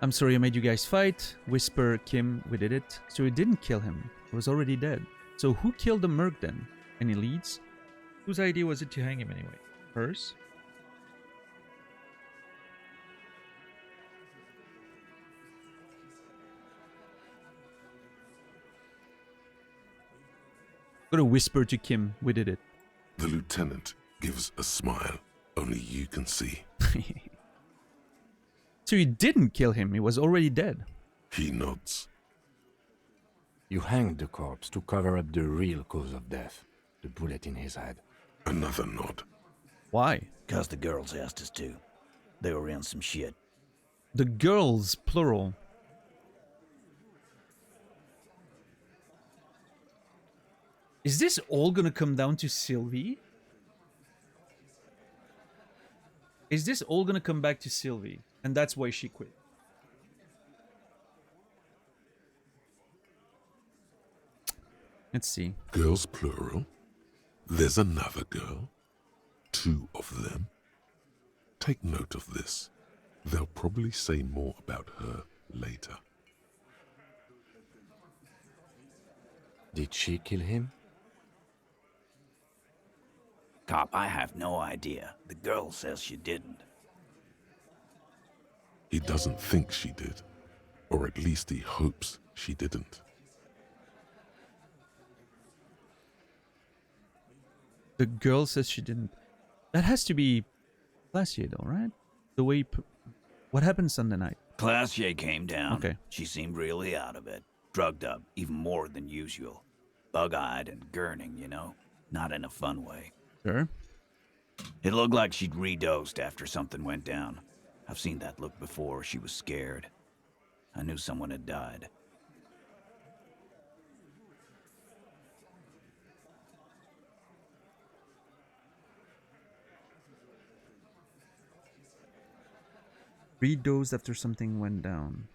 I'm sorry I made you guys fight. Whisper, Kim, we did it. So we didn't kill him. He was already dead. So who killed the merc then? Any leads? Whose idea was it to hang him anyway? Hers? Gotta whisper to Kim, we did it. The lieutenant gives a smile only you can see. So you didn't kill him, he was already dead. He nods. You hanged the corpse to cover up the real cause of death, the bullet in his head. Another nod. Why? 'Cause the girls asked us to. They were in some shit. The girls, plural. Is this all gonna come down to Sylvie? Is this all gonna come back to Sylvie? And that's why she quit? Let's see. Girls plural. There's another girl. 2 of them. Take note of this. They'll probably say more about her later. Did she kill him? Cop, I have no idea. The girl says she didn't. He doesn't think she did. Or at least he hopes she didn't. The girl says she didn't. That has to be Glacier though, right? The way... What happened Sunday night? Glacier came down. Okay. She seemed really out of it. Drugged up, even more than usual. Bug-eyed and gurning, you know? Not in a fun way. Sure. It looked like she'd redosed after something went down. I've seen that look before. She was scared. I knew someone had died. Redosed after something went down.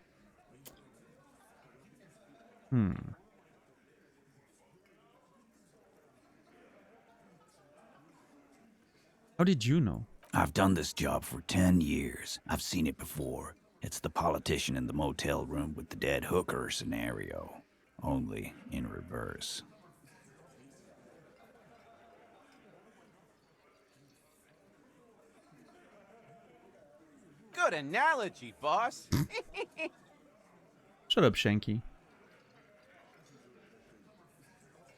How did you know? I've done this job for 10 years. I've seen it before. It's the politician in the motel room with the dead hooker scenario. Only in reverse. Good analogy, boss. Shut up, Shanky.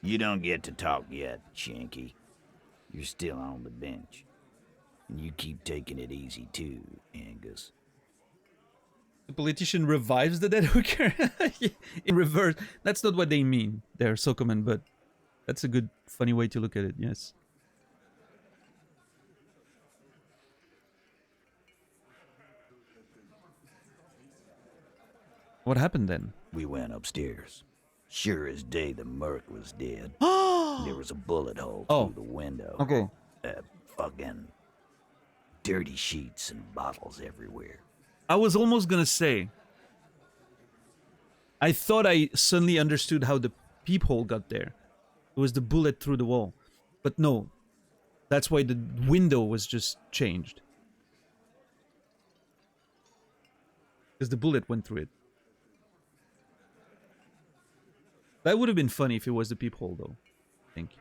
You don't get to talk yet, Shanky. You're still on the bench. And you keep taking it easy too, Angus. The politician revives the dead hooker? In reverse. That's not what they mean there, Sokoman, but that's a good, funny way to look at it, yes. What happened then? We went upstairs. Sure as day the merc was dead. There was a bullet hole through the window. Okay. Fucking dirty sheets and bottles everywhere. I was almost gonna say, I thought I suddenly understood how the peephole got there. It was the bullet through the wall. But no, that's why the window was just changed. Because the bullet went through it. That would have been funny if it was the peephole, though, I think.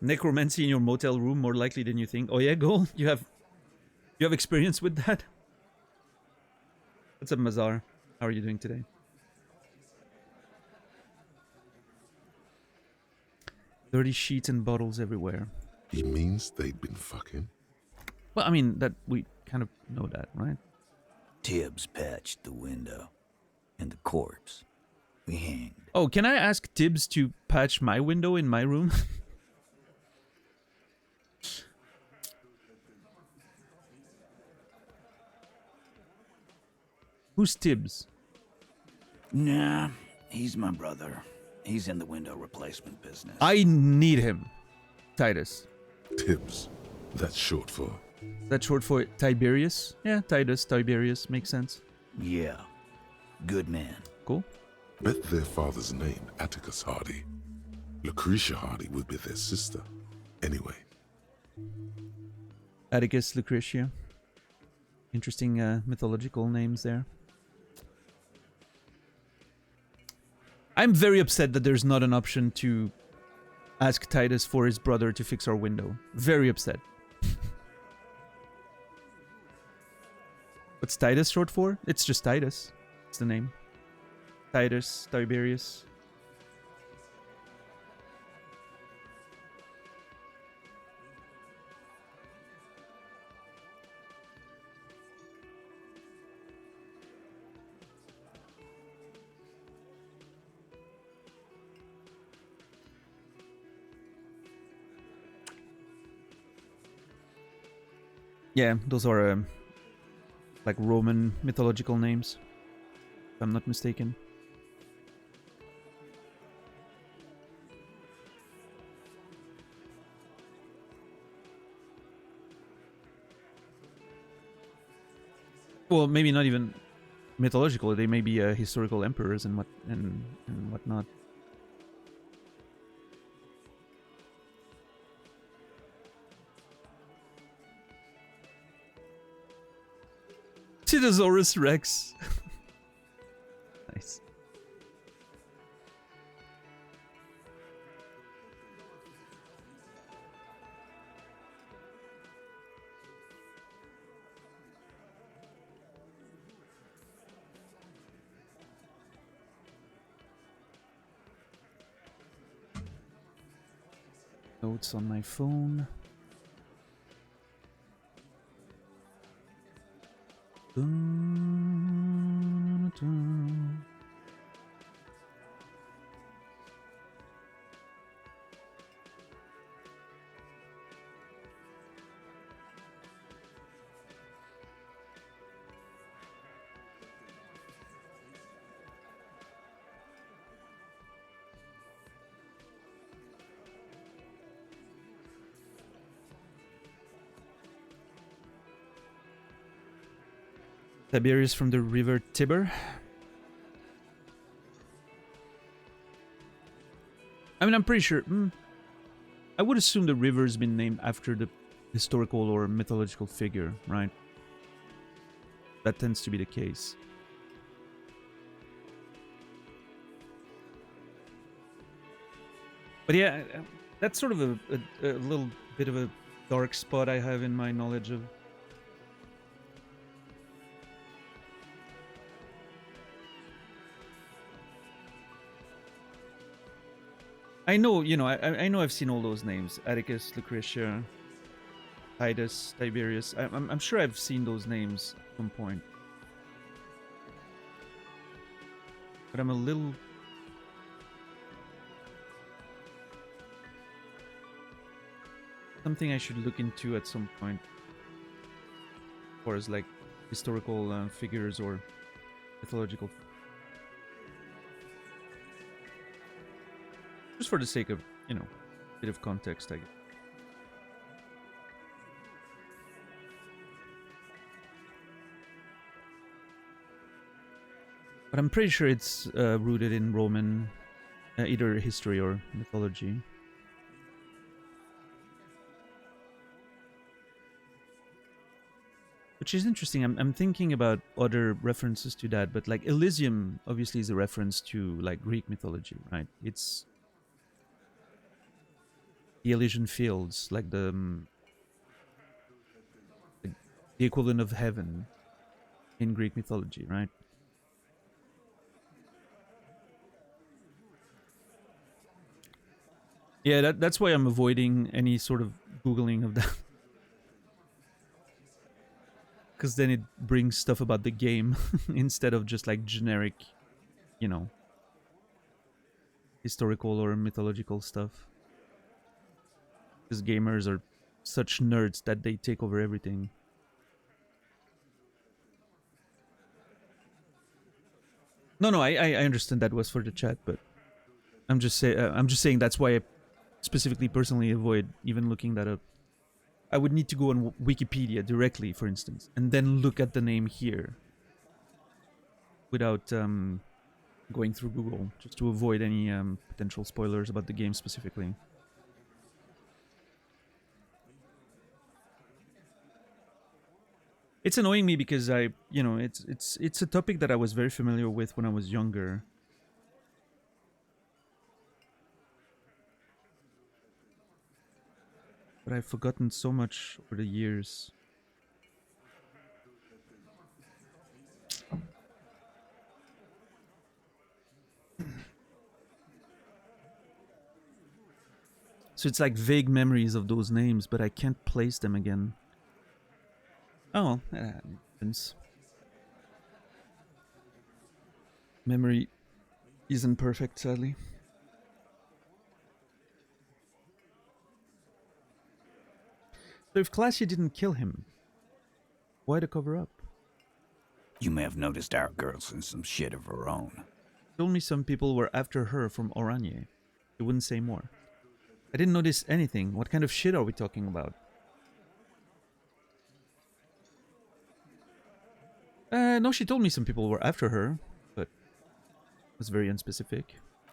Necromancy in your motel room, more likely than you think. Oh yeah, Gold? You have experience with that? What's up, Mazar? How are you doing today? Dirty sheets and bottles everywhere. He means they'd been fucking? Well, I mean, that we kind of know that, right? Tibbs patched the window. And the corpse. We hanged. Oh, can I ask Tibbs to patch my window in my room? Who's Tibbs? Nah, he's my brother. He's in the window replacement business. I need him, Titus. Tibbs. That's short for. That's short for Tiberius? Yeah, Titus, Tiberius, makes sense. Yeah. Good man. Cool. Bet their father's name, Atticus Hardy. Lucretia Hardy would be their sister. Anyway. Atticus, Lucretia. Interesting mythological names there. I'm very upset that there's not an option to ask Titus for his brother to fix our window. Very upset. What's Titus short for? It's just Titus. It's the name. Titus, Tiberius. Yeah, those are like Roman mythological names, if I'm not mistaken. Well, maybe not even mythological. They may be historical emperors and whatnot. Tyrannosaurus Rex. Nice. Notes on my phone. Dun, dun. Tiberius from the river Tiber. I mean, I'm pretty sure. I would assume the river's been named after the historical or mythological figure, right? That tends to be the case. But yeah, that's sort of a little bit of a dark spot I have in my knowledge of. I know, you know, I know I've seen all those names. Atticus, Lucretia, Titus, Tiberius. I'm sure I've seen those names at some point. But I'm a little... Something I should look into at some point. As far as like historical figures or mythological. Just for the sake of, you know, a bit of context, I guess. But I'm pretty sure it's rooted in Roman, either history or mythology. Which is interesting. I'm thinking about other references to that, but like Elysium obviously is a reference to like Greek mythology, right? It's the Elysian Fields, like the equivalent of heaven in Greek mythology, right? Yeah, that's why I'm avoiding any sort of Googling of that. Because then it brings stuff about the game instead of just like generic, you know, historical or mythological stuff. Because gamers are such nerds that they take over everything. No, I understand that was for the chat, but I'm just saying that's why I specifically personally avoid even looking that up. I would need to go on Wikipedia directly, for instance, and then look at the name here without going through Google, just to avoid any potential spoilers about the game specifically. It's annoying me because it's a topic that I was very familiar with when I was younger. But I've forgotten so much over the years. So it's like vague memories of those names, but I can't place them again. Oh, that happens. Memory isn't perfect, sadly. So if Classy didn't kill him, why the cover up? You may have noticed our girl's in some shit of her own. Told me some people were after her from Oranje. He wouldn't say more. I didn't notice anything. What kind of shit are we talking about? No, she told me some people were after her, but it was very unspecific.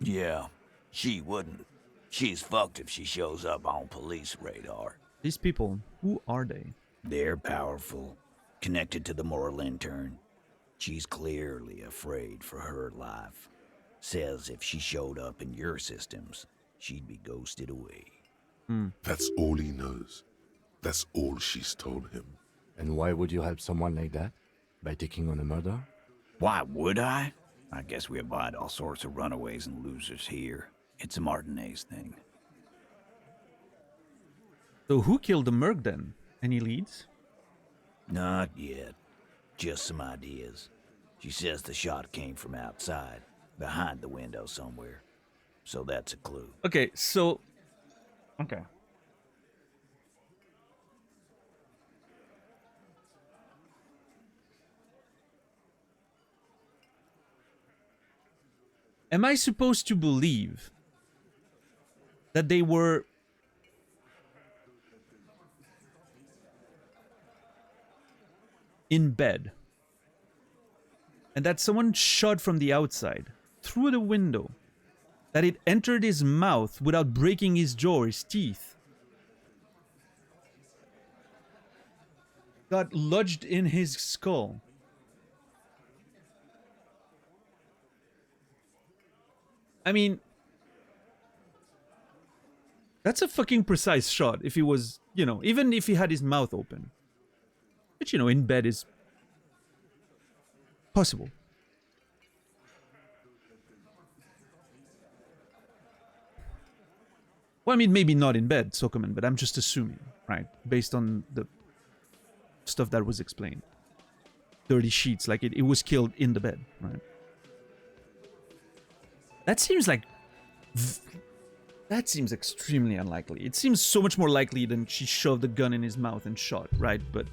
Yeah, she wouldn't. She's fucked if she shows up on police radar. These people, who are they? They're powerful, connected to the moral intern. She's clearly afraid for her life. Says if she showed up in your systems, she'd be ghosted away. That's all he knows. That's all she's told him. And why would you help someone like that? By taking on a murder? Why would I? I guess we abide all sorts of runaways and losers here. It's a Martinez thing. So who killed the Merc then? Any leads? Not yet. Just some ideas. She says the shot came from outside, behind the window somewhere. So that's a clue. Okay, so... Okay. Am I supposed to believe that they were in bed and that someone shot from the outside through the window, that it entered his mouth without breaking his jaw or his teeth, got lodged in his skull, I mean, that's a fucking precise shot if he was, even if he had his mouth open. Which, in bed is possible. Well, I mean, maybe not in bed, Sokoman, but I'm just assuming, right? Based on the stuff that was explained. Dirty sheets, like it was killed in the bed, right? That seems like... That seems extremely unlikely. It seems so much more likely than she shoved the gun in his mouth and shot, right? But...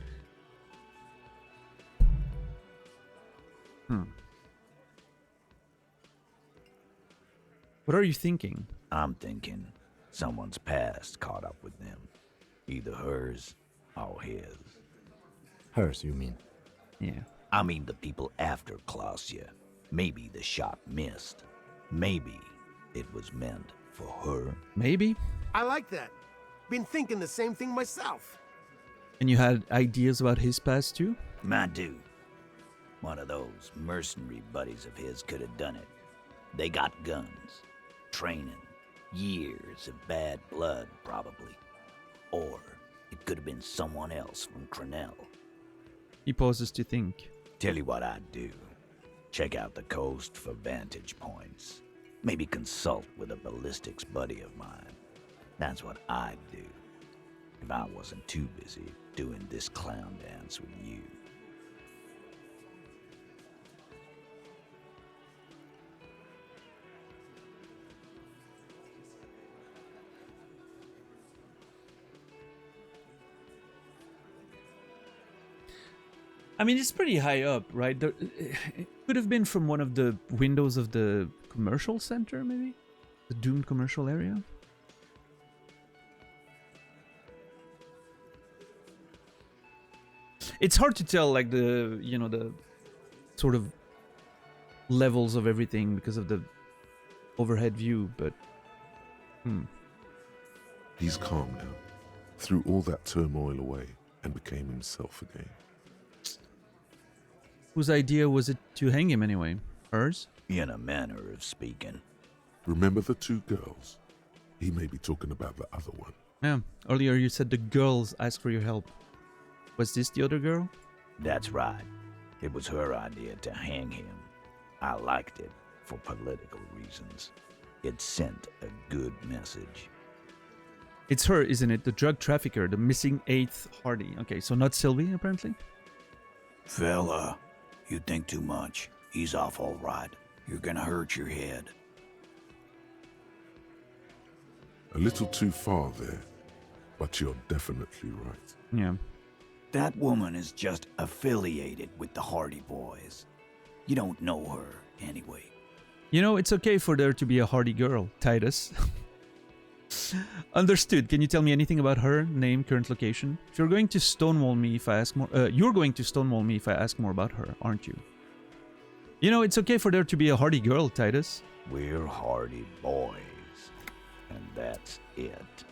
What are you thinking? I'm thinking someone's past caught up with them. Either hers or his. Hers, you mean? Yeah. I mean the people after Klausya. Maybe the shot missed. Maybe it was meant for her. Maybe. I like that. Been thinking the same thing myself. And you had ideas about his past too? I do. One of those mercenary buddies of his could have done it. They got guns, training, years of bad blood, probably. Or it could have been someone else from Crenell. He pauses to think. Tell you what I'd do. Check out the coast for vantage points. Maybe consult with a ballistics buddy of mine. That's what I'd do. If I wasn't too busy doing this clown dance with you. I mean, it's pretty high up, right? It could have been from one of the windows of the commercial center, maybe? The doomed commercial area? It's hard to tell, like, the, you know, the sort of levels of everything because of the overhead view, but He's calm now, threw all that turmoil away, and became himself again. Whose idea was it to hang him anyway? Hers? In a manner of speaking. Remember the two girls? He may be talking about the other one. Yeah. Earlier you said the girls asked for your help. Was this the other girl? That's right. It was her idea to hang him. I liked it for political reasons. It sent a good message. It's her, isn't it? The drug trafficker, the missing 8th Hardy. Okay, so not Sylvie, apparently? Fella, you think too much. He's off all right. You're gonna hurt your head. A little too far there, but you're definitely right. Yeah. That woman is just affiliated with the Hardy Boys. You don't know her, anyway. You know, it's okay for there to be a Hardy girl, Titus. Understood. Can you tell me anything about her? Name, current location? If you're going to stonewall me if I ask more... you're going to stonewall me if I ask more about her, aren't you? You know, it's okay for there to be a Hardy girl, Titus. We're Hardy Boys. And that's it.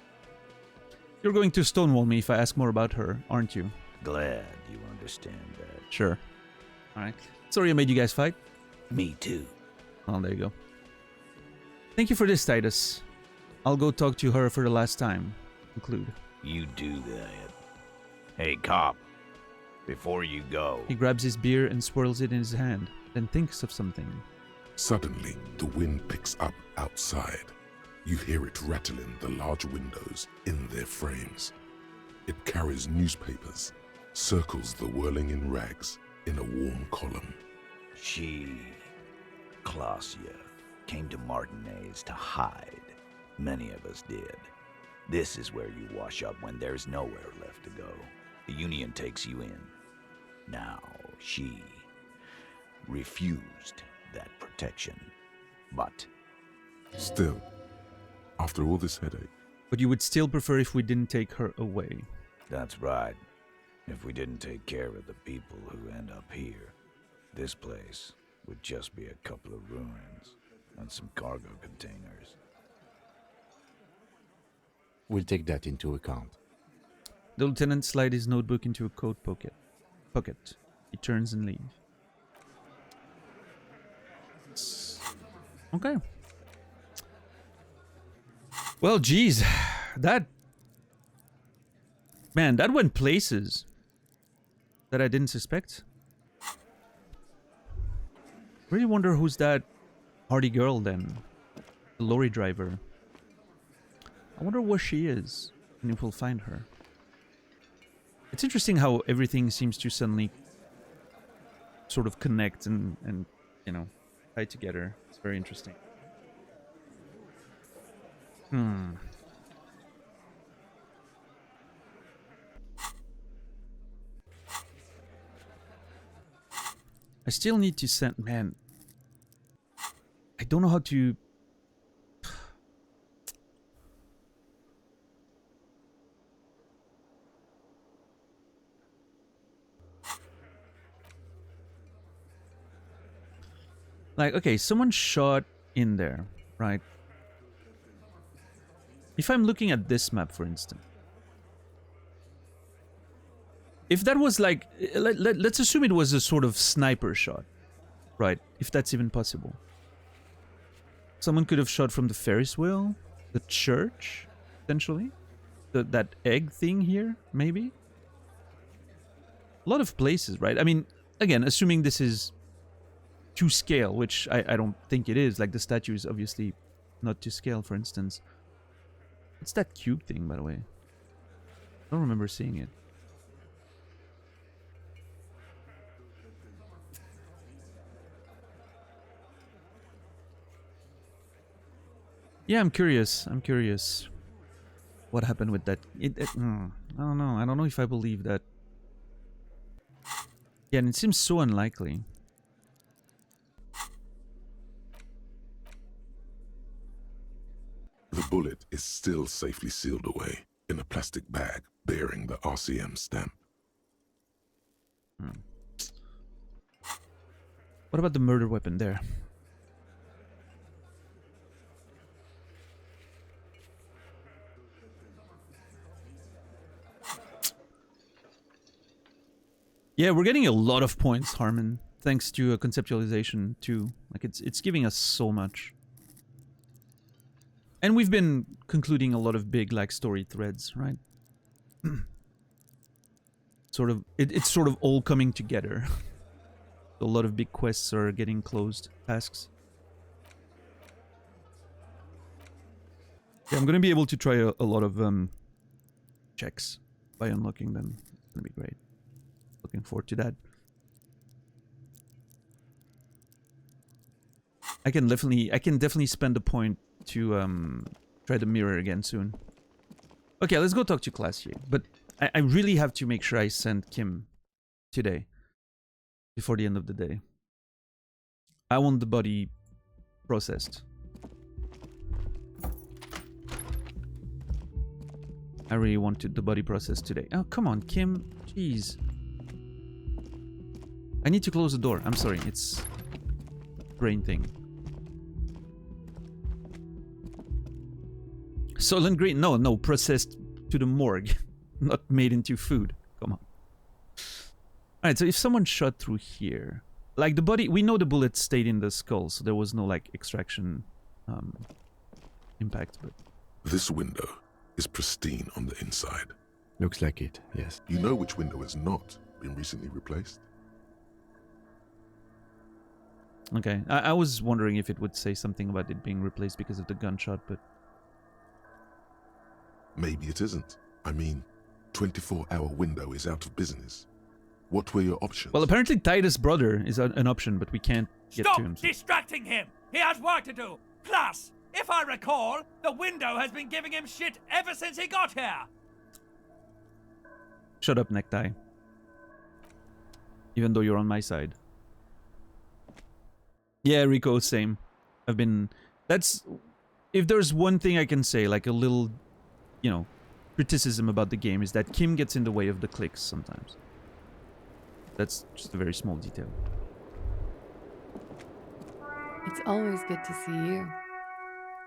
You're going to stonewall me if I ask more about her, aren't you? Glad you understand that. Sure. Alright. Sorry I made you guys fight. Me too. Oh, there you go. Thank you for this, Titus. I'll go talk to her for the last time. Conclude. You do that. Hey, cop. Before you go... He grabs his beer and swirls it in his hand, then thinks of something. Suddenly, the wind picks up outside. You hear it rattling the large windows in their frames. It carries newspapers, circles the whirling in rags in a warm column. She, Clausia, came to Martinez to hide. Many of us did. This is where you wash up when there's nowhere left to go. The Union takes you in. Now, she refused that protection. But... Still, after all this headache... But you would still prefer if we didn't take her away. That's right. If we didn't take care of the people who end up here, this place would just be a couple of ruins and some cargo containers. We'll take that into account. The lieutenant slides his notebook into a coat pocket. He turns and leaves. Okay. Well, geez. That went places that I didn't suspect. Really wonder who's that Hardy girl then. The lorry driver. I wonder where she is and if we'll find her. It's interesting how everything seems to suddenly sort of connect and you know, tie together. It's very interesting. I still need to send... Man, I don't know how to... Like, okay, someone shot in there, right? If I'm looking at this map, for instance, if that was like, let's assume it was a sort of sniper shot, right? If that's even possible. Someone could have shot from the Ferris wheel, the church, potentially. That egg thing here, maybe. A lot of places, right? I mean, again, assuming this is to scale, which I don't think it is. Like, the statue is obviously not to scale, for instance. What's that cube thing, by the way? I don't remember seeing it. Yeah, I'm curious. What happened with that? I don't know. I don't know if I believe that. Yeah, and it seems so unlikely. The bullet is still safely sealed away in a plastic bag bearing the RCM stamp. What about the murder weapon there? Yeah, we're getting a lot of points, Harmon, thanks to conceptualization too. Like it's giving us so much. And we've been concluding a lot of big like story threads, right? Sort of it's sort of all coming together. A lot of big quests are getting closed, tasks. Yeah, I'm gonna be able to try a lot of checks by unlocking them. It's gonna be great. Looking forward to that. I can definitely spend a point to try the mirror again soon. Okay, let's go talk to Classier. But I really have to make sure I send Kim today. Before the end of the day. I want the body processed. I really wanted the body processed today. Oh, come on, Kim. Jeez. I need to close the door. I'm sorry. It's a brain thing. Soylent Green. No. Processed to the morgue. Not made into food. Come on. Alright, so if someone shot through here... Like, the body... We know the bullet stayed in the skull, so there was no, like, extraction impact, but... This window is pristine on the inside. Looks like it, yes. You know which window has not been recently replaced? Okay, I was wondering if it would say something about it being replaced because of the gunshot, but... Maybe it isn't. I mean, 24-hour window is out of business. What were your options? Well, apparently Titus' brother is an option, but we can't get to him. Stop distracting him! He has work to do! Plus, if I recall, the window has been giving him shit ever since he got here! Shut up, Necktie. Even though you're on my side. Yeah, Rico, same. I've been... That's... If there's one thing I can say, like a little, you know, criticism about the game, is that Kim gets in the way of the clicks sometimes. That's just a very small detail. It's always good to see you.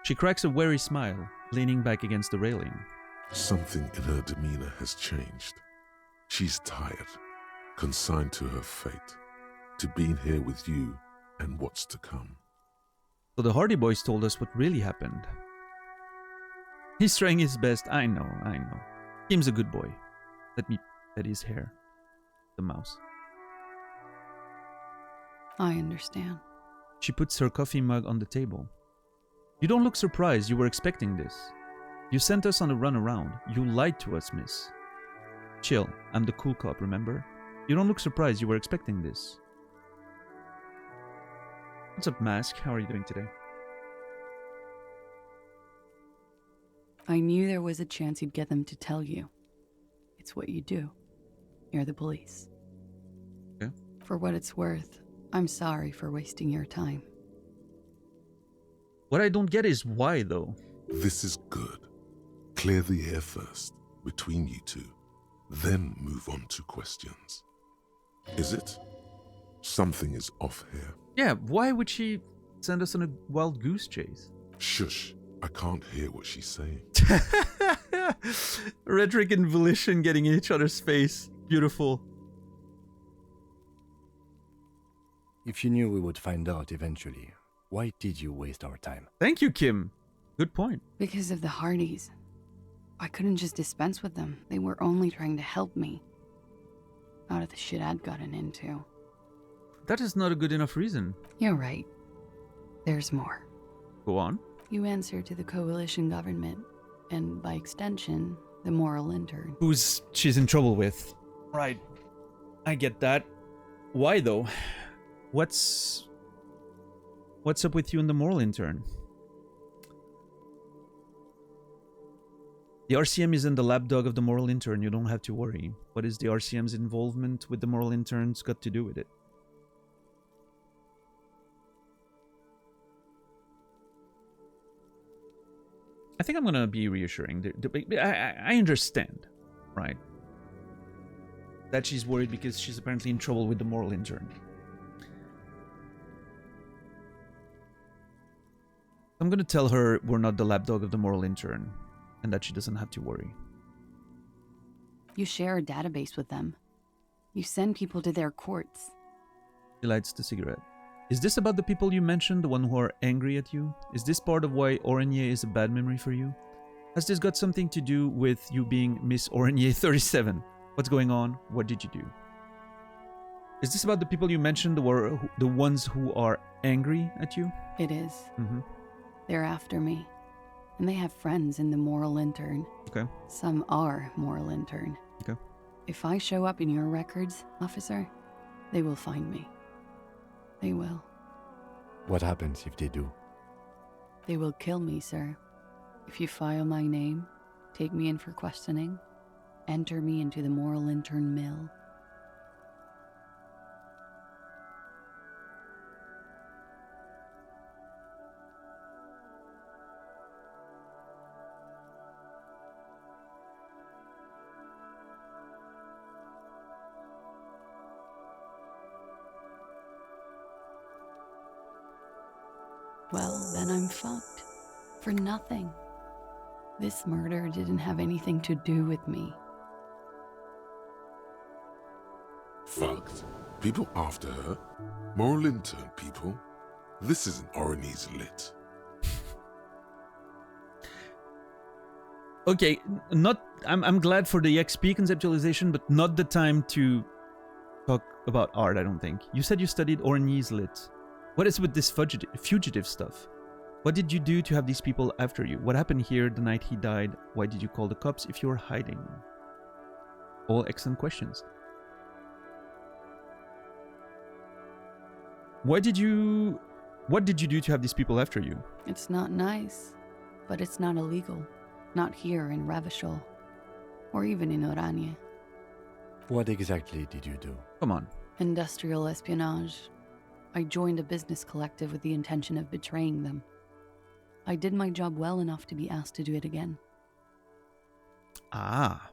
She cracks a wary smile, leaning back against the railing. Something in her demeanor has changed. She's tired, consigned to her fate, to being here with you and what's to come. So the Hardy Boys told us what really happened. He's trying his best, I know. Kim's a good boy. Let me pet his hair. The mouse. I understand. She puts her coffee mug on the table. You don't look surprised. You were expecting this. You sent us on a run around. You lied to us, miss. Chill. I'm the cool cop, remember? You don't look surprised. You were expecting this. What's up, Mask? How are you doing today? I knew there was a chance you'd get them to tell you. It's what you do. You're the police. Okay. For what it's worth, I'm sorry for wasting your time. What I don't get is why, though. This is good. Clear the air first, between you two. Then move on to questions. Is it? Something is off here. Yeah, why would she send us on a wild goose chase? Shush. I can't hear what she's saying. Rhetoric and volition getting in each other's face. Beautiful. If you knew we would find out eventually, why did you waste our time? Thank you, Kim. Good point. Because of the Hardys. I couldn't just dispense with them. They were only trying to help me. Out of the shit I'd gotten into. That is not a good enough reason. You're right. There's more. Go on. You answer to the coalition government, and by extension, the moral intern. Who's she's in trouble with. Right. I get that. Why, though? What's up with you and the moral intern? The RCM isn't the lapdog of the moral intern. You don't have to worry. What is the RCM's involvement with the moral interns got to do with it? I think I'm gonna be reassuring. I understand, right? that she's worried because she's apparently in trouble with the moral intern. I'm gonna tell her we're not the lapdog of the moral intern, and that she doesn't have to worry. You share a database with them. You send people to their courts. He lights the cigarette. Is this about the people you mentioned, the one who are angry at you? Is this part of why Orenier is a bad memory for you? Has this got something to do with you being Miss Orenier 37? What's going on? What did you do? Is this about the people you mentioned, the ones who are angry at you? It is. Mm-hmm. They're after me. And they have friends in the moral intern. Okay. Some are moral intern. Okay. If I show up in your records, officer, they will find me. They will. What happens if they do? They will kill me, sir. If you file my name, take me in for questioning, enter me into the moral intern mill. Well, then I'm fucked. For nothing. This murder didn't have anything to do with me. Fucked. People after her? Moral intern people? This isn't Orionese lit. Okay, I'm glad for the XP conceptualization, but not the time to talk about art, I don't think. You said you studied Orionese lit. What is with this fugitive stuff? What did you do to have these people after you? What happened here the night he died? Why did you call the cops if you were hiding? All excellent questions. What did you do to have these people after you? It's not nice, but it's not illegal. Not here in Ravishol, or even in Oranje. What exactly did you do? Come on. Industrial espionage. I joined a business collective with the intention of betraying them. I did my job well enough to be asked to do it again. Ah.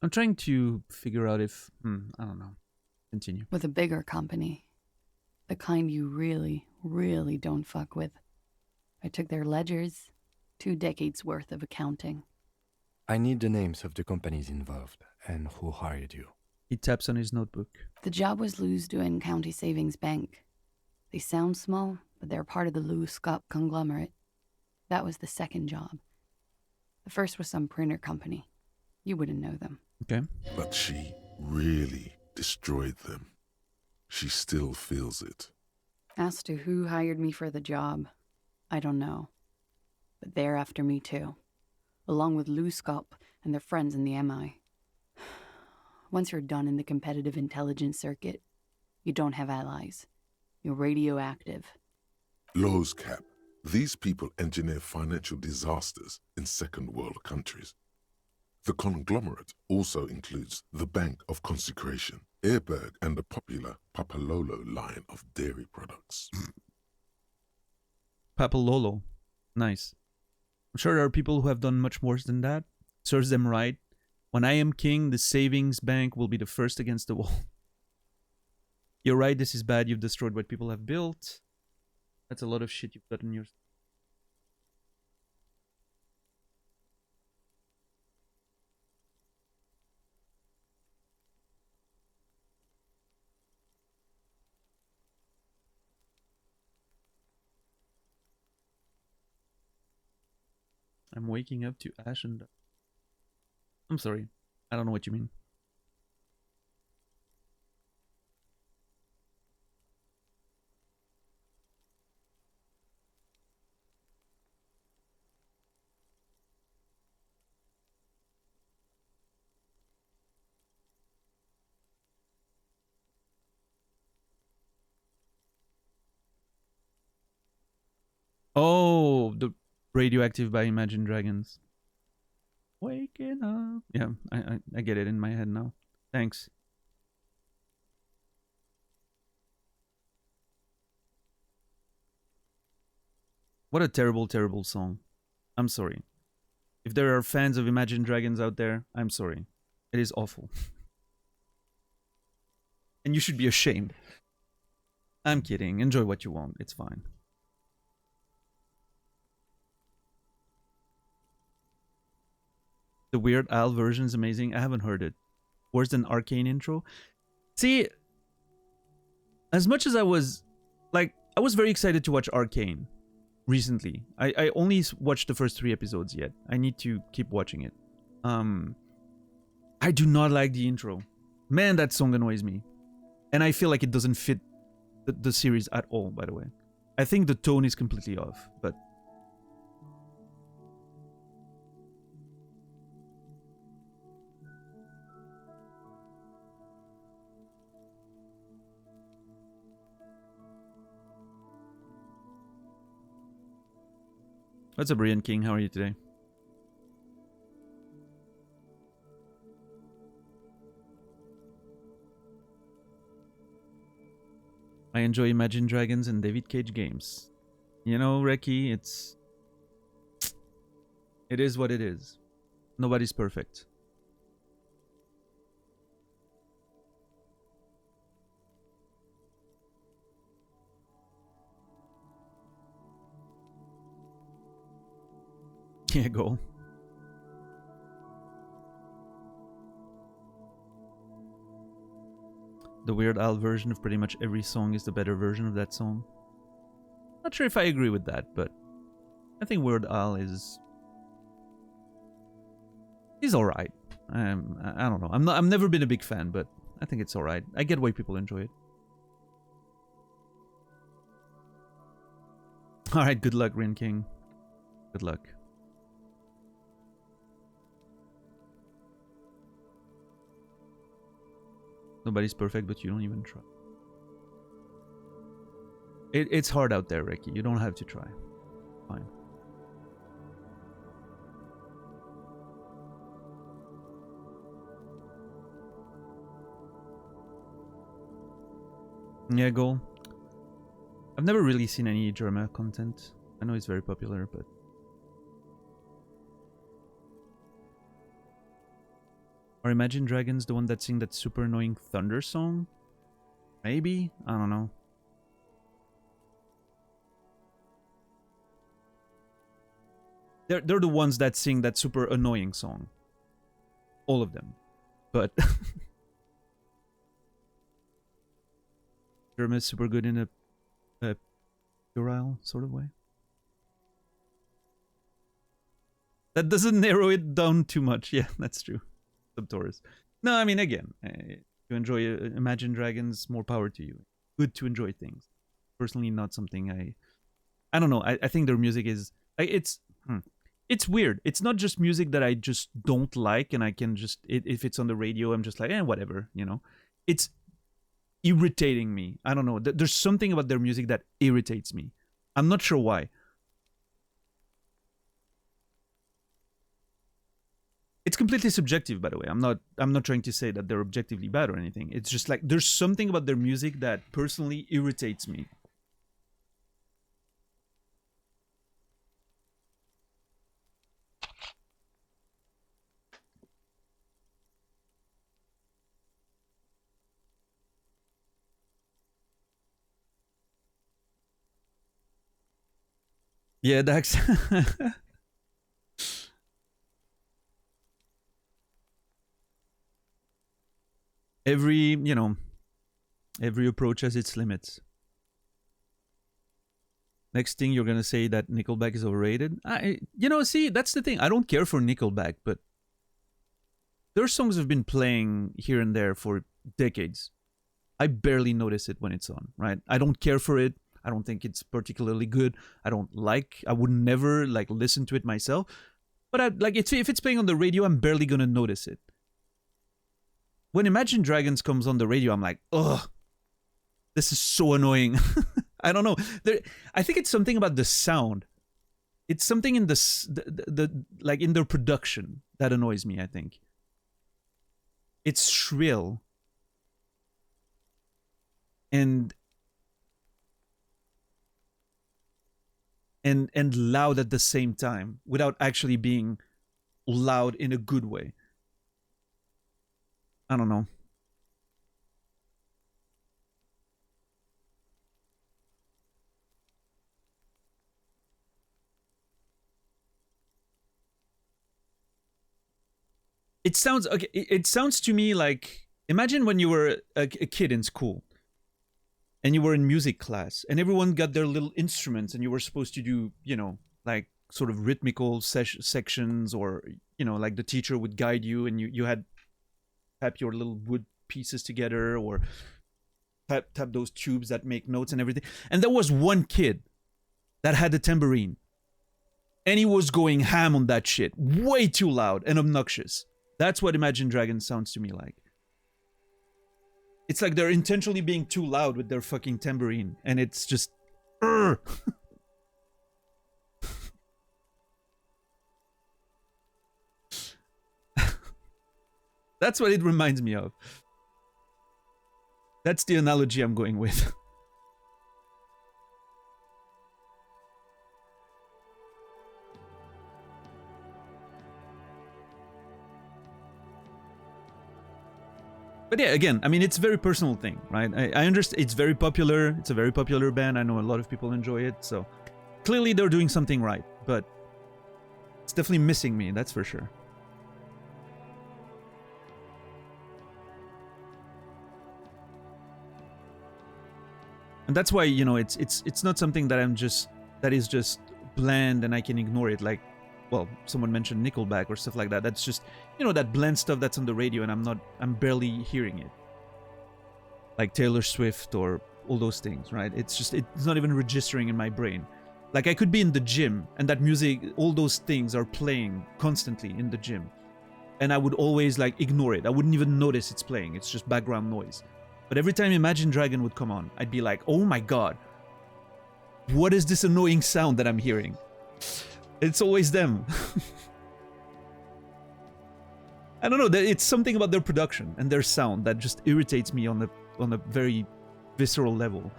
I'm trying to figure out if... I don't know. Continue. With a bigger company. The kind you really, really don't fuck with. I took their ledgers. 2 decades worth of accounting. I need the names of the companies involved and who hired you. He taps on his notebook. The job was Lewsdoen County Savings Bank. They sound small, but they're part of the Lewis Scott conglomerate. That was the second job. The first was some printer company. You wouldn't know them. Okay. But she really destroyed them. She still feels it. As to who hired me for the job, I don't know. But they're after me too. Along with Lou Scott and their friends in the MI. Once you're done in the competitive intelligence circuit, you don't have allies. You're radioactive. Lowe's cap. These people engineer financial disasters in second world countries. The conglomerate also includes the Bank of Consecration, Airberg, and the popular Papalolo line of dairy products. Papalolo. Nice. I'm sure there are people who have done much worse than that. Serves them right. When I am king, the savings bank will be the first against the wall. You're right, this is bad. You've destroyed what people have built. That's a lot of shit you've got in your... I'm waking up to ash and... I'm sorry. I don't know what you mean. Oh, the Radioactive by Imagine Dragons. Waking up. Yeah, I get it in my head now. Thanks. What a terrible, terrible song. I'm sorry. If there are fans of Imagine Dragons out there, I'm sorry. It is awful. And you should be ashamed. I'm kidding. Enjoy what you want. It's fine. The Weird Al version is amazing. I haven't heard it. Worse than Arcane intro. See, as much as I was very excited to watch Arcane recently. I only watched the first 3 episodes yet. I need to keep watching it. I do not like the intro. Man, that song annoys me. And I feel like it doesn't fit the series at all, by the way. I think the tone is completely off, but... What's up, Brian King? How are you today? I enjoy Imagine Dragons and David Cage games. You know, Reki, it is what it is. Nobody's perfect. Yeah, go. The Weird Al version of pretty much every song is the better version of that song. Not sure if I agree with that, but I think Weird Al is... He's alright. I don't know. I've never been a big fan, but I think it's alright. I get why people enjoy it. Alright, good luck, Rin King. Good luck. Nobody's perfect, but you don't even try. It's hard out there, Ricky. You don't have to try. Fine. Yeah, go. I've never really seen any German content. I know it's very popular, but... Or Imagine Dragons, the one that sing that super annoying thunder song? Maybe? I don't know. They're the ones that sing that super annoying song. All of them. But... German is super good in a puerile sort of way. That doesn't narrow it down too much. Yeah, that's true. Subtaurus. No, I mean, again, to enjoy Imagine Dragons, more power to you. Good to enjoy things. Personally, not something I don't know. I think their music is... It's weird. It's not just music that I just don't like, and I can just... if it's on the radio, I'm just like, whatever, you know? It's irritating me. I don't know. There's something about their music that irritates me. I'm not sure why. It's completely subjective, by the way. I'm not trying to say that they're objectively bad or anything. It's just like there's something about their music that personally irritates me. Yeah, Dax. Every approach has its limits. Next thing you're gonna say that Nickelback is overrated. See, that's the thing. I don't care for Nickelback, but their songs have been playing here and there for decades. I barely notice it when it's on, right? I don't care for it. I don't think it's particularly good. I would never listen to it myself. But if it's playing on the radio, I'm barely gonna notice it. When Imagine Dragons comes on the radio, I'm like, ugh, this is so annoying. I don't know. I think it's something about the sound. It's something in the like in their production that annoys me, I think. It's shrill. And loud at the same time without actually being loud in a good way. I don't know. It sounds okay. It sounds to me like, imagine when you were a kid in school and you were in music class and everyone got their little instruments and you were supposed to do, you know, like sort of rhythmical sections, or, you know, like the teacher would guide you and you had tap your little wood pieces together, or tap those tubes that make notes and everything. And there was one kid that had a tambourine and he was going ham on that shit, way too loud and obnoxious. That's what Imagine Dragons sounds to me like. It's like they're intentionally being too loud with their fucking tambourine, and it's just... That's what it reminds me of. That's the analogy I'm going with. But yeah, again, I mean, it's a very personal thing, right? I understand it's very popular. It's a very popular band. I know a lot of people enjoy it. So clearly they're doing something right, but it's definitely missing me. That's for sure. And that's why, you know, it's not something that that is just bland and I can ignore it. Like, well, someone mentioned Nickelback or stuff like that. That's just, you know, that bland stuff that's on the radio and I'm barely hearing it. Like Taylor Swift or all those things, right? It's not even registering in my brain. Like I could be in the gym and that music, all those things are playing constantly in the gym. And I would always like ignore it. I wouldn't even notice it's playing. It's just background noise. But every time Imagine Dragon would come on, I'd be like, oh my God, what is this annoying sound that I'm hearing? It's always them. I don't know. It's something about their production and their sound that just irritates me on a very visceral level.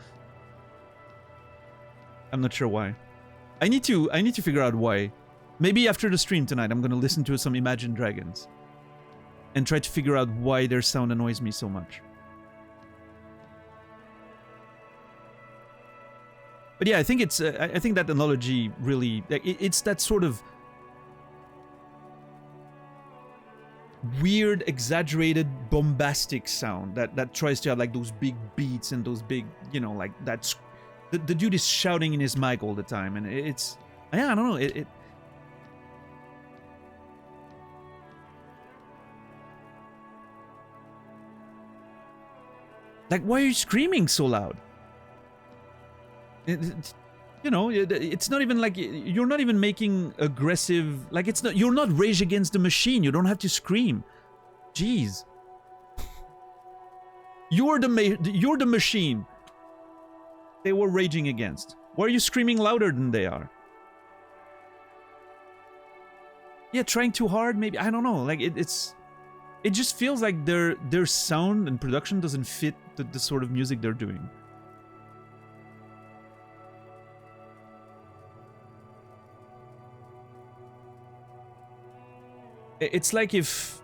I'm not sure why. I need to figure out why. Maybe after the stream tonight, I'm gonna listen to some Imagine Dragons and try to figure out why their sound annoys me so much. But yeah, I think it's I think that analogy really, it's that sort of weird, exaggerated, bombastic sound that tries to have like those big beats and those big, you know, like that's the dude is shouting in his mic all the time, and it's, yeah, I don't know, it like, why are you screaming so loud? You know, it's not even like you're not even making aggressive, like it's not, you're not Rage Against the Machine. You don't have to scream. Jeez. You're the machine they were raging against. Why are you screaming louder than they are? Yeah, trying too hard, maybe. I don't know. Like it just feels like their sound and production doesn't fit the sort of music they're doing. It's like if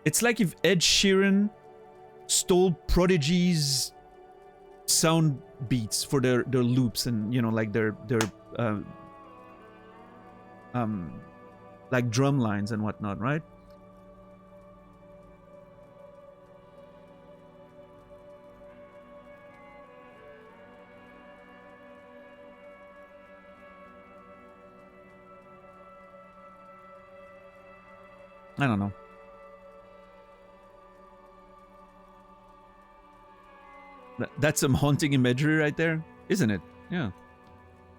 Ed Sheeran stole Prodigy's sound beats for their loops and, you know, like their like drum lines and whatnot, right? I don't know. That's some haunting imagery right there, isn't it? Yeah.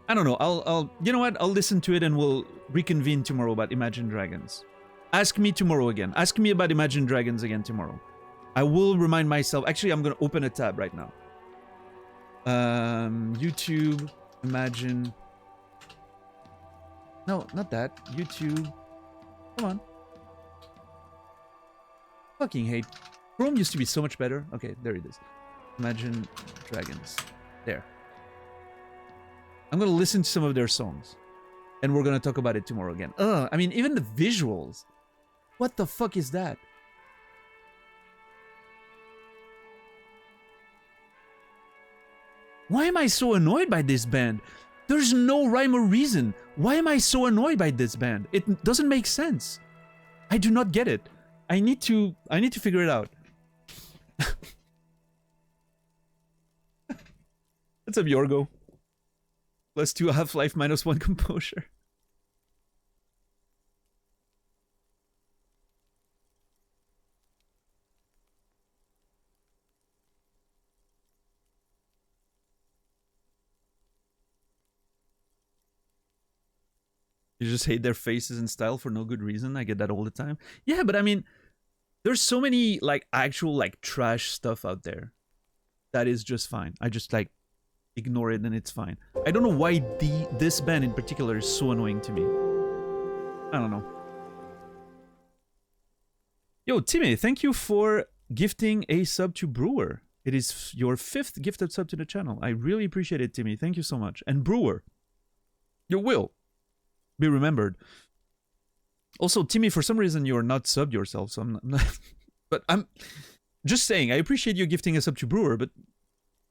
I don't know. I'll you know what? I'll listen to it and we'll reconvene tomorrow about Imagine Dragons. Ask me tomorrow again. Ask me about Imagine Dragons again tomorrow. I will remind myself. Actually, I'm gonna open a tab right now. YouTube, imagine. No, not that. YouTube. Come on. Fucking hate. Chrome used to be so much better. Okay, there it is. Imagine Dragons. There. I'm gonna listen to some of their songs. And we're gonna talk about it tomorrow again. I mean, even the visuals. What the fuck is that? Why am I so annoyed by this band? There's no rhyme or reason. Why am I so annoyed by this band? It doesn't make sense. I do not get it. I need to figure it out. What's up, Yorgo? +2 Half-Life, -1 composure. You just hate their faces and style for no good reason. I get that all the time. Yeah, but I mean, there's so many like actual like trash stuff out there that is just fine. I just like ignore it and it's fine. I don't know why this band in particular is so annoying to me. I don't know. Yo, Timmy, thank you for gifting a sub to Brewer. It is your 5th gifted sub to the channel. I really appreciate it, Timmy. Thank you so much. And Brewer, you will be remembered. Also, Timmy, for some reason you're not subbed yourself, so I'm not but I'm just saying, I appreciate you gifting us up to Brewer, but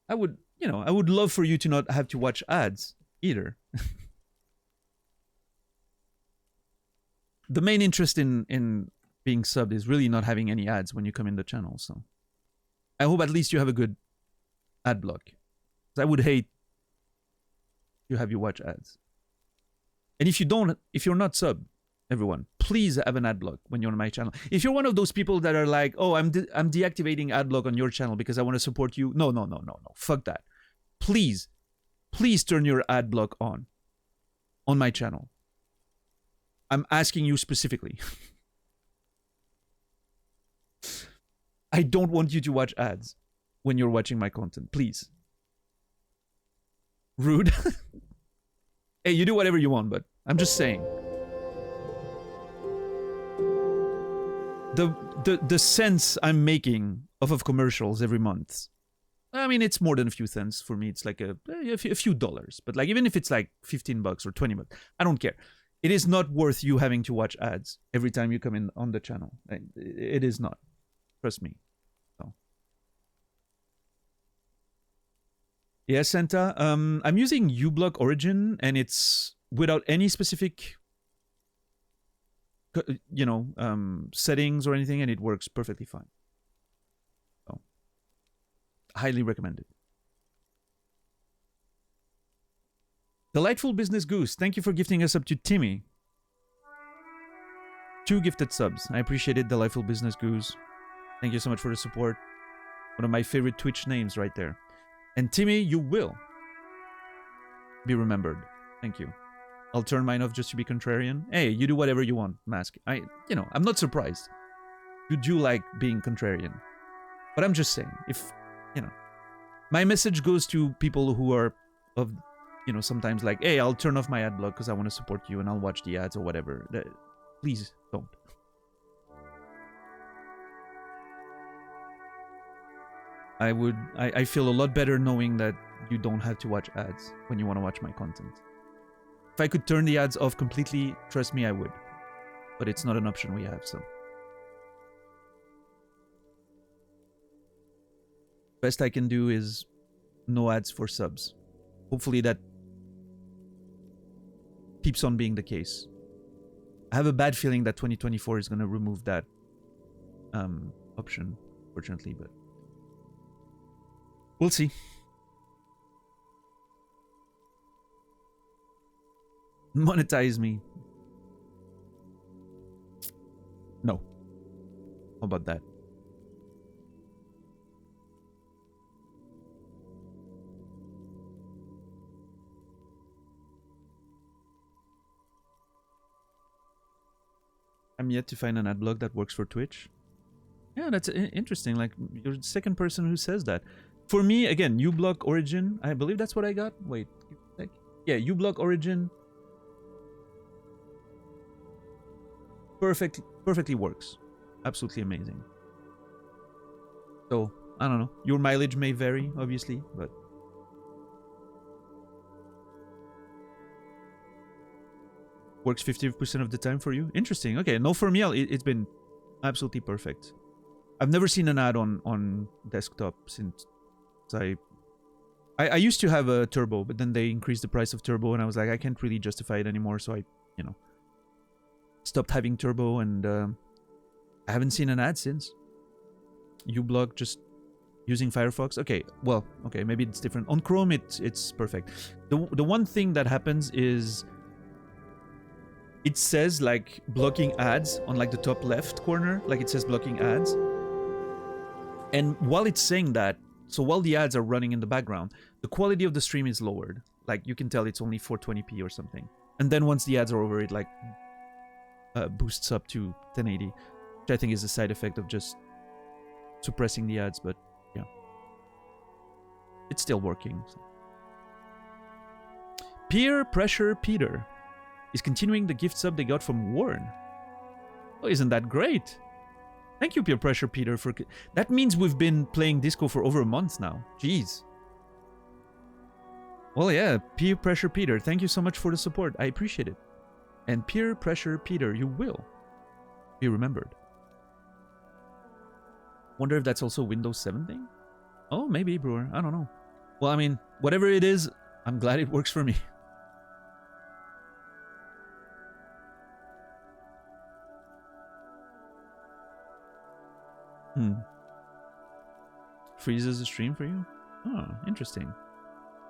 I would, you know, I would love for you to not have to watch ads either. The main interest in being subbed is really not having any ads when you come in the channel, so I hope at least you have a good ad block. 'Cause I would hate to have you watch ads. And if you're not subbed, everyone, please have an ad block when you're on my channel. If you're one of those people that are like, oh, I'm deactivating ad block on your channel because I want to support you. No. Fuck that. Please turn your ad block on my channel. I'm asking you specifically. I don't want you to watch ads when you're watching my content. Please. Rude. Hey, you do whatever you want, but I'm just saying. The sense I'm making of commercials every month. I mean, it's more than a few cents for me. It's like a few dollars. But like, even if it's like $15 or $20, I don't care. It is not worth you having to watch ads every time you come in on the channel. It is not. Trust me. So. Yeah, Santa. I'm using uBlock Origin, and it's without any specific, you know, settings or anything, and it works perfectly fine. So, highly recommended. Delightful Business Goose, thank you for gifting us up to Timmy. 2 gifted subs. I appreciate it, Delightful Business Goose. Thank you so much for the support. One of my favorite Twitch names right there. And Timmy, you will be remembered. Thank you. I'll turn mine off just to be contrarian. Hey, you do whatever you want, Mask. I'm not surprised. You do like being contrarian. But I'm just saying, if, my message goes to people who are of, sometimes like, hey, I'll turn off my ad block because I want to support you and I'll watch the ads or whatever. Please don't. I feel a lot better knowing that you don't have to watch ads when you want to watch my content. If I could turn the ads off completely, trust me, I would. But it's not an option we have, so. Best I can do is no ads for subs. Hopefully that keeps on being the case. I have a bad feeling that 2024 is going to remove that option, fortunately, but we'll see. Monetize me. No. How about that? I'm yet to find an ad block that works for Twitch. Yeah, Yeah, that's interesting. Like, you're the second person who says that. For me, again, uBlock Origin. I believe that's what I got. Wait, like, yeah, uBlock Origin. Perfectly works. Absolutely amazing. So, I don't know. Your mileage may vary, obviously, but works 50% of the time for you. Interesting. Okay, no, for me, it's been absolutely perfect. I've never seen an ad on desktop since I used to have a turbo, but then they increased the price of turbo, and I was like, I can't really justify it anymore, so I, you know, stopped having turbo, and I haven't seen an ad since. uBlock just using Firefox. Okay, well, okay, maybe it's different. On Chrome, it's perfect. The one thing that happens is it says like blocking ads on like the top left corner, like it says blocking ads. And while it's saying that, so while the ads are running in the background, the quality of the stream is lowered. Like you can tell it's only 420p or something. And then once the ads are over, it like boosts up to 1080, which I think is a side effect of just suppressing the ads, but yeah. It's still working. So. Peer Pressure Peter is continuing the gift sub they got from Warren. Oh, isn't that great? Thank you, Peer Pressure Peter, for... That means we've been playing Disco for over a month now. Jeez. Well, yeah, Peer Pressure Peter, thank you so much for the support. I appreciate it. And Peer Pressure Peter, you will be remembered. Wonder if that's also Windows 7 thing? Oh, maybe, Brewer. I don't know. Well, I mean, whatever it is, I'm glad it works for me. Freezes the stream for you? Oh, interesting.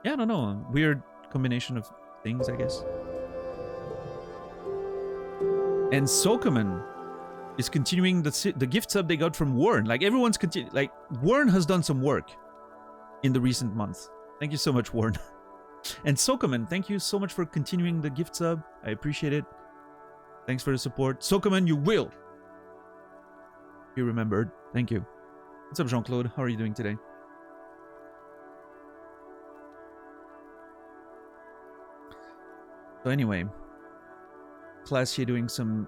Yeah, I don't know. Weird combination of things, I guess. And Sokoman is continuing the gift sub they got from Warren. Like, everyone's continuing. Like, Warren has done some work in the recent months. Thank you so much, Warren. And Sokoman, thank you so much for continuing the gift sub. I appreciate it. Thanks for the support. Sokoman, you will be remembered. Thank you. What's up, Jean-Claude? How are you doing today? So anyway, class here doing some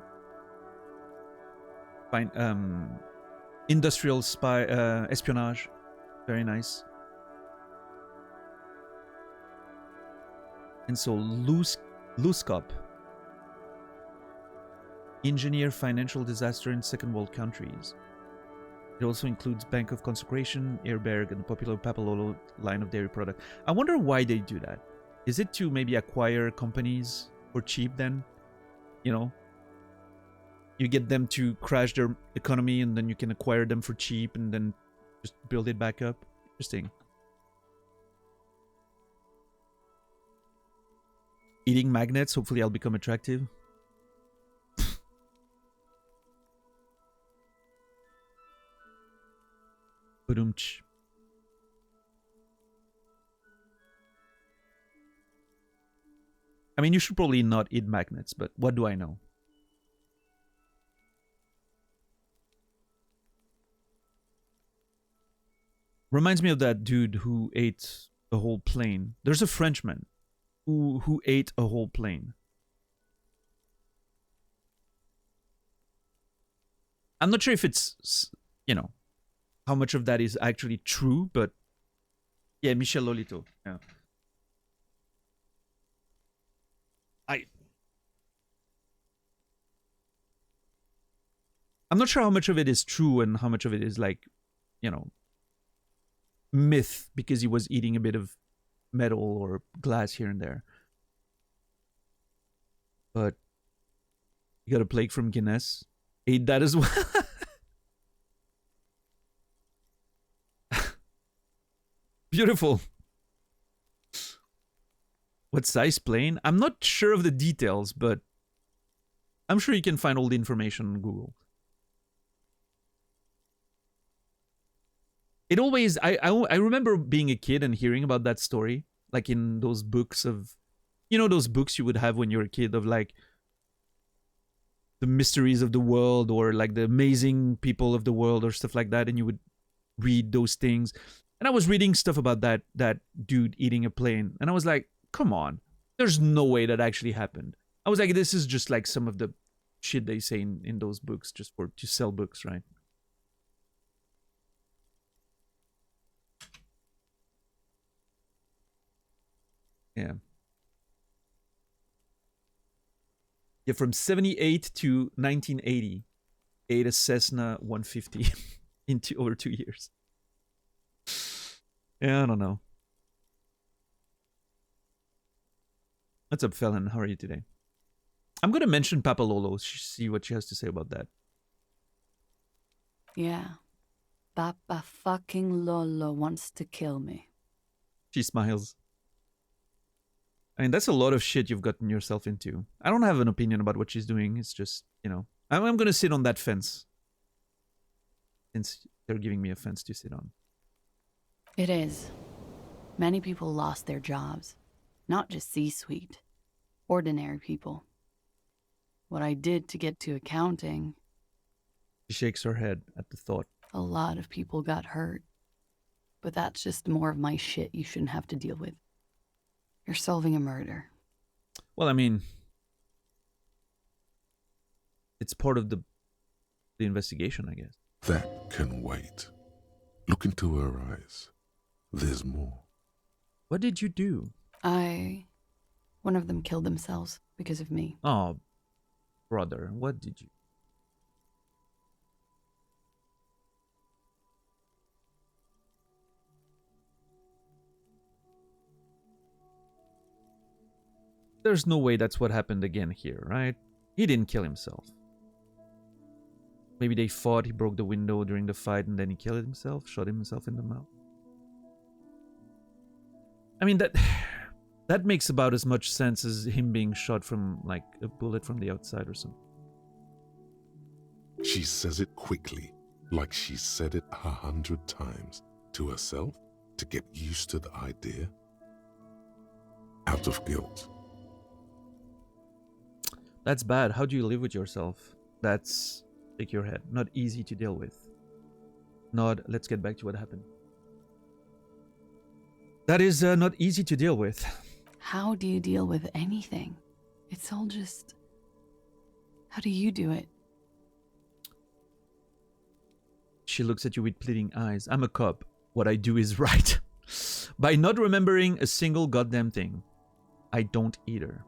fine industrial spy espionage. Very nice. And so Luskop, engineer financial disaster in second world countries. It also includes Bank of Consecration, Airberg, and the popular Papalolo line of dairy product. I wonder why they do that. Is it to maybe acquire companies for cheap then? You know? You get them to crash their economy and then you can acquire them for cheap and then just build it back up. Interesting. Eating magnets, hopefully I'll become attractive. I mean, you should probably not eat magnets, but what do I know? Reminds me of that dude who ate a whole plane. There's a Frenchman who ate a whole plane. I'm not sure if it's, you know, how much of that is actually true, but yeah, Michel Lolito. Yeah. I'm not sure how much of it is true and how much of it is like, you know, myth because he was eating a bit of metal or glass here and there. But you got a plague from Guinness. Ate that as well. Beautiful. What size plane? I'm not sure of the details, but I'm sure you can find all the information on Google. It always, I remember being a kid and hearing about that story, like in those books of, you know, those books you would have when you were a kid of like, the mysteries of the world or like the amazing people of the world or stuff like that, and you would read those things. And I was reading stuff about that dude eating a plane, and I was like, come on, there's no way that actually happened. I was like, this is just like some of the shit they say in those books just to sell books, right? Yeah. Yeah, from 78 to 1980, ate a Cessna 150 in over 2 years. Yeah, I don't know. What's up, Felon? How are you today? I'm going to mention Papa Lolo, see what she has to say about that. Yeah. Papa fucking Lolo wants to kill me. She smiles. I mean, that's a lot of shit you've gotten yourself into. I don't have an opinion about what she's doing. It's just, you know, I'm going to sit on that fence. Since they're giving me a fence to sit on. It is. Many people lost their jobs. Not just C-suite. Ordinary people. What I did to get to accounting... She shakes her head at the thought. A lot of people got hurt. But that's just more of my shit you shouldn't have to deal with. You're solving a murder. Well, I mean... It's part of the investigation, I guess. That can wait. Look into her eyes. There's more. What did you do? One of them killed themselves because of me. Oh, brother, what did you... There's no way that's what happened again here, right? He didn't kill himself. Maybe they fought, he broke the window during the fight, and then he killed himself, shot himself in the mouth. I mean, that makes about as much sense as him being shot from, like, a bullet from the outside or something. She says it quickly, like she said it 100 times to herself to get used to the idea. Out of guilt. That's bad. How do you live with yourself? That's... Shake your head. Not easy to deal with. Nod, let's get back to what happened. That is not easy to deal with. How do you deal with anything? It's all just... How do you do it? She looks at you with pleading eyes. I'm a cop. What I do is right. By not remembering a single goddamn thing. I don't either.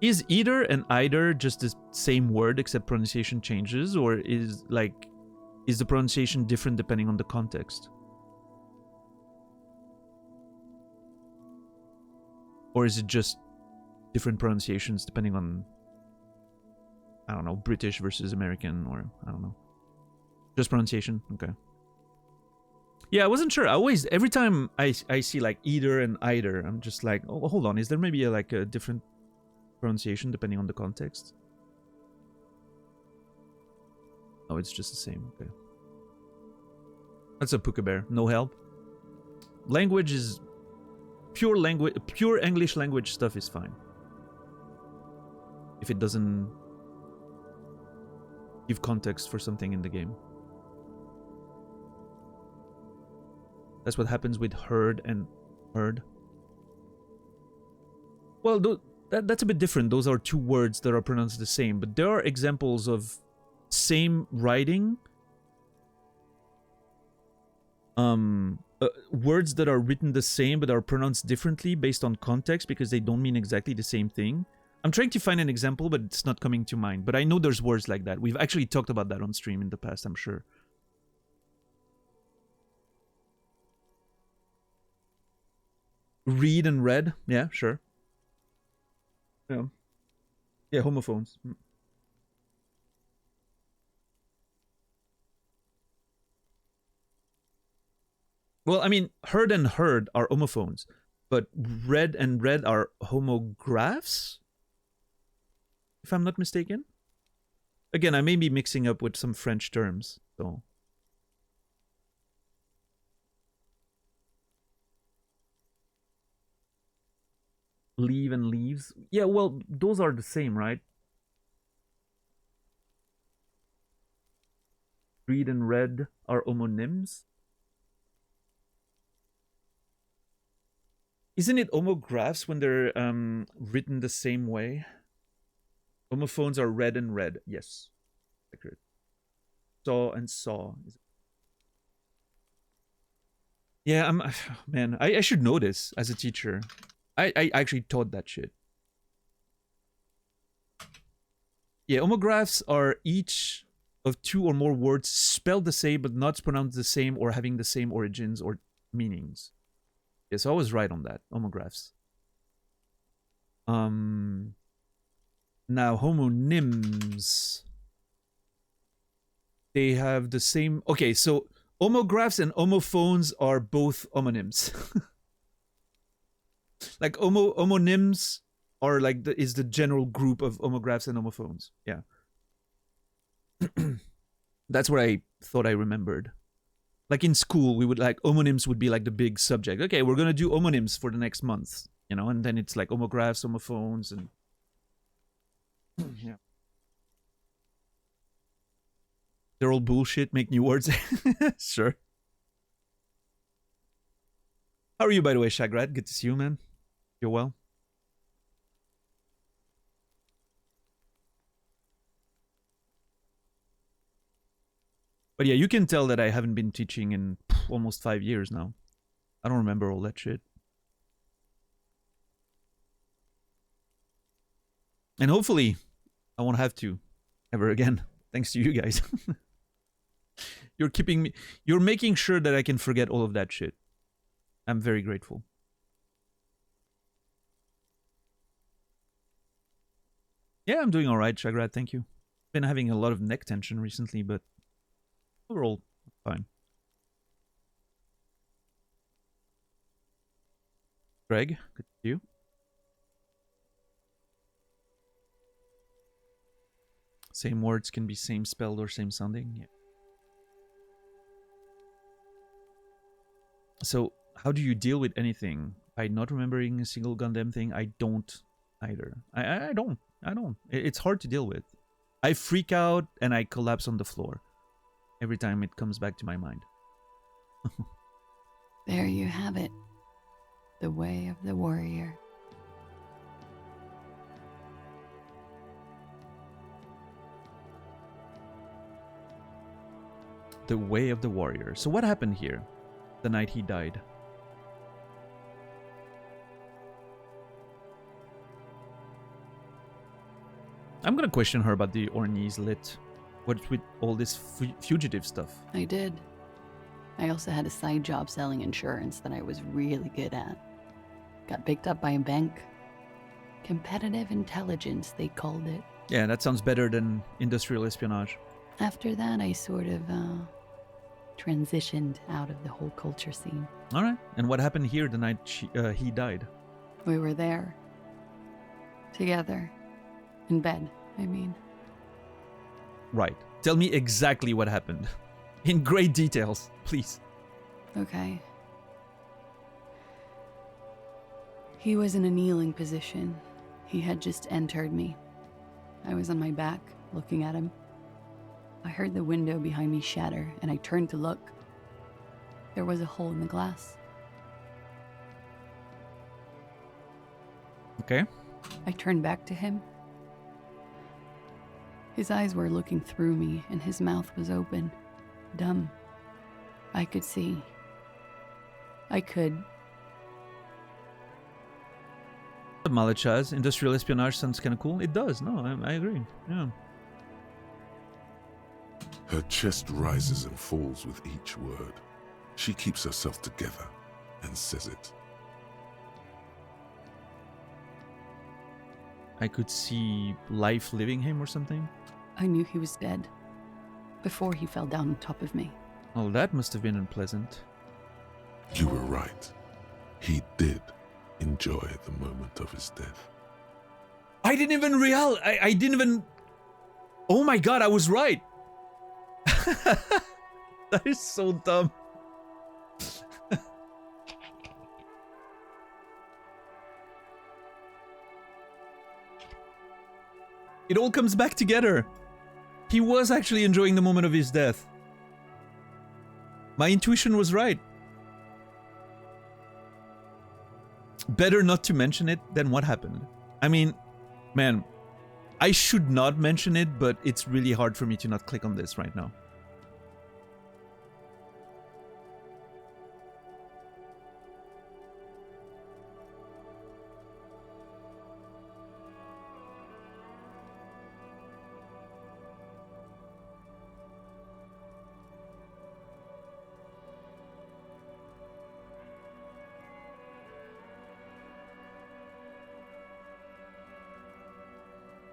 Is either and either just the same word except pronunciation changes, or is the pronunciation different depending on the context? Or is it just different pronunciations depending on, I don't know, British versus American, or I don't know. Just pronunciation? Okay. Yeah, I wasn't sure. Every time I see like either and either, I'm just like, oh, hold on, is there maybe like a different pronunciation depending on the context? Oh, it's just the same. Okay. That's a puka bear. No help. Language is pure language. Pure English language stuff is fine. If it doesn't give context for something in the game. That's what happens with heard and heard. Well, that's a bit different. Those are two words that are pronounced the same, but there are examples of same writing, words that are written the same but are pronounced differently based on context because they don't mean exactly the same thing. I'm trying to find an example, but it's not coming to mind. But I know there's words like that. We've actually talked about that on stream in the past, I'm sure. Read and read? Yeah, sure. Yeah. Yeah, homophones. Well, I mean, heard and heard are homophones, but read and read are homographs? If I'm not mistaken. Again, I may be mixing up with some French terms, so... Leave and leaves. Yeah, well, those are the same, right? Read and read are homonyms. Isn't it homographs when they're written the same way? Homophones are read and read. Yes. Accurate. Saw and saw. Yeah, man, I should know this as a teacher. I actually taught that shit. Yeah, homographs are each of two or more words spelled the same but not pronounced the same or having the same origins or meanings. Yes, I was right on that. Homographs. Now homonyms. They have the same. Okay, so homographs and homophones are both homonyms. Like homonyms are like is the general group of homographs and homophones. Yeah. That's what I thought I remembered. Like in school, we would like homonyms would be like the big subject. Okay, we're gonna do homonyms for the next month, you know, and then it's like homographs, homophones, and yeah, they're all bullshit. Make new words. Sure. How are you, by the way, Shagrat? Good to see you, man. You're well. But yeah, you can tell that I haven't been teaching in almost 5 years now. I don't remember all that shit. And hopefully, I won't have to ever again. Thanks to you guys. You're making sure that I can forget all of that shit. I'm very grateful. Yeah, I'm doing alright, Shagrat, thank you. Been having a lot of neck tension recently, but overall, fine. Greg, good to see you. Same words can be same spelled or same sounding. Yeah. So, how do you deal with anything? By not remembering a single goddamn thing? I don't either. I don't. It's hard to deal with. I freak out and I collapse on the floor every time it comes back to my mind. There you have it. The way of the warrior. The way of the warrior. So what happened here the night he died? I'm gonna question her about the Ornies lit. What's with all this fugitive stuff? I did. I also had a side job selling insurance that I was really good at. Got picked up by a bank. Competitive intelligence, they called it. Yeah, that sounds better than industrial espionage. After that, I sort of transitioned out of the whole culture scene. All right. And what happened here the night he died? We were there. Together. In bed, I mean. Right. Tell me exactly what happened. In great details, please. Okay. He was in a kneeling position. He had just entered me. I was on my back, looking at him. I heard the window behind me shatter, and I turned to look. There was a hole in the glass. Okay. I turned back to him. His eyes were looking through me, and his mouth was open. Dumb. I could see. I could. Malachaz, industrial espionage sounds kind of cool. It does. No, I agree. Yeah. Her chest rises and falls with each word. She keeps herself together and says it. I could see life living him or something. I knew he was dead before he fell down on top of me. Oh, that must have been unpleasant. You were right. He did enjoy the moment of his death. I didn't even I didn't even... Oh my god, I was right. That is so dumb. It all comes back together. He was actually enjoying the moment of his death. My intuition was right. Better not to mention it than what happened. I mean, man, I should not mention it, but it's really hard for me to not click on this right now.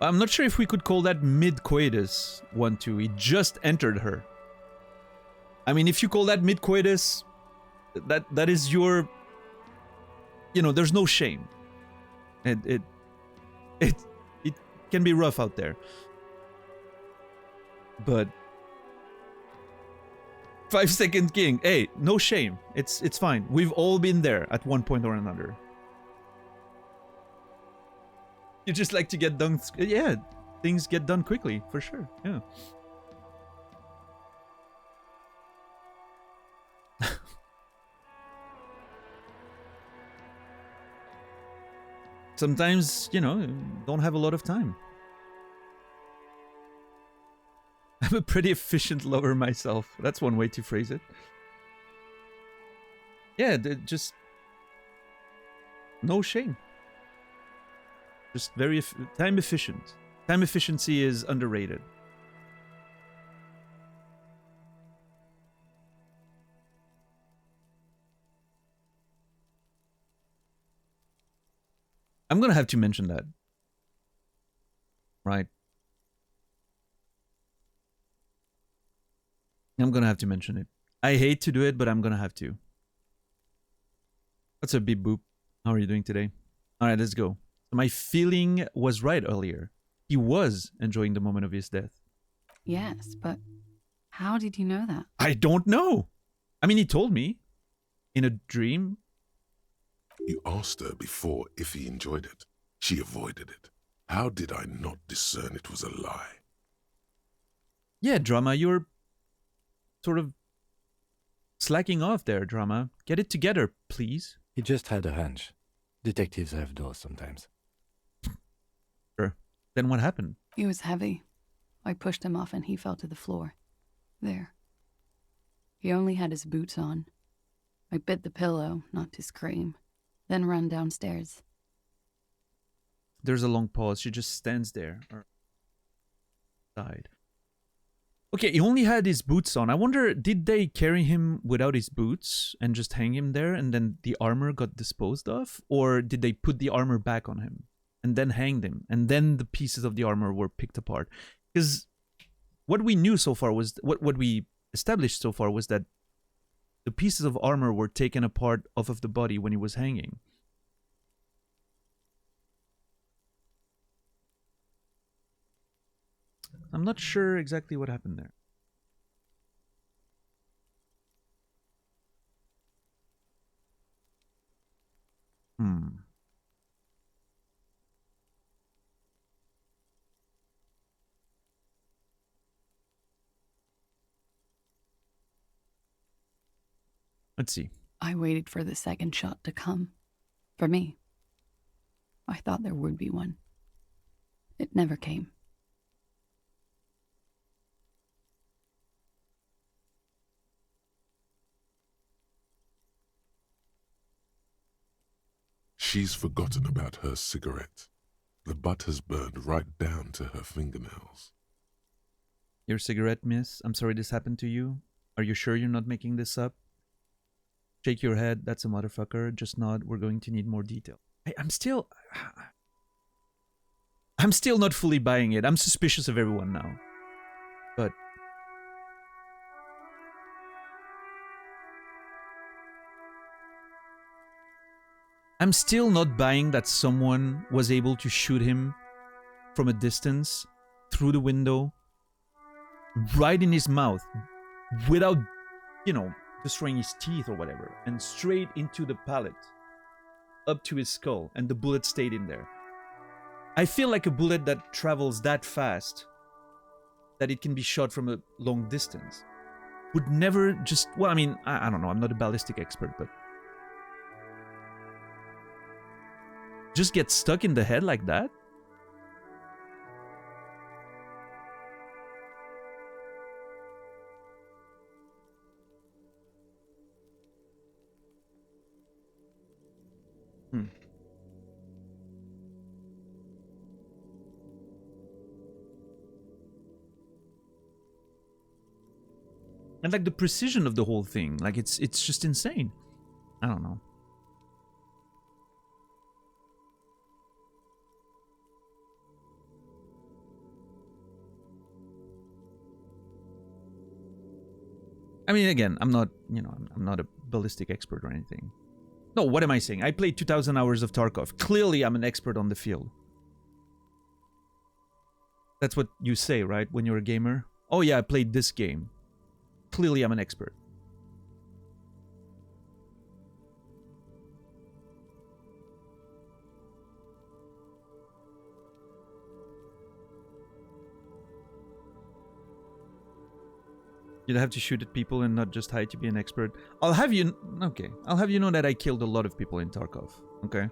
I'm not sure if we could call that mid-coitus 1-2. He just entered her. I mean, if you call that mid-coitus, that is your... You know, there's no shame. It can be rough out there. But 5-second king, hey, no shame. It's fine. We've all been there at one point or another. You just like to get done. Yeah, things get done quickly, for sure. Yeah. Sometimes, you know, don't have a lot of time. I'm a pretty efficient lover myself. That's one way to phrase it. Yeah, just no shame. Just very time efficient. Time efficiency is underrated. I'm gonna have to mention that. Right. I'm gonna have to mention it. I hate to do it, but I'm gonna have to. What's up, Beep Boop? How are you doing today? Alright, let's go. My feeling was right earlier. He was enjoying the moment of his death. Yes, but how did you know that? I don't know. I mean, he told me in a dream. You asked her before if he enjoyed it. She avoided it. How did I not discern it was a lie? Yeah, Drama, you're sort of slacking off there, Drama. Get it together, please. He just had a hunch. Detectives have those sometimes. Sure. Then what happened? He was heavy. I pushed him off and he fell to the floor. There. He only had his boots on. I bit the pillow, not to scream, then ran downstairs. There's a long pause. She just stands there. Died. Okay, he only had his boots on. I wonder, did they carry him without his boots and just hang him there and then the armor got disposed of? Or did they put the armor back on him and then hanged him and then the pieces of the armor were picked apart? Because what we knew so far was, what we established so far was that the pieces of armor were taken apart off of the body when he was hanging. I'm not sure exactly what happened there. Let's see. I waited for the second shot to come. For me. I thought there would be one. It never came. She's forgotten about her cigarette. The butt has burned right down to her fingernails. Your cigarette, miss? I'm sorry this happened to you. Are you sure you're not making this up? Shake your head. That's a motherfucker. Just nod. We're going to need more detail. I'm still not fully buying it. I'm suspicious of everyone now. But I'm still not buying that someone was able to shoot him from a distance, through the window, right in his mouth, without, you know, destroying his teeth or whatever, and straight into the palate, up to his skull, and the bullet stayed in there. I feel like a bullet that travels that fast that it can be shot from a long distance would never just... Well, I mean, I don't know. I'm not a ballistic expert, but... just get stuck in the head like that? And like the precision of the whole thing, like it's just insane. I don't know. I mean, again, I'm not, you know, I'm not a ballistic expert or anything. No, what am I saying? I played 2,000 hours of Tarkov. Clearly, I'm an expert on the field. That's what you say, right? When you're a gamer? Oh yeah, I played this game. Clearly, I'm an expert. You'd have to shoot at people and not just hide to be an expert. I'll have you... Okay. I'll have you know that I killed a lot of people in Tarkov. Okay?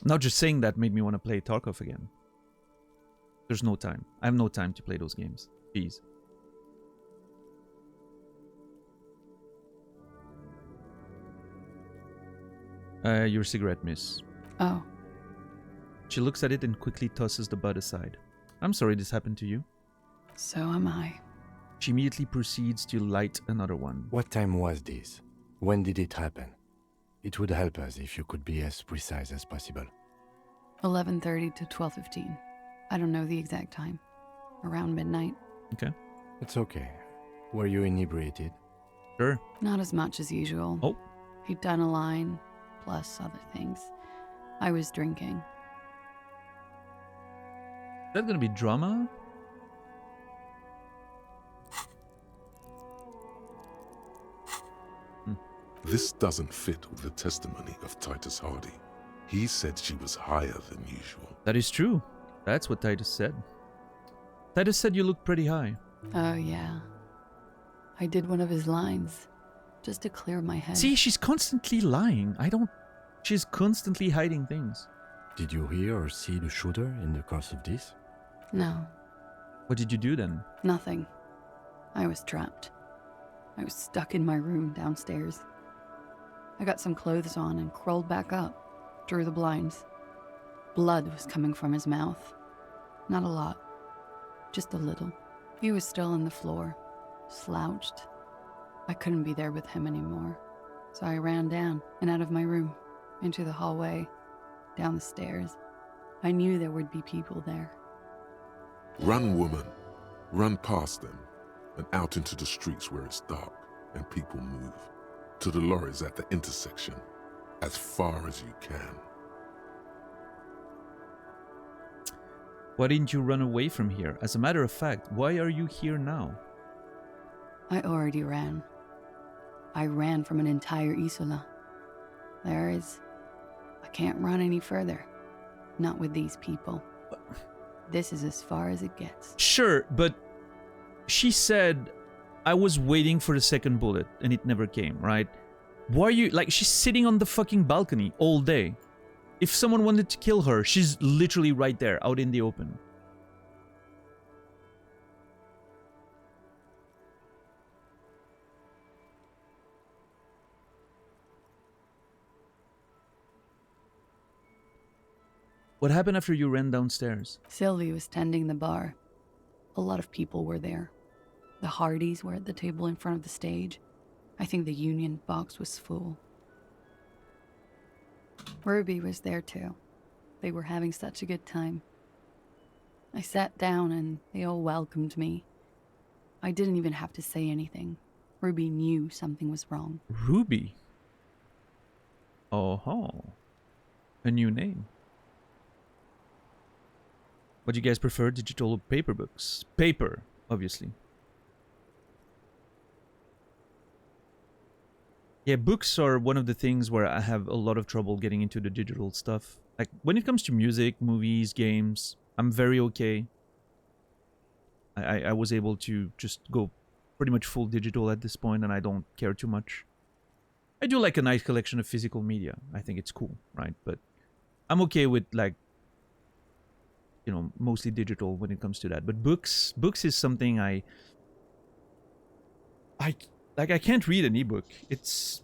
Not just saying that made me want to play Tarkov again. There's no time. I have no time to play those games. Jeez. Your cigarette, miss. Oh. She looks at it and quickly tosses the butt aside. I'm sorry this happened to you. So am I. She immediately proceeds to light another one. What time was this? When did it happen? It would help us if you could be as precise as possible. 11:30 to 12:15. I don't know the exact time. Around midnight. Okay. It's okay. Were you inebriated? Sure. Not as much as usual. Oh. He'd done a line, plus other things. I was drinking. Is that gonna be drama? This doesn't fit with the testimony of Titus Hardy. He said she was higher than usual. That is true. That's what Titus said. Titus said you look pretty high. Oh, yeah. I did one of his lines, just to clear my head. See, she's constantly lying. She's constantly hiding things. Did you hear or see the shooter in the course of this? No. What did you do then? Nothing. I was trapped. I was stuck in my room downstairs. I got some clothes on and crawled back up, drew the blinds. Blood was coming from his mouth. Not a lot, just a little. He was still on the floor, slouched. I couldn't be there with him anymore, so I ran down and out of my room, into the hallway, down the stairs. I knew there would be people there. Run, woman. Run past them and out into the streets where it's dark and people move. To the lorries at the intersection, as far as you can. Why didn't you run away from here? As a matter of fact, why are you here now? I already ran. I ran from an entire Isola. I can't run any further. Not with these people. This is as far as it gets. Sure, but she said I was waiting for the second bullet and it never came, right? Why are you... Like, she's sitting on the fucking balcony all day. If someone wanted to kill her, she's literally right there, out in the open. What happened after you ran downstairs? Sylvie was tending the bar. A lot of people were there. The Hardys were at the table in front of the stage. I think the Union box was full. Ruby was there too. They were having such a good time. I sat down and they all welcomed me. I didn't even have to say anything. Ruby knew something was wrong. Ruby? Oh ho. A new name. What do you guys prefer, digital or paper books? Paper, obviously. Yeah, books are one of the things where I have a lot of trouble getting into the digital stuff. Like, when it comes to music, movies, games, I'm very okay. I was able to just go pretty much full digital at this point, and I don't care too much. I do like a nice collection of physical media. I think it's cool, right? But I'm okay with, like, you know, mostly digital when it comes to that. But books is something I can't read an ebook. It's,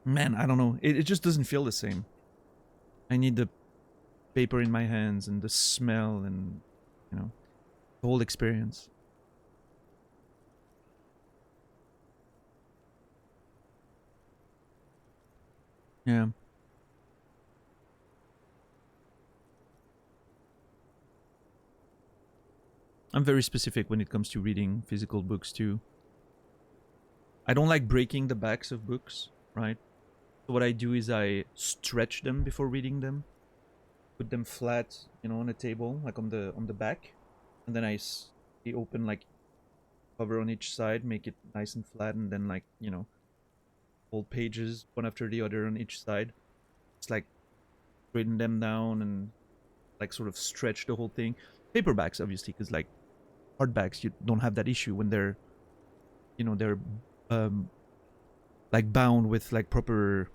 man, I don't know. It just doesn't feel the same. I need the paper in my hands and the smell and, you know, the whole experience. Yeah. I'm very specific when it comes to reading physical books too. I don't like breaking the backs of books, right? So what I do is I stretch them before reading them. Put them flat, you know, on a table, like on the back. And then I open, like, cover on each side, make it nice and flat, and then, like, you know, fold pages one after the other on each side. It's like straighten them down and, like, sort of stretch the whole thing. Paperbacks, obviously, because, like, hardbacks, you don't have that issue when they're, you know, they're like bound with, like, proper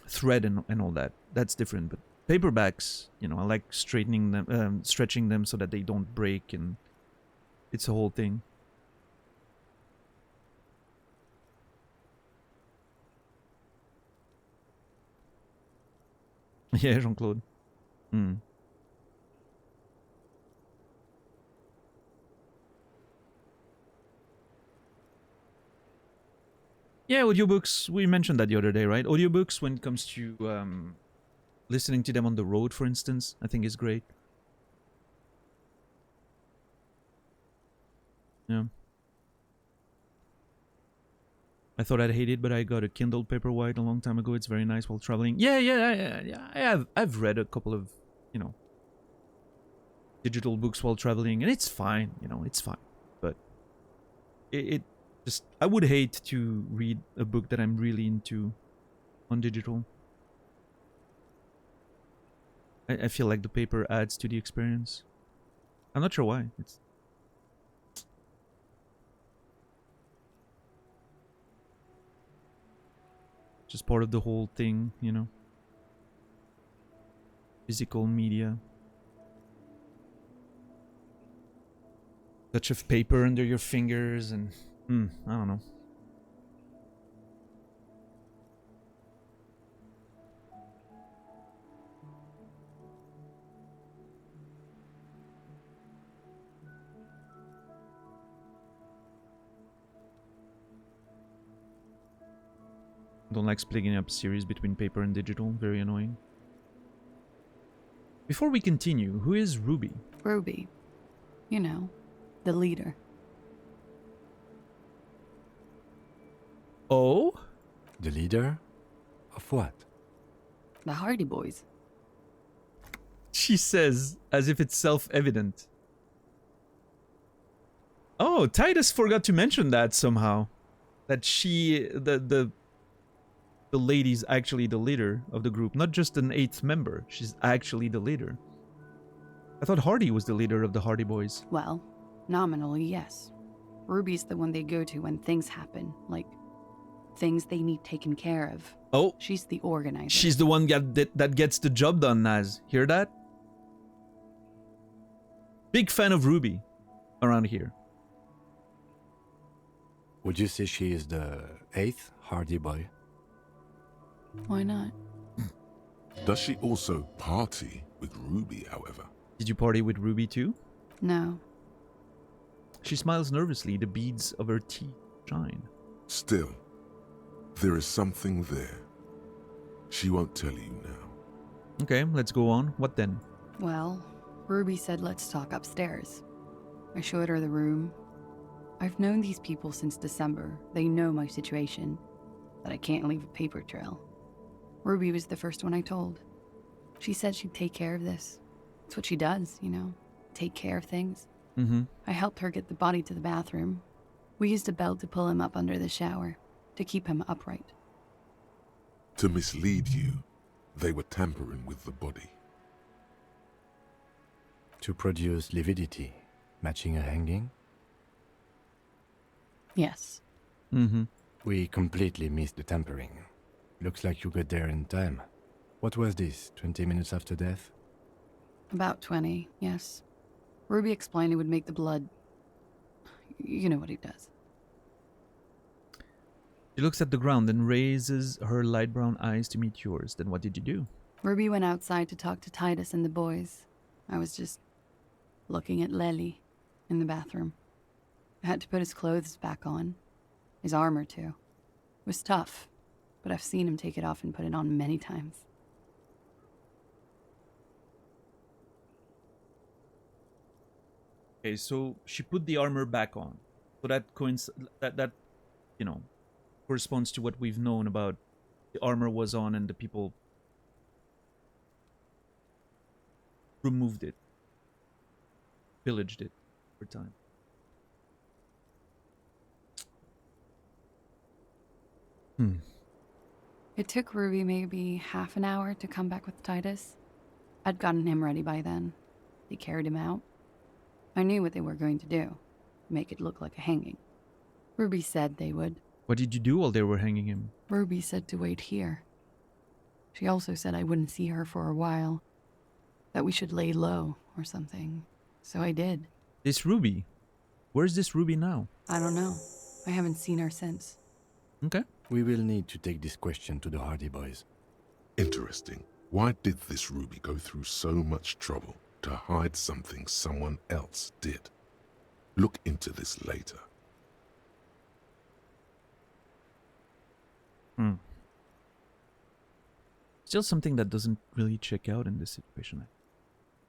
thread and all that. That's different. But paperbacks, you know, I like straightening them, stretching them so that they don't break, and it's a whole thing. Yeah, Jean-Claude. Yeah, audiobooks, we mentioned that the other day, right? Audiobooks, when it comes to listening to them on the road, for instance, I think is great. Yeah. I thought I'd hate it, but I got a Kindle Paperwhite a long time ago. It's very nice while traveling. Yeah. I've read a couple of, you know, digital books while traveling, and it's fine. You know, it's fine. But it just, I would hate to read a book that I'm really into on digital. I feel like the paper adds to the experience. I'm not sure why. It's just part of the whole thing, you know. Physical media. Touch of paper under your fingers and I don't know. Don't like splitting up series between paper and digital. Very annoying. Before we continue, who is Ruby? Ruby. You know, the leader. Oh? The leader? Of what? The Hardy Boys. She says, as if it's self-evident. Oh, Titus forgot to mention that somehow. That she, the lady's actually the leader of the group. Not just an 8th member. She's actually the leader. I thought Hardy was the leader of the Hardy Boys. Well, nominally, yes. Ruby's the one they go to when things happen. Like, things they need taken care of. Oh. She's the organizer. She's the one that gets the job done, Naz. Hear that? Big fan of Ruby around here. Would you say she is the 8th Hardy Boy? Why not? Does she also party with Ruby, however? Did you party with Ruby too? No. She smiles nervously. The beads of her teeth shine. Still, there is something there. She won't tell you now. Okay, let's go on. What then? Well, Ruby said let's talk upstairs. I showed her the room. I've known these people since December. They know my situation. That I can't leave a paper trail. Ruby was the first one I told. She said she'd take care of this. It's what she does, you know, take care of things. Mm-hmm. I helped her get the body to the bathroom. We used a belt to pull him up under the shower, to keep him upright. To mislead you, they were tampering with the body. To produce lividity, matching a hanging? Yes. Mm-hmm. We completely missed the tampering. Looks like you got there in time. What was this, 20 minutes after death? About 20, yes. Ruby explained it would make the blood... You know what he does. She looks at the ground and raises her light brown eyes to meet yours. Then what did you do? Ruby went outside to talk to Titus and the boys. I was just looking at Lely in the bathroom. I had to put his clothes back on. His armor, too. It was tough, but I've seen him take it off and put it on many times. Okay, so she put the armor back on. So that you know, corresponds to what we've known about the armor was on and the people removed it, pillaged it over time. It took Ruby maybe half an hour to come back with Titus. I'd gotten him ready by then. They carried him out. I knew what they were going to do. Make it look like a hanging. Ruby said they would. What did you do while they were hanging him? Ruby said to wait here. She also said I wouldn't see her for a while. That we should lay low or something. So I did. This Ruby? Where's this Ruby now? I don't know. I haven't seen her since. Okay. We will need to take this question to the Hardy Boys. Interesting. Why did this Ruby go through so much trouble to hide something someone else did? Look into this later. Still something that doesn't really check out in this situation.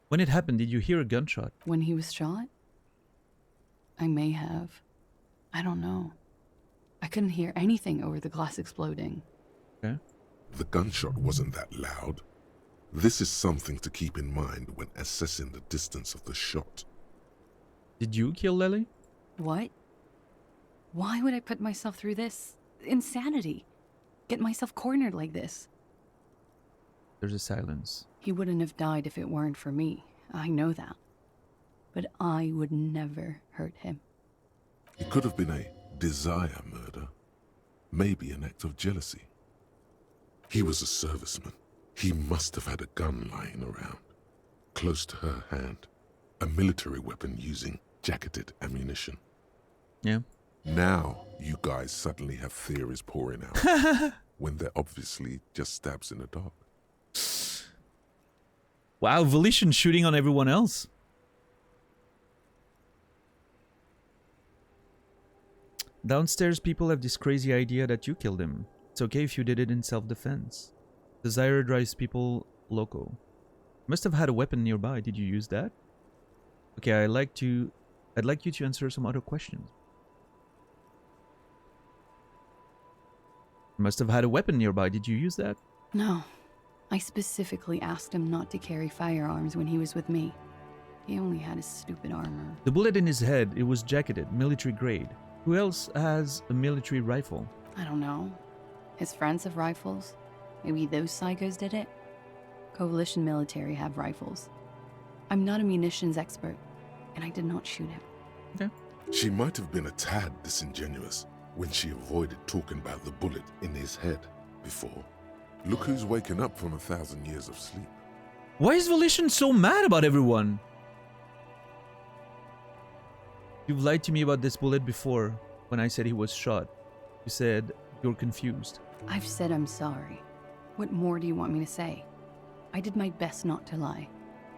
When it happened, did you hear a gunshot? When he was shot? I may have. I don't know. I couldn't hear anything over the glass exploding. Okay. The gunshot wasn't that loud. This is something to keep in mind when assessing the distance of the shot. Did you kill Lely? What? Why would I put myself through this? Insanity. Get myself cornered like this. There's a silence. He wouldn't have died if it weren't for me. I know that. But I would never hurt him. It could have been a desire murder. Maybe an act of jealousy. He was a serviceman. He must have had a gun lying around, close to her hand. A military weapon using jacketed ammunition. Yeah. Now you guys suddenly have theories pouring out when they're obviously just stabs in the dark. Wow, Volition shooting on everyone else. Downstairs people have this crazy idea that you killed him. It's okay if you did it in self-defense. Desire drives people loco. You must have had a weapon nearby. Did you use that? Okay, I'd like you to answer some other questions. You must have had a weapon nearby. Did you use that? No. I specifically asked him not to carry firearms when he was with me. He only had his stupid armor. The bullet in his head, it was jacketed, military grade. Who else has a military rifle? I don't know. His friends have rifles. Maybe those psychos did it? Coalition military have rifles. I'm not a munitions expert, and I did not shoot him. Okay. She might have been a tad disingenuous when she avoided talking about the bullet in his head before. Look who's waking up from 1,000 years of sleep. Why is Volition so mad about everyone? You've lied to me about this bullet before when I said he was shot. You said you're confused. I've said I'm sorry. What more do you want me to say? I did my best not to lie.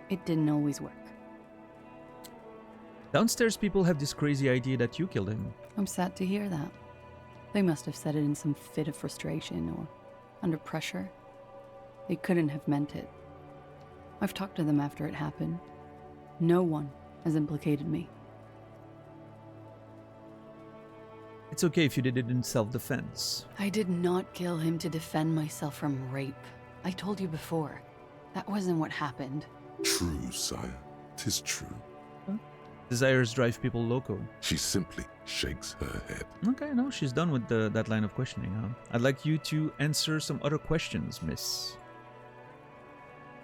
It didn't always work. Downstairs people have this crazy idea that you killed him. I'm sad to hear that. They must have said it in some fit of frustration or under pressure. They couldn't have meant it. I've talked to them after it happened. No one has implicated me. It's okay if you did it in self-defense. I did not kill him to defend myself from rape. I told you before. That wasn't what happened. True, sire. 'Tis true. Desires drive people loco. She simply shakes her head. Okay, no, she's done with that line of questioning, huh? I'd like you to answer some other questions, miss.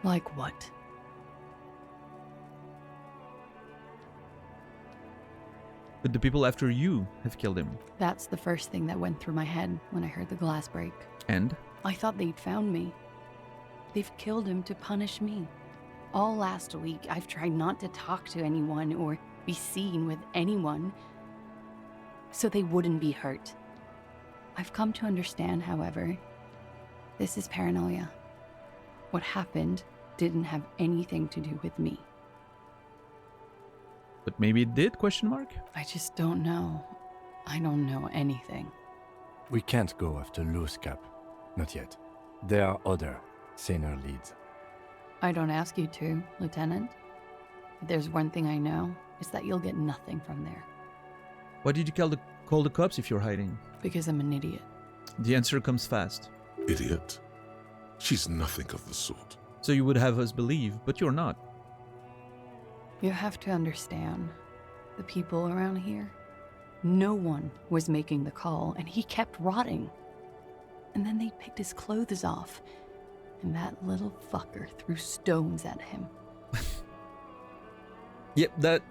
Like what? Could the people after you have killed him? That's the first thing that went through my head when I heard the glass break. And? I thought they'd found me. They've killed him to punish me. All last week, I've tried not to talk to anyone or be seen with anyone so they wouldn't be hurt. I've come to understand, however, this is paranoia. What happened didn't have anything to do with me. But maybe it did, question mark? I just don't know. I don't know anything. We can't go after Loose Cap. Not yet. There are other, saner leads. I don't ask you to, Lieutenant. If there's one thing I know, it's that you'll get nothing from there. Why did you call the cops if you're hiding? Because I'm an idiot. The answer comes fast. Idiot? She's nothing of the sort. So you would have us believe, but you're not. You have to understand, the people around here, no one was making the call, and he kept rotting. And then they picked his clothes off, and that little fucker threw stones at him. Yep,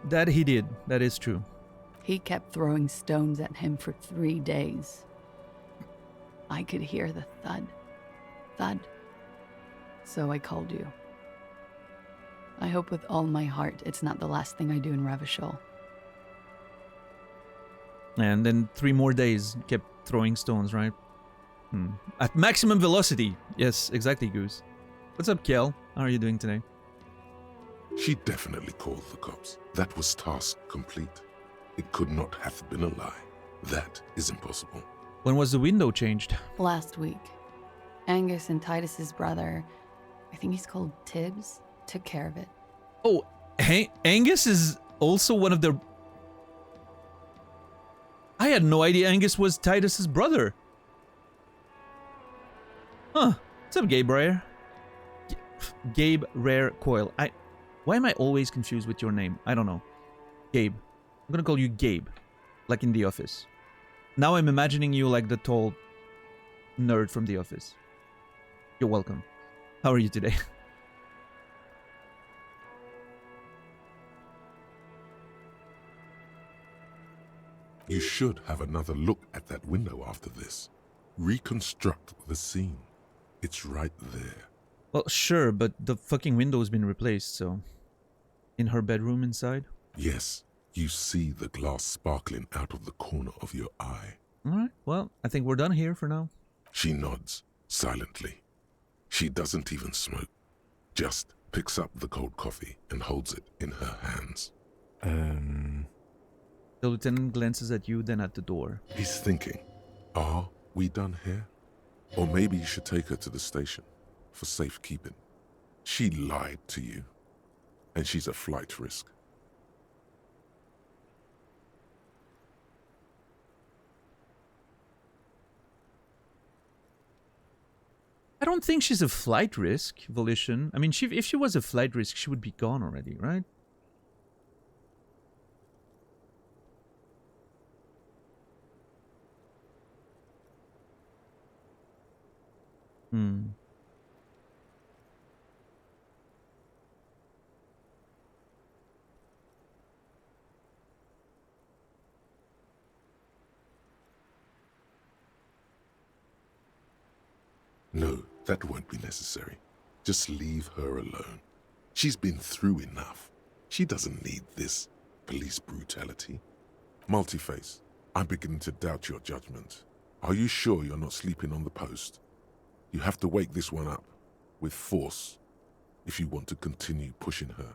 that he did. That is true. He kept throwing stones at him for 3 days. I could hear the thud, thud. So I called you. I hope with all my heart it's not the last thing I do in Ravishol. And then 3 more days kept throwing stones, right? At maximum velocity. Yes, exactly, Goose. What's up, Kel? How are you doing today? She definitely called the cops. That was task complete. It could not have been a lie. That is impossible. When was the window changed? Last week. Angus and Titus's brother, I think he's called Tibbs, took care of it. Oh, Angus is also one of the... I had no idea Angus was Titus's brother. Huh. What's up, Gabe Rare? Gabe Rare Coil. Why am I always confused with your name? I don't know. Gabe. I'm gonna call you Gabe. Like in The Office. Now I'm imagining you like the tall nerd from The Office. You're welcome. How are you today? You should have another look at that window after this. Reconstruct the scene. It's right there. Well, sure, but the fucking window's been replaced, so... In her bedroom inside? Yes, you see the glass sparkling out of the corner of your eye. Alright, well, I think we're done here for now. She nods, silently. She doesn't even smoke. Just picks up the cold coffee and holds it in her hands. The lieutenant glances at you, then at the door. He's thinking, are we done here? Or maybe you should take her to the station for safekeeping. She lied to you, and she's a flight risk. I don't think she's a flight risk, Volition. I mean, if she was a flight risk, she would be gone already, right? No, that won't be necessary. Just leave her alone. She's been through enough. She doesn't need this police brutality. Multiface, I'm beginning to doubt your judgment. Are you sure you're not sleeping on the post? You have to wake this one up, with force, if you want to continue pushing her.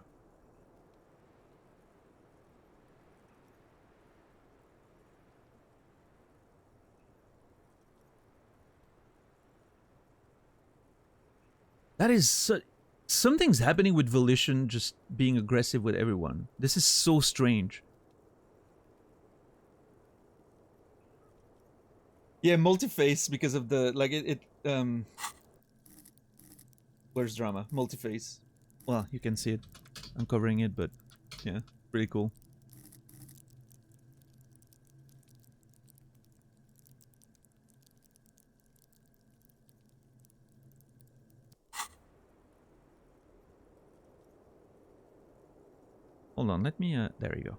That is... something's happening with Volition just being aggressive with everyone. This is so strange. Yeah, multi-face because of the... like, Where's drama? Multiface. Well, you can see it. I'm covering it, but yeah, pretty cool. Hold on, let me, there you go.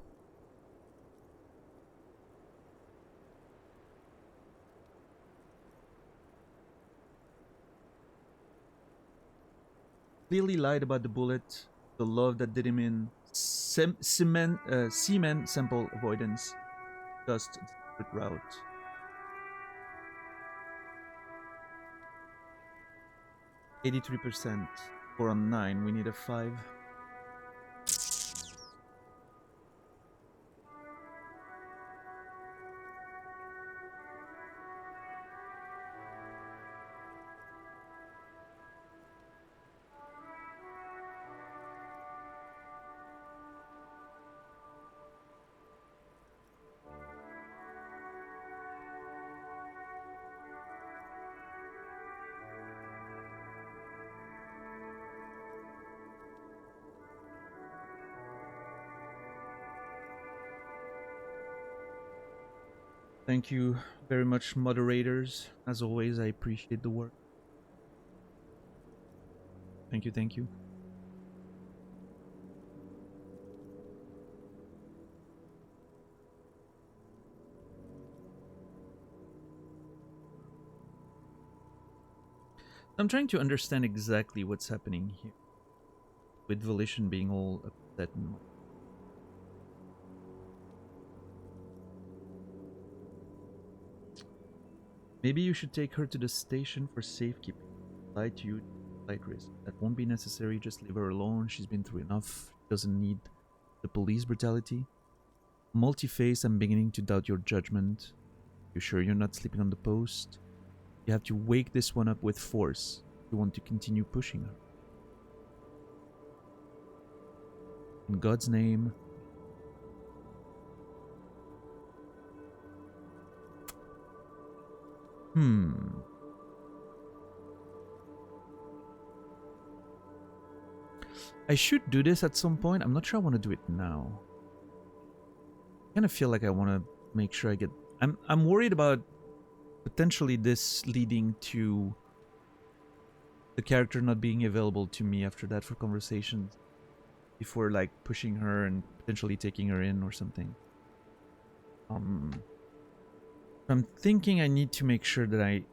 Clearly lied about the bullet, the love that did him in, semen sample avoidance, just the route. %83, 4 on 9, we need a 5. Thank you very much, moderators. As always, I appreciate the work. Thank you, thank you. I'm trying to understand exactly what's happening here, with Volition being all upset and... Maybe you should take her to the station for safekeeping. Lie to you, flight risk. That won't be necessary, just leave her alone. She's been through enough. She doesn't need the police brutality. Multi-face, I'm beginning to doubt your judgment. You sure you're not sleeping on the post? You have to wake this one up with force. You want to continue pushing her. In God's name. I should do this at some point. I'm not sure I want to do it now. I kind of feel like I want to make sure I get... I'm worried about potentially this leading to the character not being available to me after that for conversations. Before like pushing her and potentially taking her in or something. I'm thinking I need to make sure that I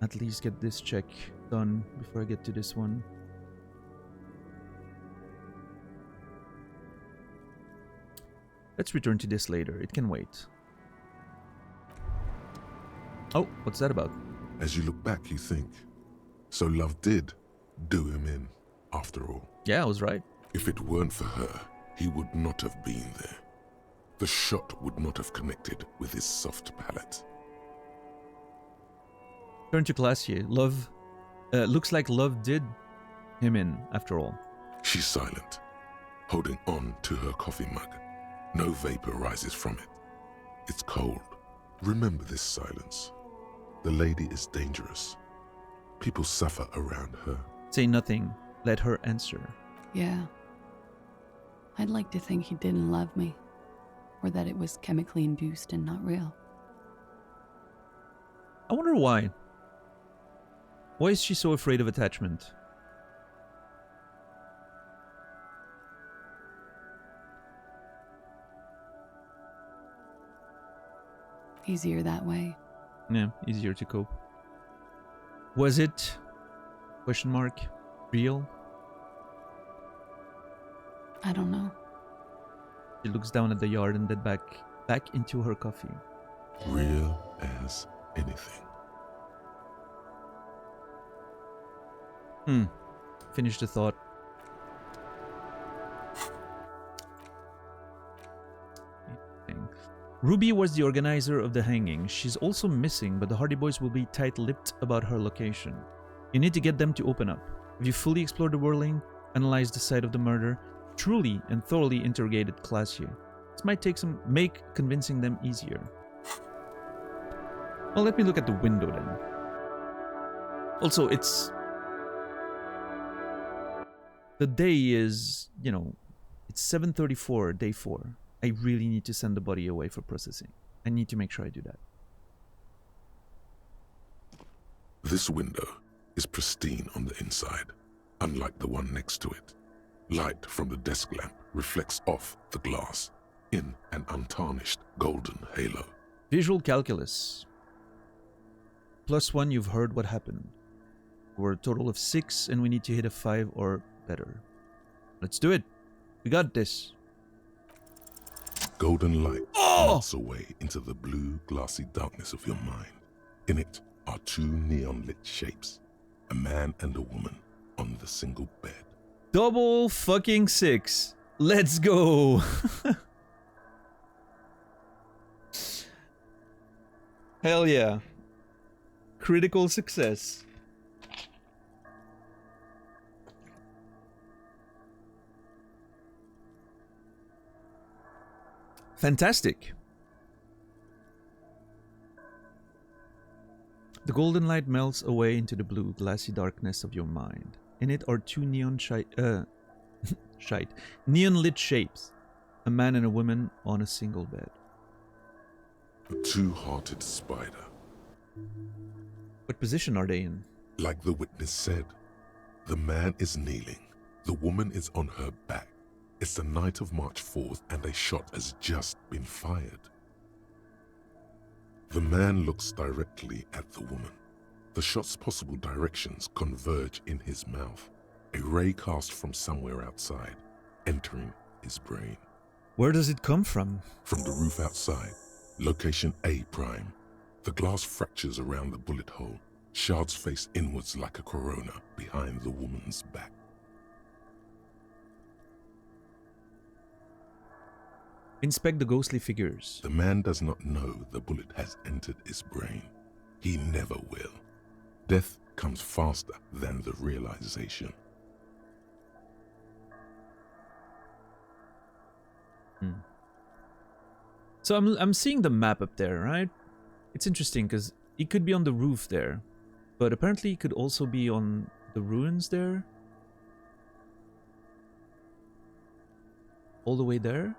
at least get this check done before I get to this one. Let's return to this later. It can wait. Oh, what's that about? As you look back, you think, so love did do him in, after all. Yeah, I was right. If it weren't for her, he would not have been there. The shot would not have connected with his soft palate. Turn to Glacier. Love, looks like love did him in, after all. She's silent, holding on to her coffee mug. No vapor rises from it. It's cold. Remember this silence. The lady is dangerous. People suffer around her. Say nothing. Let her answer. Yeah. I'd like to think he didn't love me. Or that it was chemically induced and not real. I wonder why. Why is she so afraid of attachment? Easier that way. Yeah, easier to cope. Was it, question mark, real? I don't know. She looks down at the yard and then back into her coffee. Real as anything. Finish the thought. Ruby was the organizer of the hanging. She's also missing, but the Hardy Boys will be tight-lipped about her location. You need to get them to open up. Have you fully explored the whirling, analyzed the site of the murder, truly and thoroughly interrogated Glacier? This might make convincing them easier. Well, let me look at the window then. Also, it's the day is, you know, it's 7:34, day 4. I really need to send the body away for processing. I need to make sure I do that. This window is pristine on the inside, unlike the one next to it. Light from the desk lamp reflects off the glass in an untarnished golden halo. Visual calculus. +1, you've heard what happened. We're a total of 6, and we need to hit a 5 or better. Let's do it. We got this. Golden light melts away into the blue, glassy darkness of your mind. In it are 2 neon-lit shapes, a man and a woman on the single bed. Double fucking 6. Let's go. Hell yeah. Critical success. Fantastic. The golden light melts away into the blue, glassy darkness of your mind. In it are 2 neon-lit shapes, a man and a woman on a single bed. A 2-hearted spider. What position are they in? Like the witness said, the man is kneeling, the woman is on her back. It's the night of March 4th and a shot has just been fired. The man looks directly at the woman. The shot's possible directions converge in his mouth, a ray cast from somewhere outside, entering his brain. Where does it come from? From the roof outside, location A prime. The glass fractures around the bullet hole, shards face inwards like a corona behind the woman's back. Inspect the ghostly figures. The man does not know the bullet has entered his brain. He never will. Death comes faster than the realization. So I'm seeing the map up there, right? It's interesting because it could be on the roof there, but apparently it could also be on the ruins there. All the way there.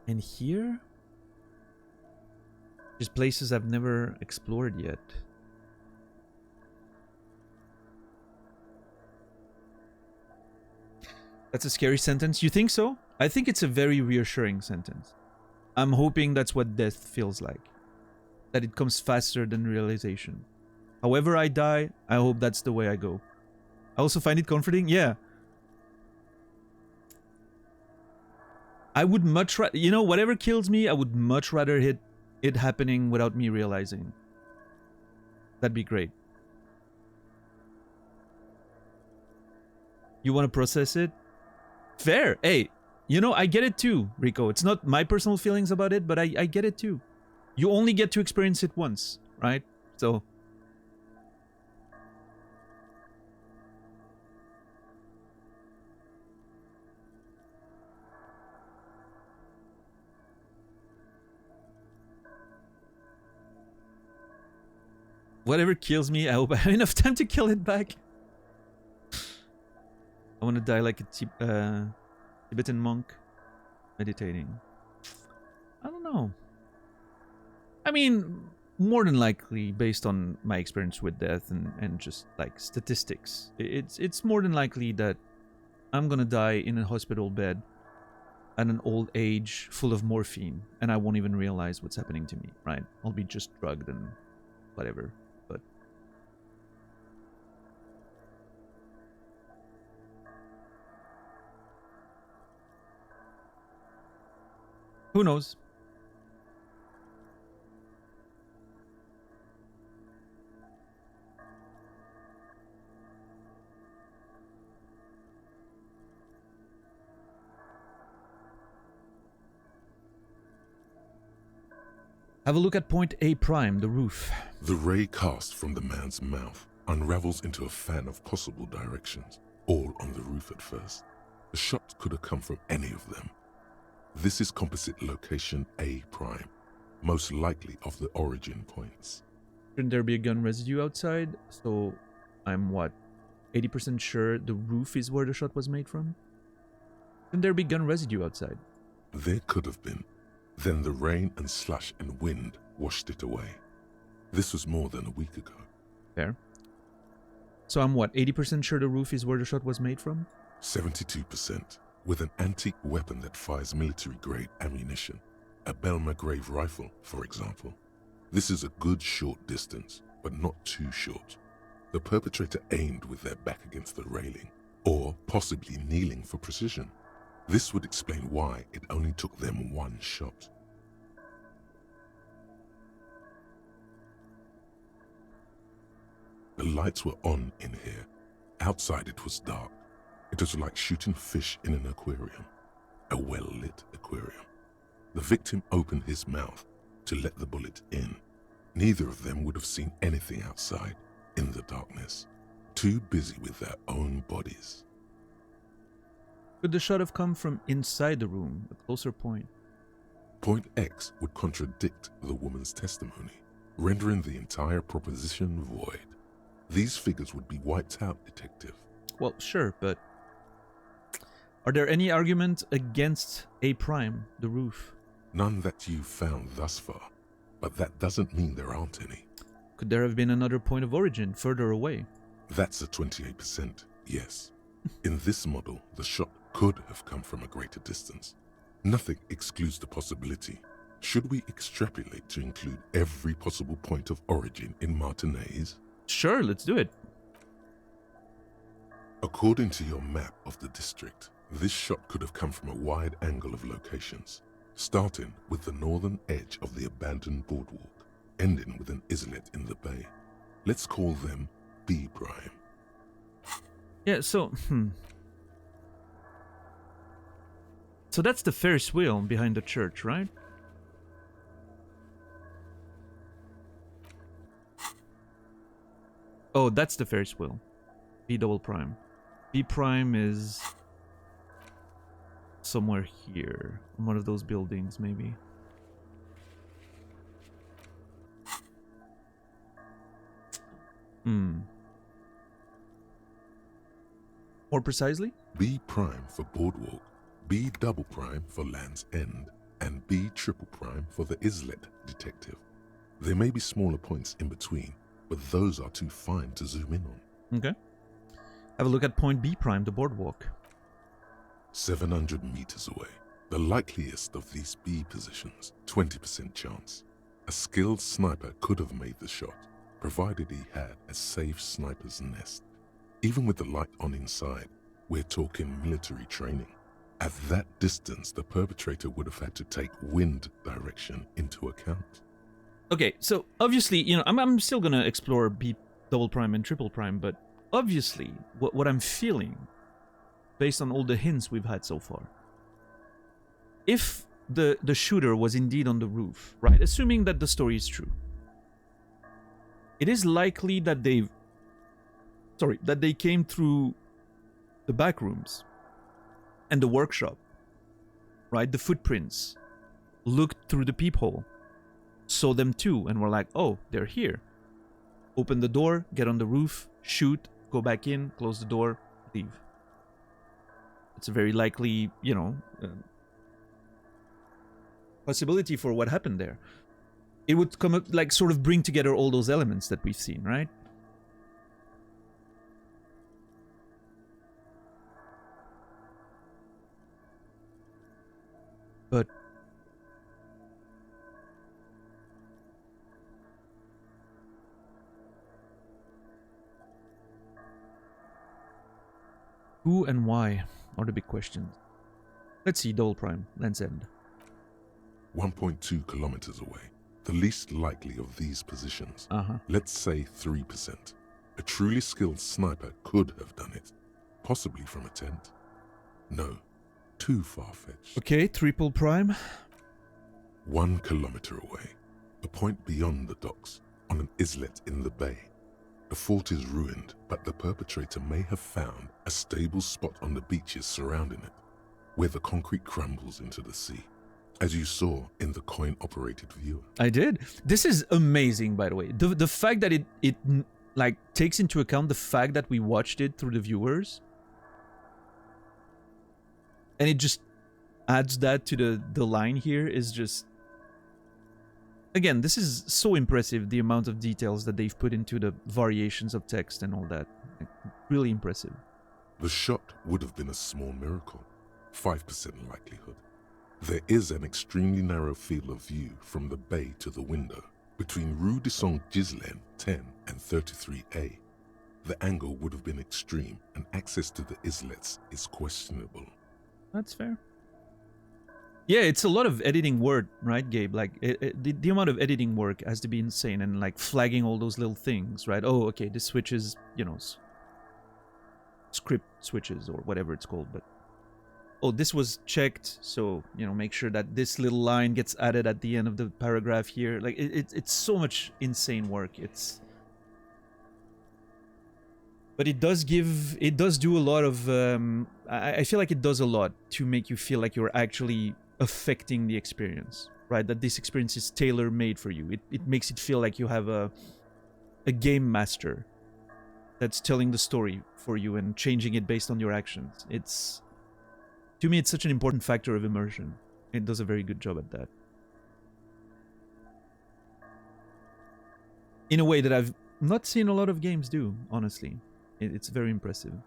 And here? Just places I've never explored yet. That's a scary sentence. You think so? I think it's a very reassuring sentence. I'm hoping that's what death feels like. That it comes faster than realization. However I die, I hope that's the way I go. I also find it comforting. Yeah. I would much rather, you know, whatever kills me, I would much rather hit it happening without me realizing. That'd be great. You want to process it? Fair. Hey, you know, I get it too, Rico. It's not my personal feelings about it, but I get it too. You only get to experience it once, right? So... whatever kills me, I hope I have enough time to kill it back. I want to die like a Tibetan monk meditating. I don't know. I mean, more than likely, based on my experience with death and just like statistics, it's more than likely that I'm gonna die in a hospital bed at an old age full of morphine, and I won't even realize what's happening to me, right? I'll be just drugged and whatever. But who knows? Have a look at point A prime, the roof. The ray cast from the man's mouth unravels into a fan of possible directions, all on the roof at first. The shot could have come from any of them. This is composite location A prime, most likely of the origin points. Shouldn't there be a gun residue outside? So I'm what? 80% sure the roof is where the shot was made from? Shouldn't there be gun residue outside? There could have been. Then the rain and slush and wind washed it away. This was more than a week ago. Fair. So I'm what, 80% sure the roof is where the shot was made from? 72%, with an antique weapon that fires military-grade ammunition. A Belmagrave rifle, for example. This is a good short distance, but not too short. The perpetrator aimed with their back against the railing, or possibly kneeling for precision. This would explain why it only took them one shot. The lights were on in here. Outside it was dark. It was like shooting fish in an aquarium. A well-lit aquarium. The victim opened his mouth to let the bullet in. Neither of them would have seen anything outside, in the darkness. Too busy with their own bodies. Could the shot have come from inside the room, a closer point? Point X would contradict the woman's testimony, rendering the entire proposition void. These figures would be wiped out, Detective. Well, sure, but are there any arguments against A prime, the roof? None that you've found thus far, but that doesn't mean there aren't any. Could there have been another point of origin further away? That's a 28%, yes. In this model, the shot could have come from a greater distance. Nothing excludes the possibility. Should we extrapolate to include every possible point of origin in Martinez? Sure, let's do it. According to your map of the district, this shot could have come from a wide angle of locations, starting with the northern edge of the abandoned boardwalk, ending with an islet in the bay. Let's call them B prime. Yeah, so So that's the Ferris wheel behind the church, right? Oh, that's the Ferris wheel. B double prime. B prime is somewhere here. One of those buildings, maybe. More precisely? B prime for boardwalk, B double prime for Land's End, and B triple prime for the islet, Detective. There may be smaller points in between, but those are too fine to zoom in on. Okay. Have a look at point B prime, the boardwalk. 700 meters away. The likeliest of these B positions, 20% chance. A skilled sniper could have made the shot, provided he had a safe sniper's nest. Even with the light on inside, we're talking military training. At that distance, the perpetrator would have had to take wind direction into account. Okay, so obviously, you know, I'm still gonna explore B double prime and triple prime, but obviously, what I'm feeling, based on all the hints we've had so far, if the shooter was indeed on the roof, right, assuming that the story is true, it is likely that they came through the back rooms and the workshop, right, the footprints, looked through the peephole, saw them too, and were like, oh, they're here. Open the door, get on the roof, shoot, go back in, close the door, leave. It's a very likely, you know, possibility for what happened there. It would come up, like, sort of bring together all those elements that we've seen, right? But who and why are the big questions. Let's see, double prime, Land's End. 1.2 kilometers away. The least likely of these positions. Let's say 3%. A truly skilled sniper could have done it. Possibly from a tent. No, too far-fetched. Okay, triple prime. 1 kilometer away. A point beyond the docks, on an islet in the bay. The fort is ruined, but the perpetrator may have found a stable spot on the beaches surrounding it, where the concrete crumbles into the sea, as you saw in the coin-operated viewer. I did. This is amazing, by the way. The fact that it like takes into account the fact that we watched it through the viewers, and it just adds that to the line here is just, again, this is so impressive, the amount of details that they've put into the variations of text and all that. Like, really impressive. The shot would have been a small miracle, 5% likelihood. There is an extremely narrow field of view from the bay to the window between Rue de Saint-Ghislain 10 and 33A. The angle would have been extreme, and access to the islets is questionable. That's fair. Yeah, it's a lot of editing work, right, Gabe? Like, the amount of editing work has to be insane, and like flagging all those little things, right? Oh, okay, this switches, you know, script switches or whatever it's called, but oh, this was checked, so, you know, make sure that this little line gets added at the end of the paragraph here. Like, it's so much insane work. But it does do a lot of, I feel like it does a lot to make you feel like you're actually affecting the experience, right? That this experience is tailor-made for you. It makes it feel like you have a game master that's telling the story for you and changing it based on your actions. To me, it's such an important factor of immersion. It does a very good job at that. In a way that I've not seen a lot of games do, honestly. It's very impressive. Do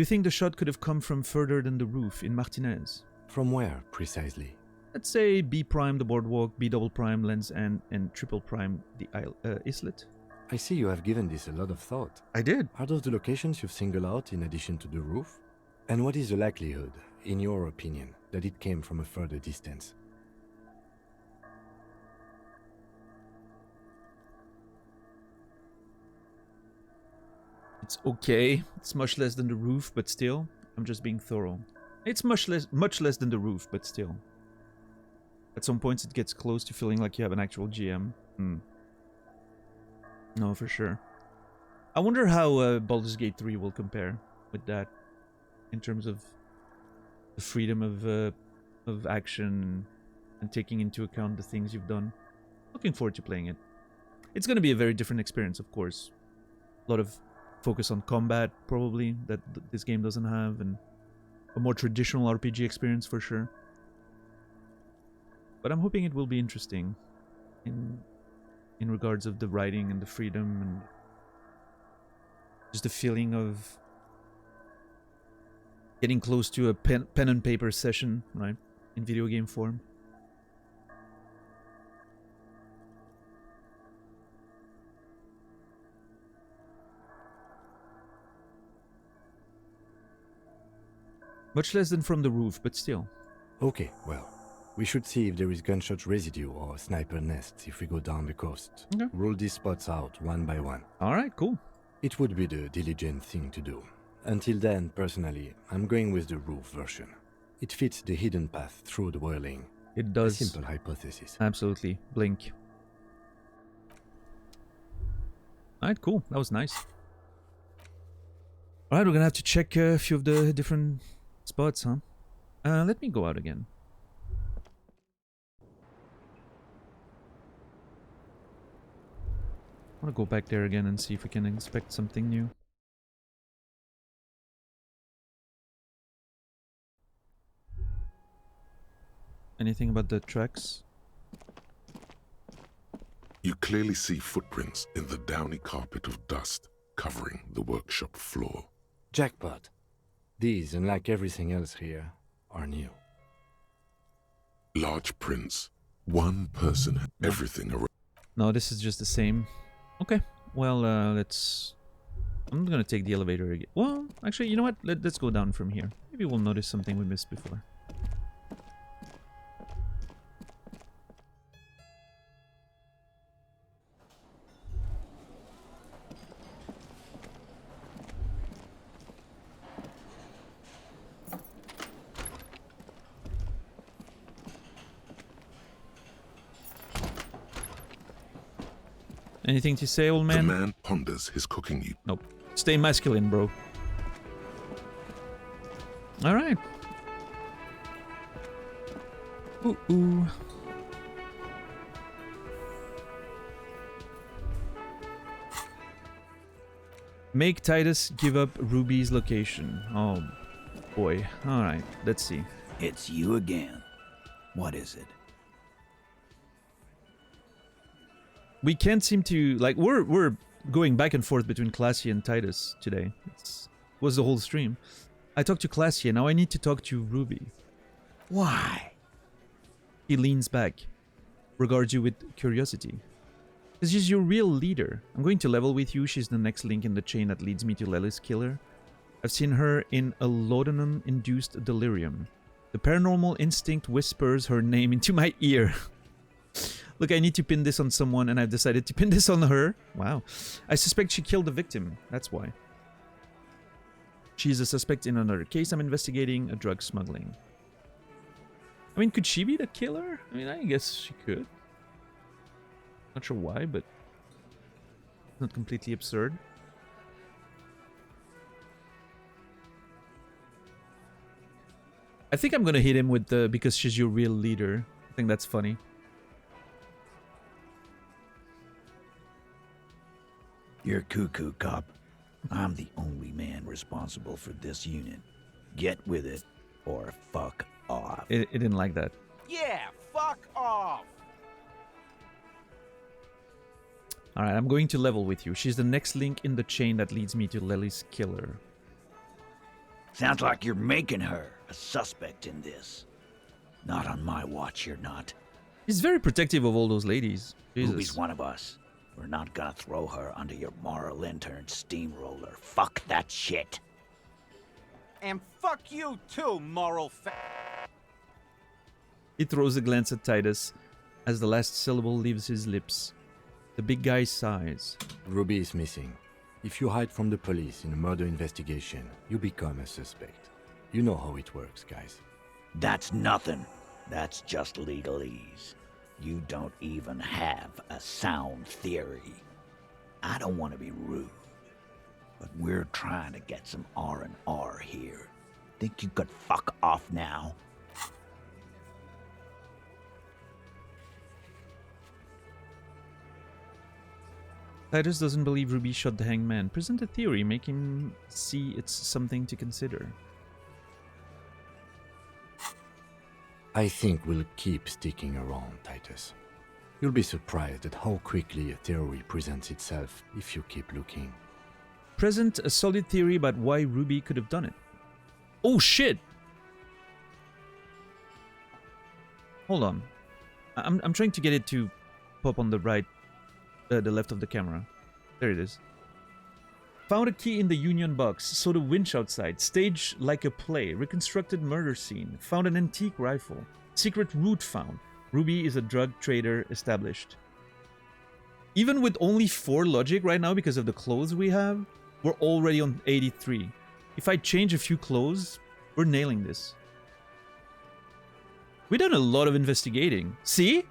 you think the shot could have come from further than the roof in Martinez? From where, precisely? Let's say B prime, the boardwalk, B double prime, lens and triple prime, the islet. I see you have given this a lot of thought. I did. Are those the locations you've singled out in addition to the roof? And what is the likelihood, in your opinion, that it came from a further distance? It's okay. It's much less than the roof, but still, I'm just being thorough. It's much less than the roof, but still. At some points, it gets close to feeling like you have an actual GM. No, for sure. I wonder how Baldur's Gate 3 will compare with that, in terms of the freedom of action and taking into account the things you've done. Looking forward to playing it. It's going to be a very different experience, of course. A lot of focus on combat, probably, that this game doesn't have, and a more traditional RPG experience for sure. But I'm hoping it will be interesting in regards of the writing and the freedom and just the feeling of getting close to a pen and paper session, right, in video game form. Much less than from the roof, but still. Okay, well, we should see if there is gunshot residue or sniper nests if we go down the coast. Okay. Rule these spots out one by one. Alright, cool. It would be the diligent thing to do. Until then, personally, I'm going with the roof version. It fits the hidden path through the whirling. It does. A simple hypothesis. Absolutely. Blink. Alright, cool. That was nice. Alright, we're gonna have to check a few of the different spots, huh? Let me go out again. I want to go back there again and see if we can inspect something new. Anything about the tracks? You clearly see footprints in the downy carpet of dust covering the workshop floor. Jackpot. These, unlike everything else here, are new. Large prints. One person had everything around. No, this is just the same. Okay, well, let's... I'm gonna take the elevator again. Well, actually, you know what? Let's go down from here. Maybe we'll notice something we missed before. Anything to say, old man? The man ponders his cooking. Nope. Stay masculine, bro. Alright. Ooh. Make Titus give up Ruby's location. Oh, boy. Alright, let's see. It's you again. What is it? We can't seem to... Like, we're going back and forth between Classy and Titus today. Was the whole stream. I talked to Classy, and now I need to talk to Ruby. Why? He leans back. Regards you with curiosity. Because she's your real leader. I'm going to level with you. She's the next link in the chain that leads me to Lely's killer. I've seen her in a laudanum-induced delirium. The paranormal instinct whispers her name into my ear. Look, I need to pin this on someone, and I've decided to pin this on her. Wow. I suspect she killed the victim. That's why. She's a suspect in another case I'm investigating, a drug smuggling. I mean, could she be the killer? I mean, I guess she could. Not sure why, but not completely absurd. I think I'm gonna hit him with the because she's your real leader. I think that's funny. You're cuckoo, cop. I'm the only man responsible for this unit. Get with it, or fuck off. It didn't like that. Yeah, fuck off. Alright, I'm going to level with you. She's the next link in the chain that leads me to Lely's killer. Sounds like you're making her a suspect in this. Not on my watch, you're not. He's very protective of all those ladies. Jesus. Ruby's one of us. We're not gonna throw her under your moral intern steamroller. Fuck that shit. And fuck you too, moral He throws a glance at Titus as the last syllable leaves his lips. The big guy sighs. Ruby is missing. If you hide from the police in a murder investigation, you become a suspect. You know how it works, guys. That's nothing. That's just legalese. You don't even have a sound theory. I don't want to be rude, but we're trying to get some R&R here. Think you could fuck off now? Titus doesn't believe Ruby shot the hangman. Present a theory, make him see it's something to consider. I think we'll keep sticking around, Titus. You'll be surprised at how quickly a theory presents itself if you keep looking. Present a solid theory about why Ruby could have done it. Oh shit! Hold on. I'm trying to get it to pop on the right, the left of the camera. There it is. Found a key in the Union box. Saw the winch outside. Staged like a play. Reconstructed murder scene. Found an antique rifle. Secret route found. Ruby is a drug trader established. Even with only 4 logic right now because of the clothes we have, we're already on 83. If I change a few clothes, we're nailing this. We've done a lot of investigating. See?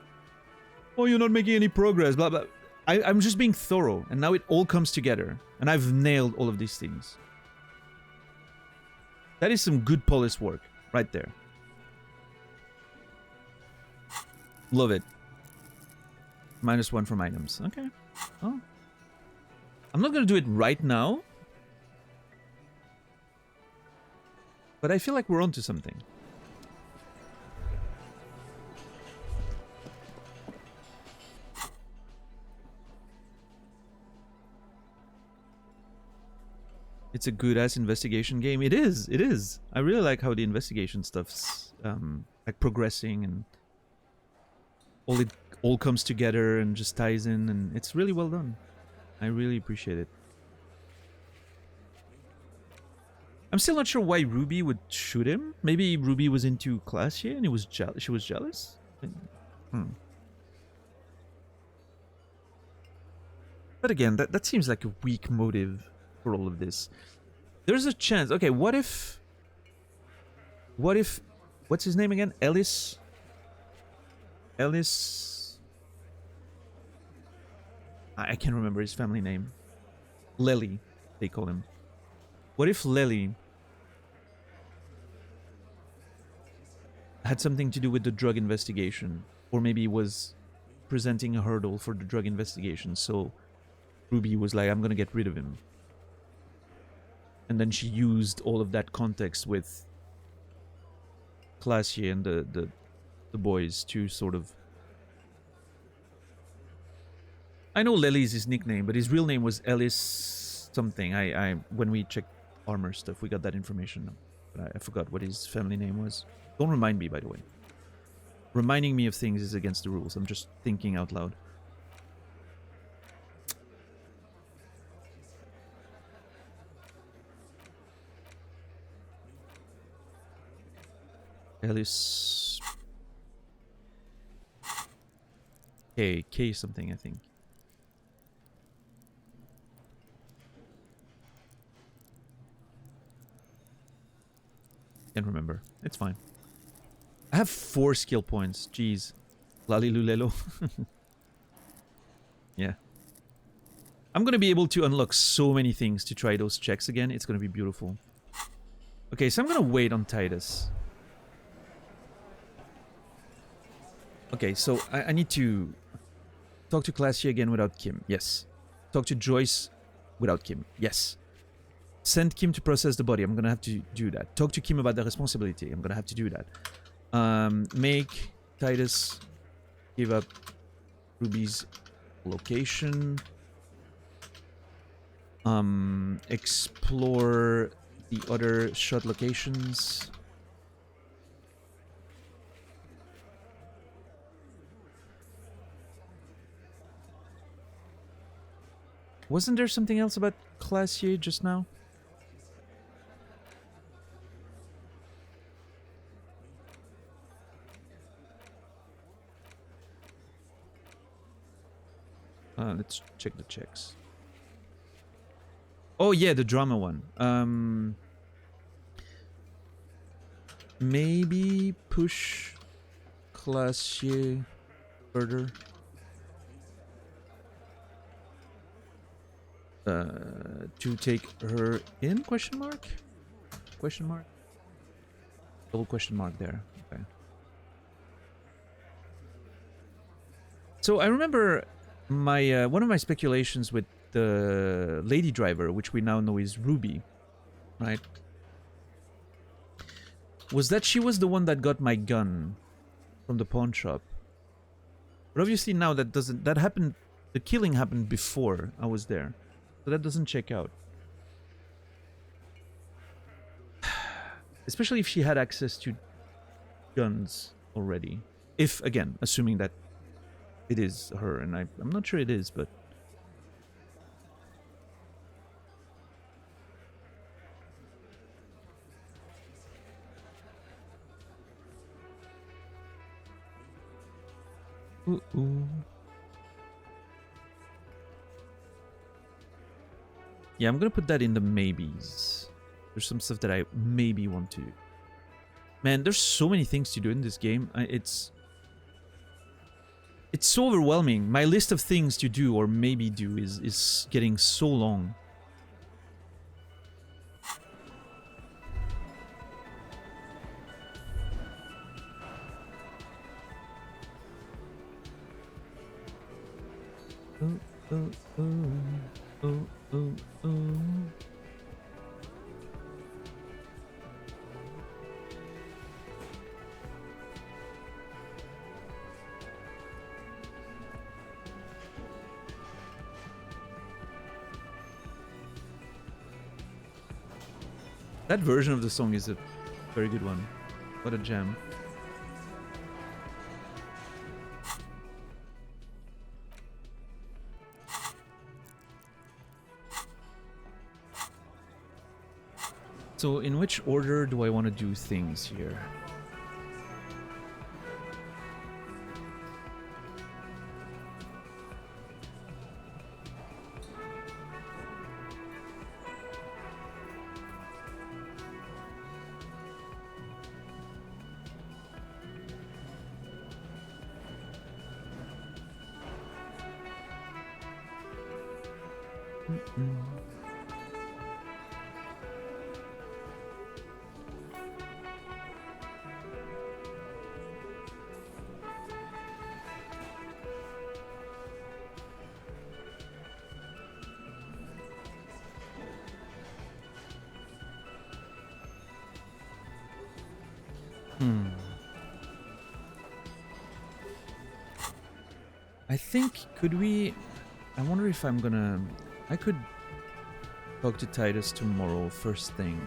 Oh, you're not making any progress, blah, blah. I'm just being thorough, and now it all comes together. And I've nailed all of these things. That is some good police work, right there. Love it. -1 from items. Okay. Oh. I'm not gonna do it right now. But I feel like we're onto something. It's a good-ass investigation game. It is. It is. I really like how the investigation stuff's like progressing and it all comes together and just ties in, and it's really well done. I really appreciate it. I'm still not sure why Ruby would shoot him. Maybe Ruby was into Classier and she was jealous? But again, that seems like a weak motive for all of this. There's a chance. Okay, what if... What's his name again? Ellis? I can't remember his family name. Lely, they call him. What if Lely had something to do with the drug investigation? Or maybe was presenting a hurdle for the drug investigation, so Ruby was like, I'm gonna get rid of him. And then she used all of that context with Classier and the boys to sort of... I know Lely is his nickname, but his real name was Ellis something. When we checked armor stuff, we got that information. But I forgot what his family name was. Don't remind me, by the way. Reminding me of things is against the rules. I'm just thinking out loud. Ellis... K something, I think. Can't remember. It's fine. I have 4 skill points. Jeez. Lalilulelo. Yeah. I'm gonna be able to unlock so many things to try those checks again. It's gonna be beautiful. Okay, so I'm gonna wait on Titus. Okay, so I need to talk to Classier again without Kim. Yes. Talk to Joyce without Kim. Yes. Send Kim to process the body. I'm gonna have to do that. Talk to Kim about the responsibility. I'm gonna have to do that. Make Titus give up Ruby's location. Explore the other shot locations. Wasn't there something else about Classier just now? Let's check the checks. Oh yeah, the drama one. Maybe push Classier further. To take her in? Question mark? Question mark? Double question mark there. Okay. So I remember my one of my speculations with the lady driver, which we now know is Ruby, right? Was that she was the one that got my gun from the pawn shop. But obviously now that happened, the killing happened before I was there. So that doesn't check out. Especially if she had access to guns already. If, again, assuming that it is her, and I'm not sure it is, but... Ooh. Yeah, I'm gonna put that in the maybes. There's some stuff that I maybe want to... Man, there's so many things to do in this game. It's so overwhelming. My list of things to do or maybe do is getting so long. That version of the song is a very good one. What a jam. So in which order do I want to do things here? I think, could we... I wonder if I'm gonna... I could talk to Titus tomorrow, first thing.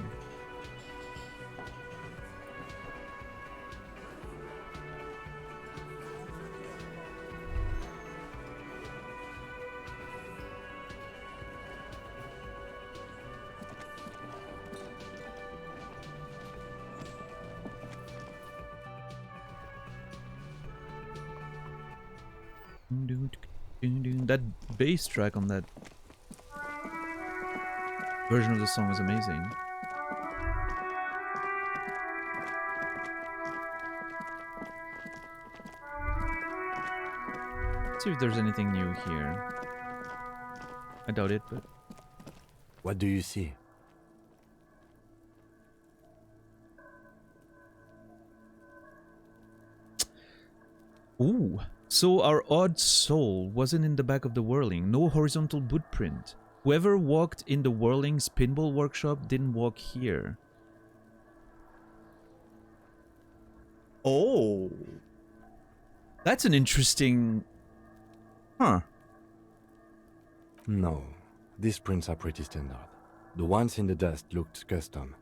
That bass track on that version of the song is amazing. Let's see if there's anything new here. I doubt it, but... What do you see? Ooh. So our odd soul wasn't in the back of the whirling. No horizontal bootprint. Whoever walked in the whirling's pinball workshop didn't walk here. Oh. That's an interesting... Huh. No. These prints are pretty standard. The ones in the dust looked custom.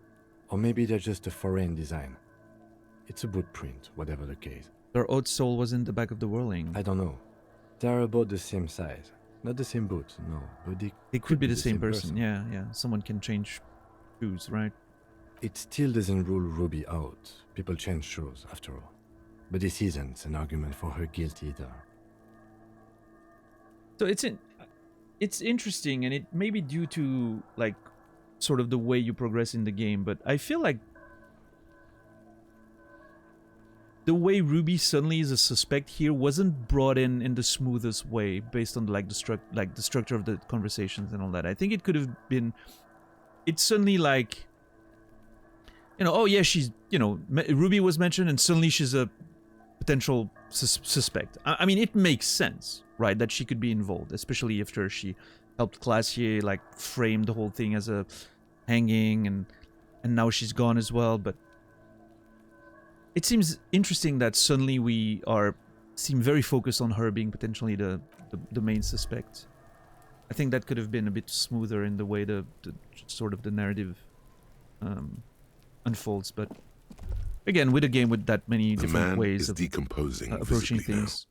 Or maybe they're just a foreign design. It's a boot print, whatever the case. Their odd soul was in the back of the whirling. I don't know. They're about the same size. Not the same boot, no. But they could be the same person. Yeah, yeah. Someone can change shoes, right? It still doesn't rule Ruby out. People change shoes, after all. But this isn't an argument for her guilt either. So it's interesting, and it may be due to, like, sort of the way you progress in the game, but I feel like the way Ruby suddenly is a suspect here wasn't brought in the smoothest way, based on the structure of the conversations and all that. I think it could have been... It's suddenly like, you know, oh yeah, she's, you know, Ruby was mentioned, and suddenly she's a potential suspect. I mean, it makes sense, right, that she could be involved, especially after she helped Classier, like, frame the whole thing as a hanging, and now she's gone as well, but it seems interesting that suddenly we seem very focused on her being potentially the main suspect. I think that could have been a bit smoother in the way the sort of the narrative unfolds, but again, with a game with that many different ways of decomposing approaching things.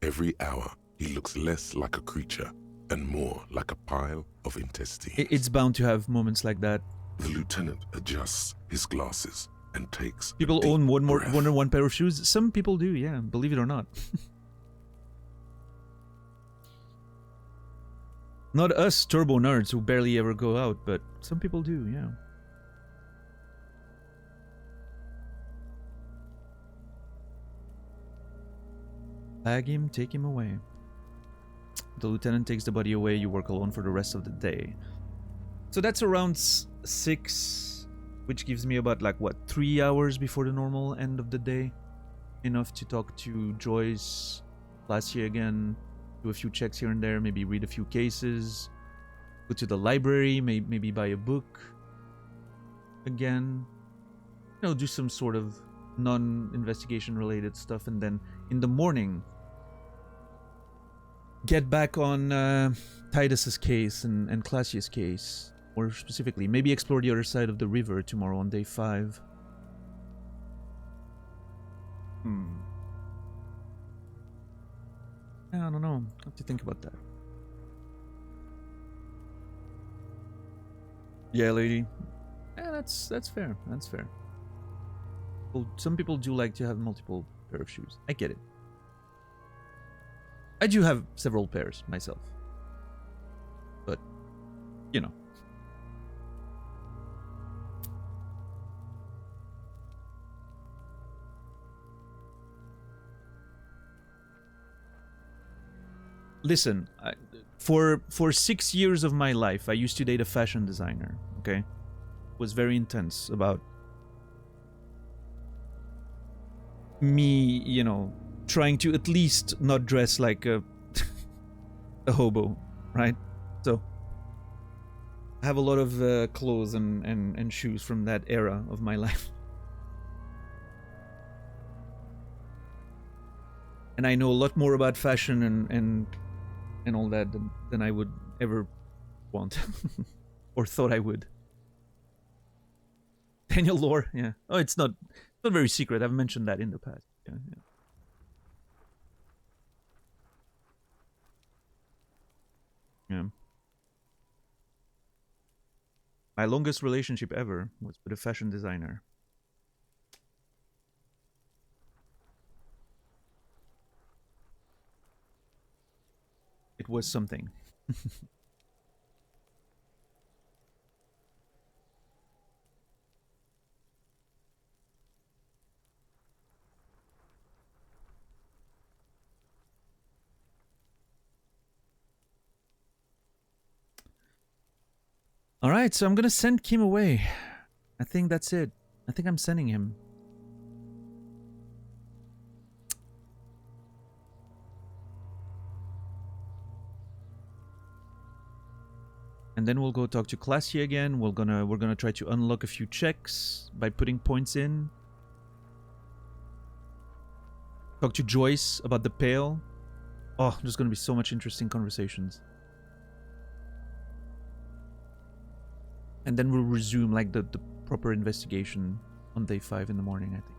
Now. Every hour, he looks less like a creature and more like a pile of intestines. It's bound to have moments like that. The lieutenant adjusts his glasses and takes people own one pair of shoes. Some people do, yeah, believe it or not. Not us turbo nerds who barely ever go out, but some people do, yeah. Bag him, take him away. The lieutenant takes the body away, you work alone for the rest of the day. So that's around 6, which gives me about, like, what, 3 hours before the normal end of the day? Enough to talk to Joyce, Classier again, do a few checks here and there, maybe read a few cases, go to the library, maybe buy a book again. You know, do some sort of non-investigation related stuff, and then in the morning get back on Titus's case and Classier's case, or specifically maybe explore the other side of the river tomorrow on day 5. I don't know. I have to think about that. Yeah, lady. Yeah, that's fair. That's fair. Well, some people do like to have multiple pair of shoes. I get it. I do have several pairs myself. But, you know. Listen, for 6 years of my life, I used to date a fashion designer, okay? It was very intense about me, you know, trying to at least not dress like a hobo, right? So I have a lot of clothes and shoes from that era of my life. And I know a lot more about fashion and all that than I would ever want. Or thought I would. Daniel Lore, yeah. Oh, it's not very secret. I've mentioned that in the past. Yeah, yeah. Yeah. My longest relationship ever was with a fashion designer. It was something. Alright, so I'm gonna send Kim away. I think that's it. I think I'm sending him. And then we'll go talk to Classy again. We're gonna try to unlock a few checks by putting points in. Talk to Joyce about the pail. Oh, there's gonna be so much interesting conversations. And then we'll resume like the proper investigation on day 5 in the morning, I think.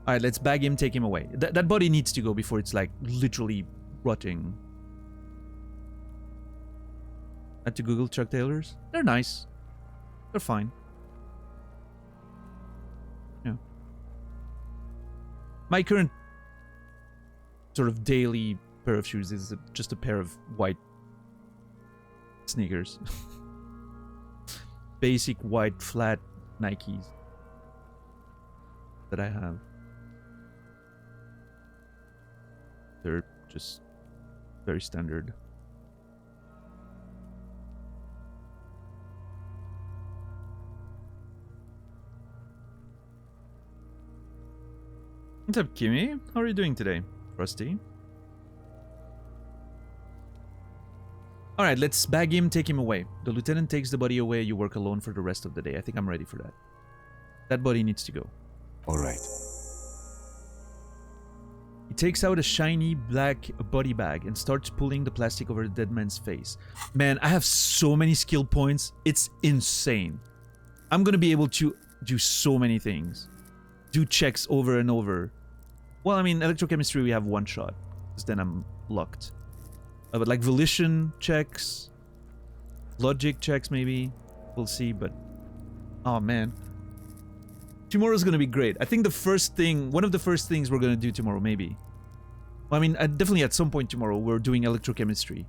Alright, let's bag him, take him away. That body needs to go before it's like literally rotting. I had to Google Chuck Taylors. They're nice. They're fine. Yeah. My current sort of daily pair of shoes is just a pair of white sneakers. Basic white flat Nikes that I have. They're just very standard. What's up, Kimmy? How are you doing today, Rusty? Alright, let's bag him, take him away. The lieutenant takes the body away, you work alone for the rest of the day. I think I'm ready for that. That body needs to go. Alright. He takes out a shiny black body bag and starts pulling the plastic over the dead man's face. Man, I have so many skill points. It's insane. I'm gonna be able to do so many things. Do checks over and over. Well, I mean, electrochemistry we have one shot. Because then I'm locked. But like volition checks. Logic checks maybe. We'll see, but... Oh, man. Tomorrow's gonna be great. I think the first thing... One of the first things we're gonna do tomorrow, maybe. Well, I mean, definitely at some point tomorrow, we're doing electrochemistry.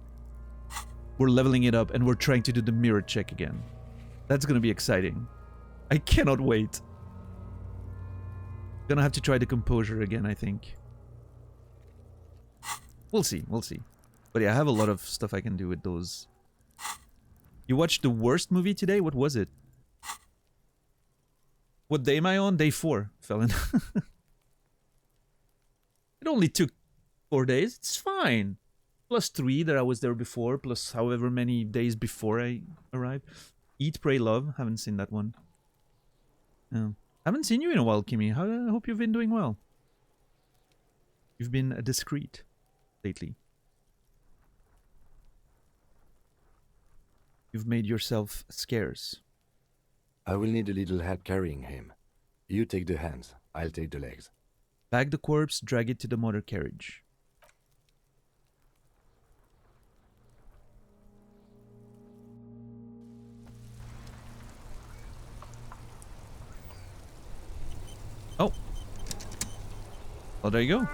We're leveling it up, and we're trying to do the mirror check again. That's gonna be exciting. I cannot wait. Gonna have to try the composure again, I think. We'll see, we'll see. But yeah, I have a lot of stuff I can do with those. You watched the worst movie today? What was it? What day am I on? Day 4, Felon. It only took 4 days. It's fine. Plus 3 that I was there before, plus however many days before I arrived. Eat, Pray, Love. Haven't seen that one. Haven't seen you in a while, Kimmy. I hope you've been doing well. You've been discreet lately. You've made yourself scarce. I will need a little help carrying him. You take the hands, I'll take the legs. Bag the corpse, drag it to the motor carriage. Oh. Well, there you go.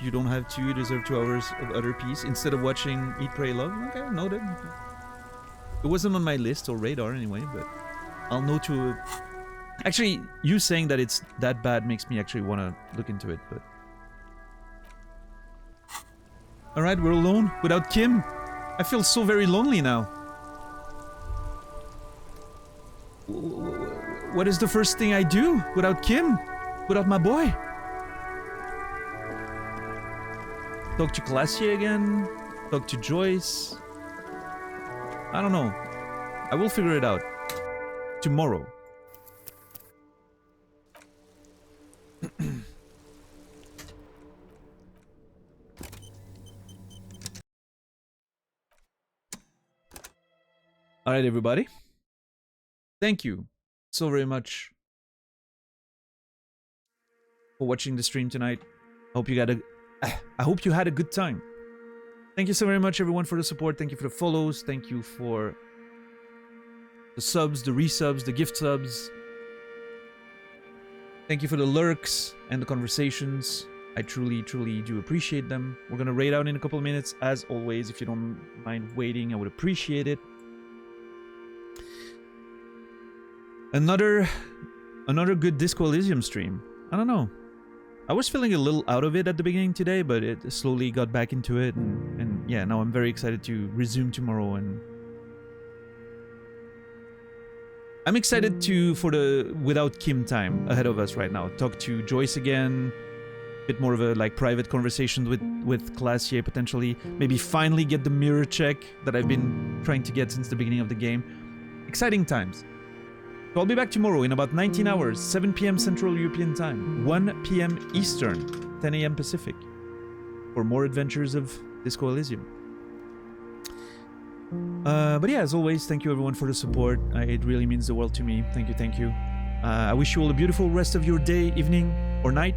You don't have to. You deserve 2 hours of utter peace instead of watching Eat, Pray, Love. Okay, noted. It wasn't on my list or radar anyway, but I'll know to... Actually, you saying that it's that bad makes me actually want to look into it, but... Alright, we're alone without Kim. I feel so very lonely now. What is the first thing I do without Kim? Without my boy? Talk to Classy again? Talk to Joyce? I don't know. I will figure it out. tomorrow. All right, everybody. Thank you so very much for watching the stream tonight. I hope you had a good time. Thank you so very much, everyone, for the support. Thank you for the follows. Thank you for the subs, the resubs, the gift subs. Thank you for the lurks and the conversations. I truly, truly do appreciate them. We're gonna raid out in a couple of minutes, as always. If you don't mind waiting, I would appreciate it. Another good Disco Elysium stream. I don't know. I was feeling a little out of it at the beginning today, but it slowly got back into it, and yeah, now I'm very excited to resume tomorrow, and I'm excited for the Without Kim time ahead of us right now. Talk to Joyce again, a bit more of a like private conversation with Classier potentially. Maybe finally get the mirror check that I've been trying to get since the beginning of the game. Exciting times. So I'll be back tomorrow in about 19 hours, 7 p.m. Central European Time, 1 p.m. Eastern, 10 a.m. Pacific, for more adventures of Disco Elysium. But yeah, as always, thank you everyone for the support. It really means the world to me. Thank you, thank you. I wish you all a beautiful rest of your day, evening, or night.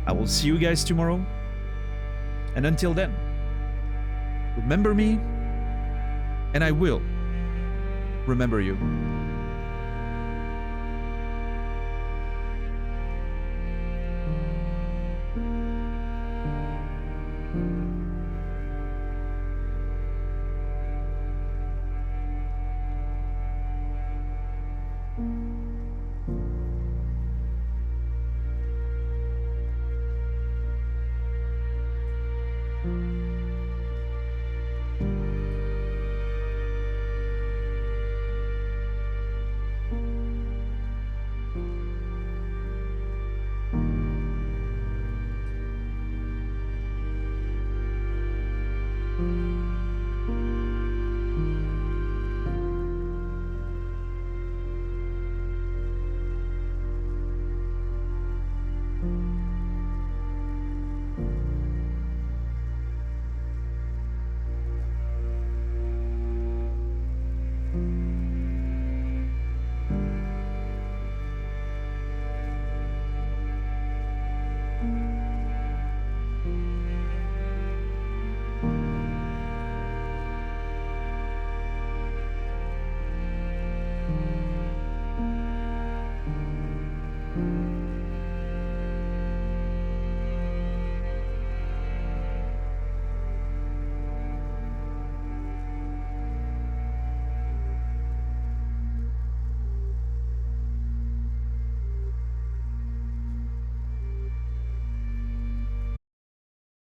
I will see you guys tomorrow. And until then, remember me, and I will remember you.